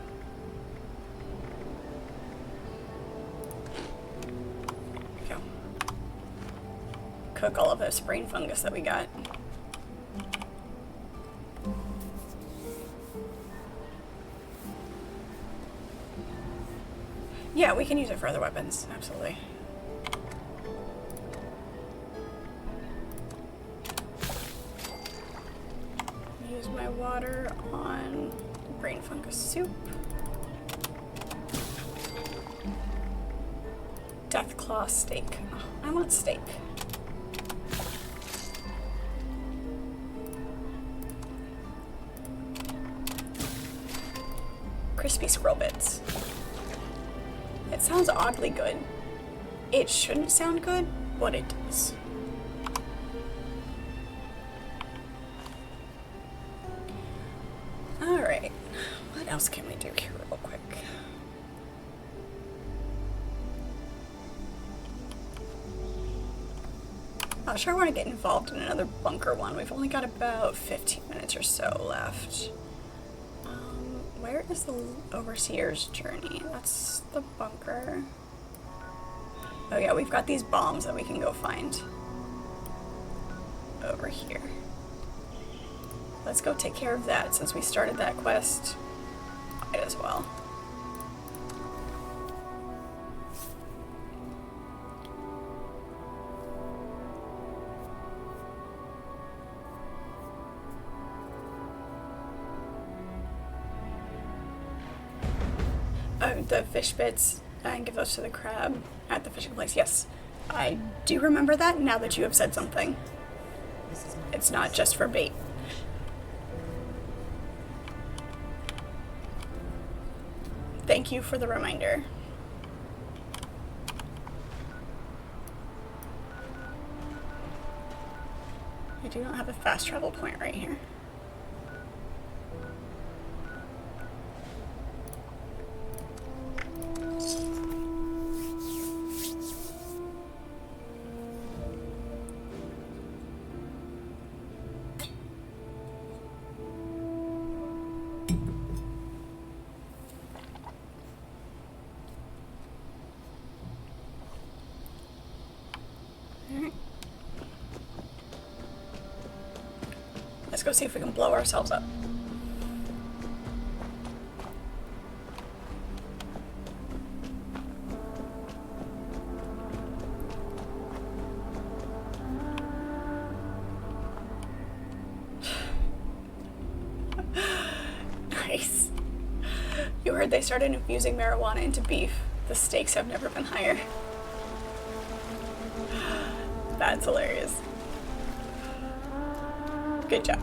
Cook all of this brain fungus that we got. Yeah, we can use it for other weapons, absolutely. Use my water on brain fungus soup. Death claw steak. Oh, I want steak. Crispy squirrel bits. It sounds oddly good. It shouldn't sound good, but it does. Alright, what else can we do here real quick? I'm sure I want to get involved in another bunker one. We've only got about 15 minutes or so left. Where is the Overseer's Journey? That's the bunker. Oh yeah, we've got these bombs that we can go find over here. Let's go take care of that since we started that quest. Might as well. Oh, the fish bits. And give those to the crab at the fishing place. Yes, I do remember that now that you have said something. It's not just for bait. Thank you for the reminder. I do not have a fast travel point right here. Let's go see if we can blow ourselves up. Nice. You heard they started infusing marijuana into beef. The stakes have never been higher. That's hilarious. Good job.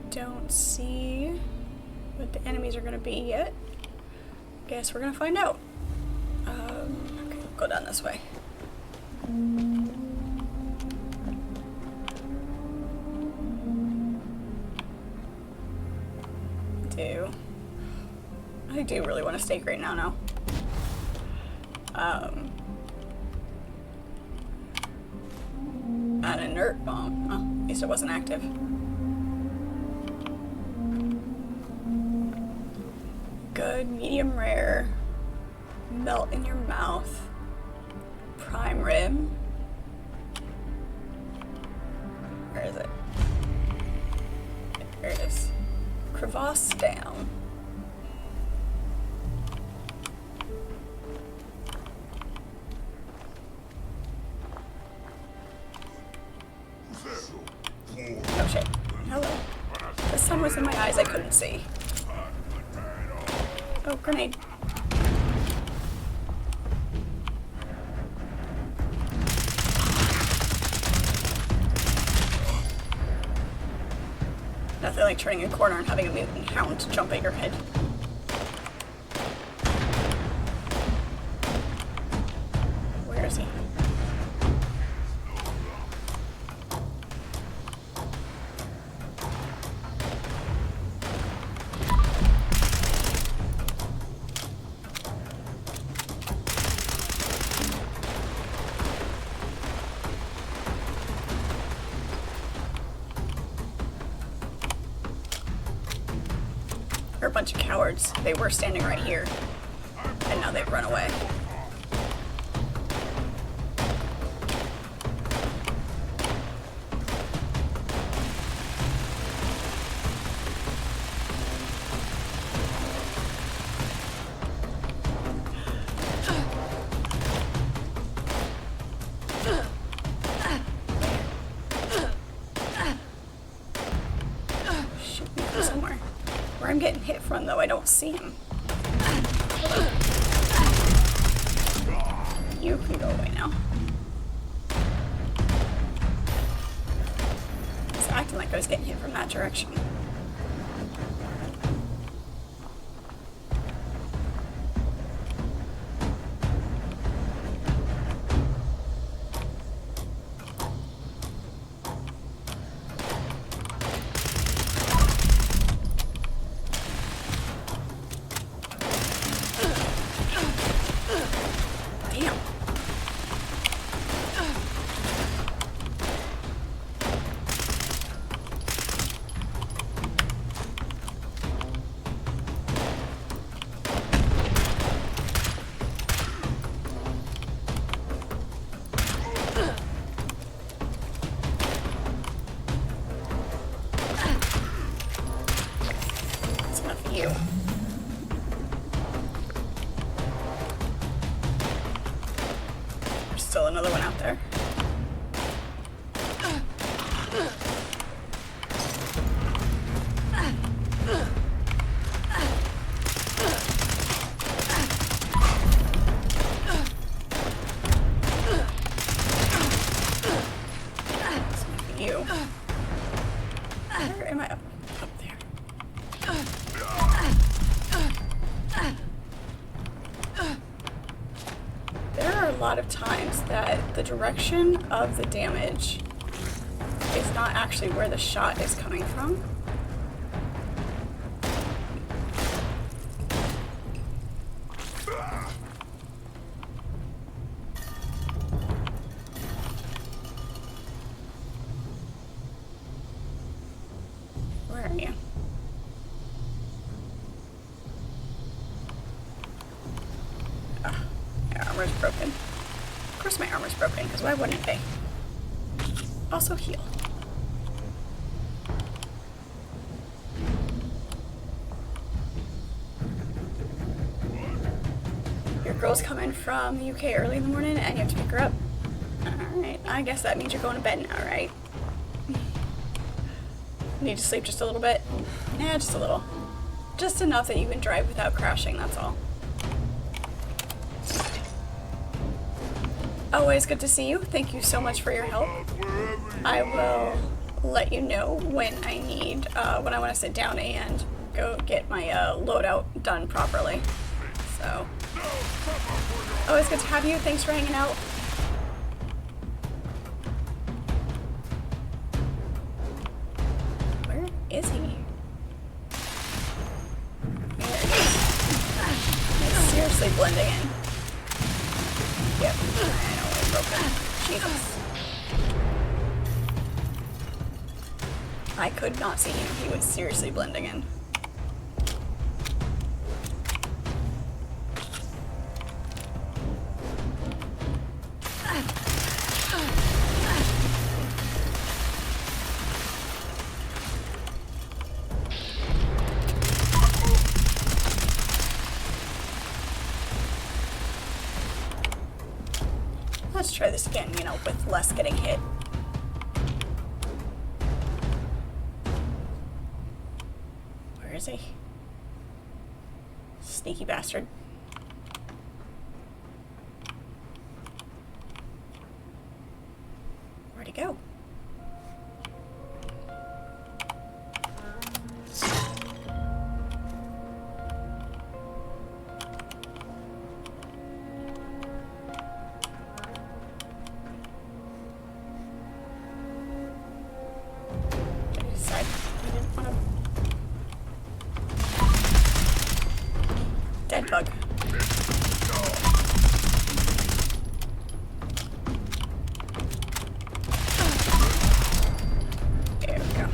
Don't see what the enemies are going to be yet. Guess we're going to find out. Okay, we'll go down this way. I do really want a steak right now. An inert bomb. Oh, at least it wasn't active. Good, medium rare. Melt in your mouth. Prime rib. Where is it? There it is. Crevasse down. Oh shit. Hello. The sun was in my eyes, I couldn't see. Oh, grenade. Nothing like turning a corner and having a mutant hound jump at your head. Where is he? They're a bunch of cowards. They were standing right here, and now they've run away. Shoot me from somewhere. Where I'm getting hit from, though, I don't see him. You can go away now. It's acting like I was getting hit from that direction. Damn. That's enough of you. There's still another one out there. That's enough of you. Where am I? Up there. There are a lot of times that the direction of the damage is not actually where the shot is coming from. Where are you? Ah, my armor's broken. Of course my armor's broken, because why wouldn't they? Also heal. Your girl's coming from the UK early in the morning and you have to pick her up. Alright, I guess that means you're going to bed now, right? Need to sleep just a little bit? Yeah, just a little. Just enough that you can drive without crashing, that's all. Always good to see you. Thank you so much for your help. I will let you know when I need, when I want to sit down and go get my loadout done properly. So, always good to have you. Thanks for hanging out. Where is he? There he is. He's seriously blending in. Yep, I know, we're broken. Jesus. I could not see him. He was seriously blending in. Let's try this again, you know, with less getting hit. Where is he? Sneaky bastard. Where'd he go? Dead bug. There we go.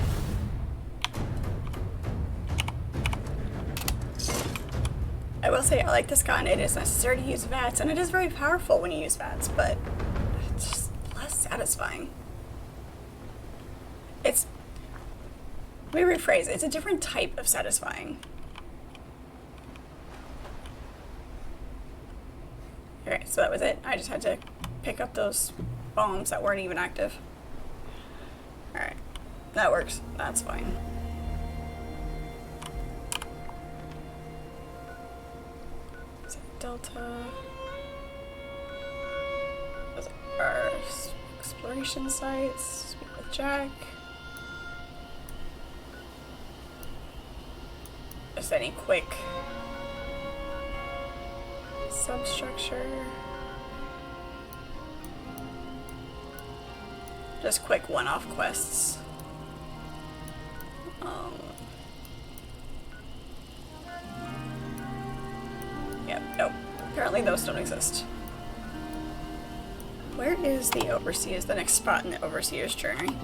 I will say I like this gun. It is necessary to use VATS, and it is very powerful when you use VATS, but it's just less satisfying. It's... Let me rephrase. It's a different type of satisfying. Alright, so that was it. I just had to pick up those bombs that weren't even active. Alright, that works. That's fine. Is it Delta? Those are our exploration sites. Speak with Jack. Just any quick substructure. Just quick one-off quests. Yep, nope. Apparently those don't exist. Where is the Overseer's, the next spot in the Overseer's journey?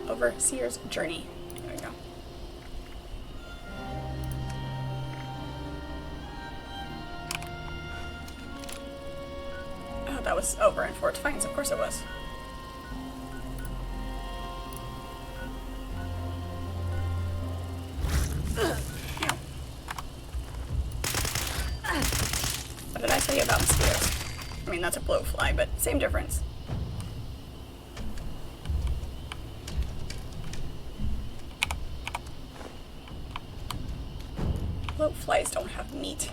Overseer's journey. There we go. Oh, that was over in Fort Defiance. Of course it was. What did I tell you about mosquitoes? I mean, that's a blowfly, but same difference. Blowflies don't have meat.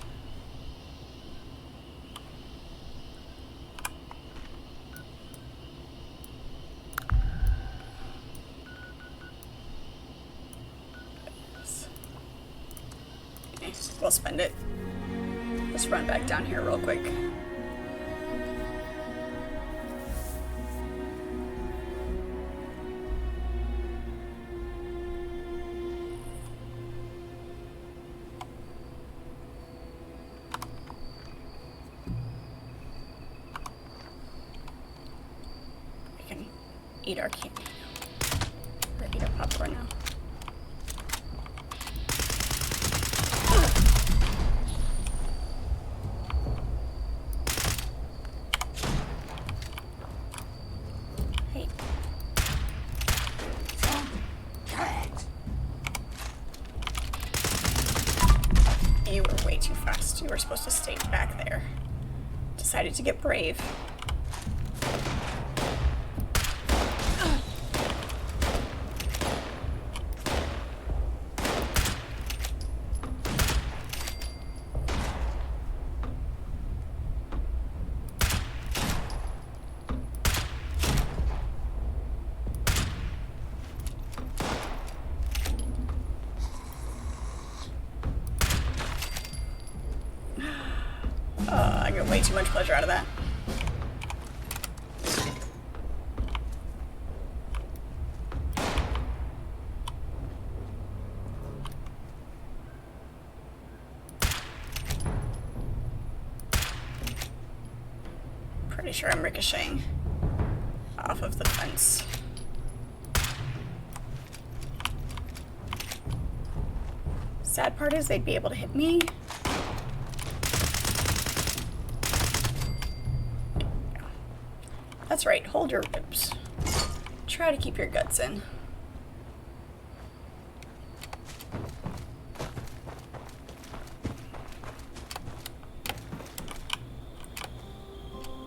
Okay, we'll spend it. Let's run back down here real quick. We can eat our candy now. Or eat our popcorn now. You were way too fast. You were supposed to stay back there. Decided to get brave. I get way too much pleasure out of that. Pretty sure I'm ricocheting off of the fence. Sad part is they'd be able to hit me. That's right, hold your ribs. Try to keep your guts in.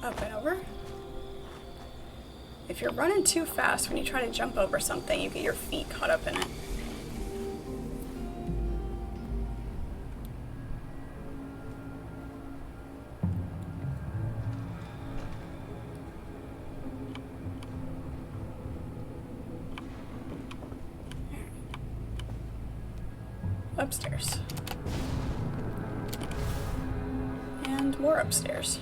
Up and over. If you're running too fast when you try to jump over something, you get your feet caught up in it. Upstairs. And more upstairs.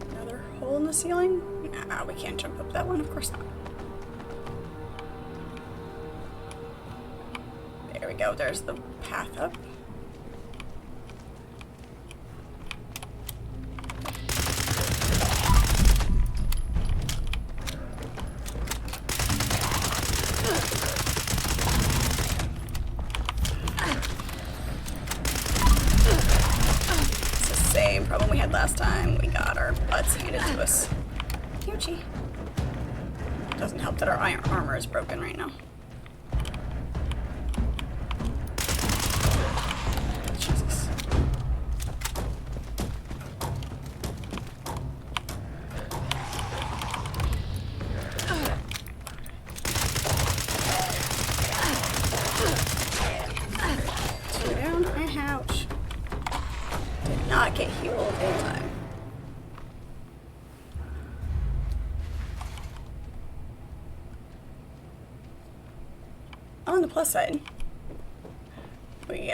Another hole in the ceiling? Nah, we can't jump up that one, of course not. There we go, there's the path up. Same problem we had last time. We got our butts handed to us. Ouchie. Doesn't help that our iron armor is broken right now. Jesus. Two down. Ouch. Did not get healed in time. On the plus side, we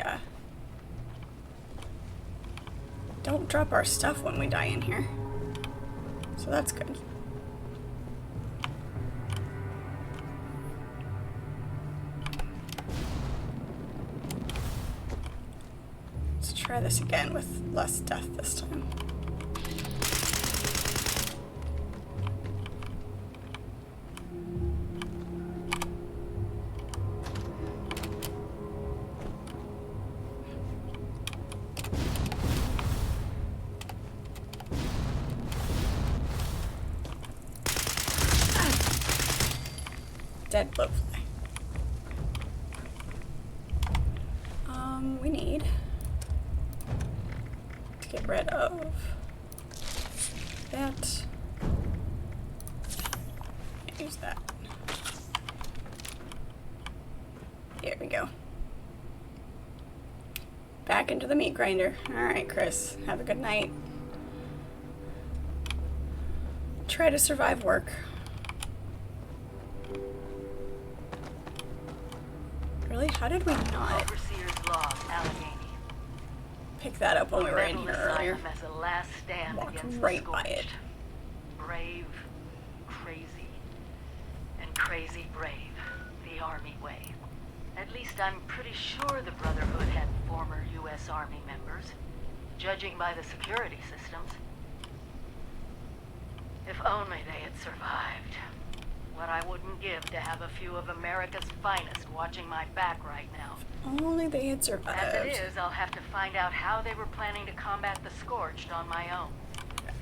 don't drop our stuff when we die in here, so that's good. Let's try this again with less death this time. Dead blowfly. We need to get rid of that. Use that. There we go. Back into the meat grinder. Alright, Chris. Have a good night. Try to survive work. Really? How did we not pick that up when we were in here earlier? Walked right by it. Brave, crazy, and crazy brave. The Army way. At least I'm pretty sure the Brotherhood had former U.S. Army members, judging by the security systems. If only they had survived. What I wouldn't give to have a few of America's finest watching my back right now. Only they had survived. As it is, I'll have to find out how they were planning to combat the Scorched on my own.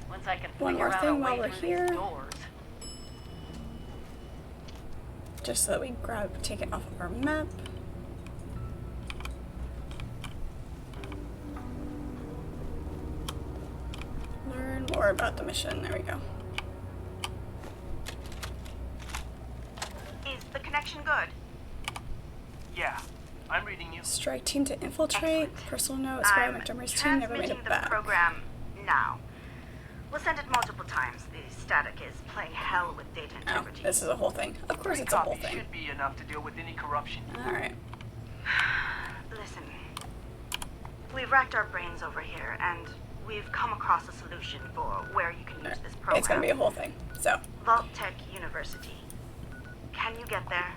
Once I can figure out a way through these doors. Just so that we take it off of our map. Learn more about the mission. There we go. Is the connection good? Yeah, I'm reading you. Strike team to infiltrate. Excellent. Personal note. Squire Montgomery's team never made it Transmitting back. the program now. We'll send it multiple times. The static is playing hell with data Oh, integrity. this is a whole thing. Of course it's a whole thing. Should be enough to deal with any corruption. Alright. Listen, we've racked our brains over here, and we've come across a solution for where you can use this program. It's gonna be a whole thing. So. Vault Tech University. Can you get there?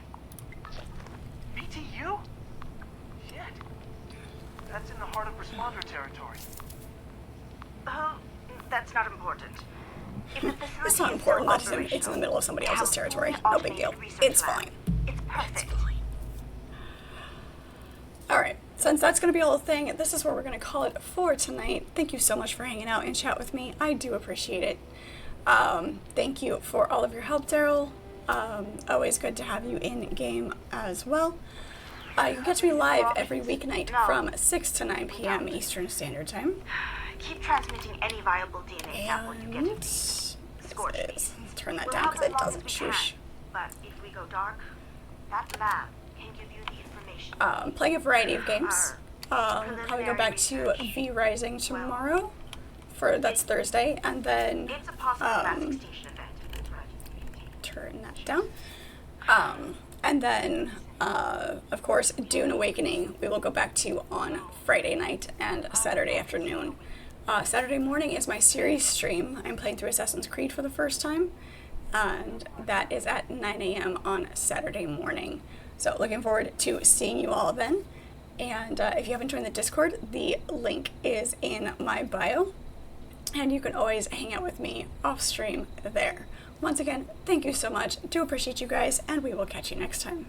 BTU? Shit. That's in the heart of responder territory. Oh, that's not important. If the facility It's not is important still that it's in the operational, middle of somebody we else's have a territory. fully No big deal. automated research It's lab. fine. It's perfect. It's fine. Alright, since that's going to be a whole thing, this is where we're going to call it for tonight. Thank you so much for hanging out and chat with me. I do appreciate it. Thank you for all of your help, Daryl. Always good to have you in game as well. You get to be live every weeknight from 6 to 9 p.m. Eastern Standard Time. Keep transmitting any viable DNA sample you get. And Scorch me. let's turn that We'll down help because as it long doesn't as we shush. can, but if we go dark, that lab can give you the information. Playing a variety of games. Probably go back to V Rising tomorrow. That's Thursday, and then It's a possible mass extinction event. turn that down. And then, of course, Dune Awakening we will go back to on Friday night and Saturday afternoon. Saturday morning is my series stream. I'm playing through Assassin's Creed for the first time, and that is at 9 a.m. on Saturday morning. So looking forward to seeing you all then. And if you haven't joined the Discord, the link is in my bio, and you can always hang out with me off stream there. Once again, thank you so much. Do appreciate you guys, and we will catch you next time.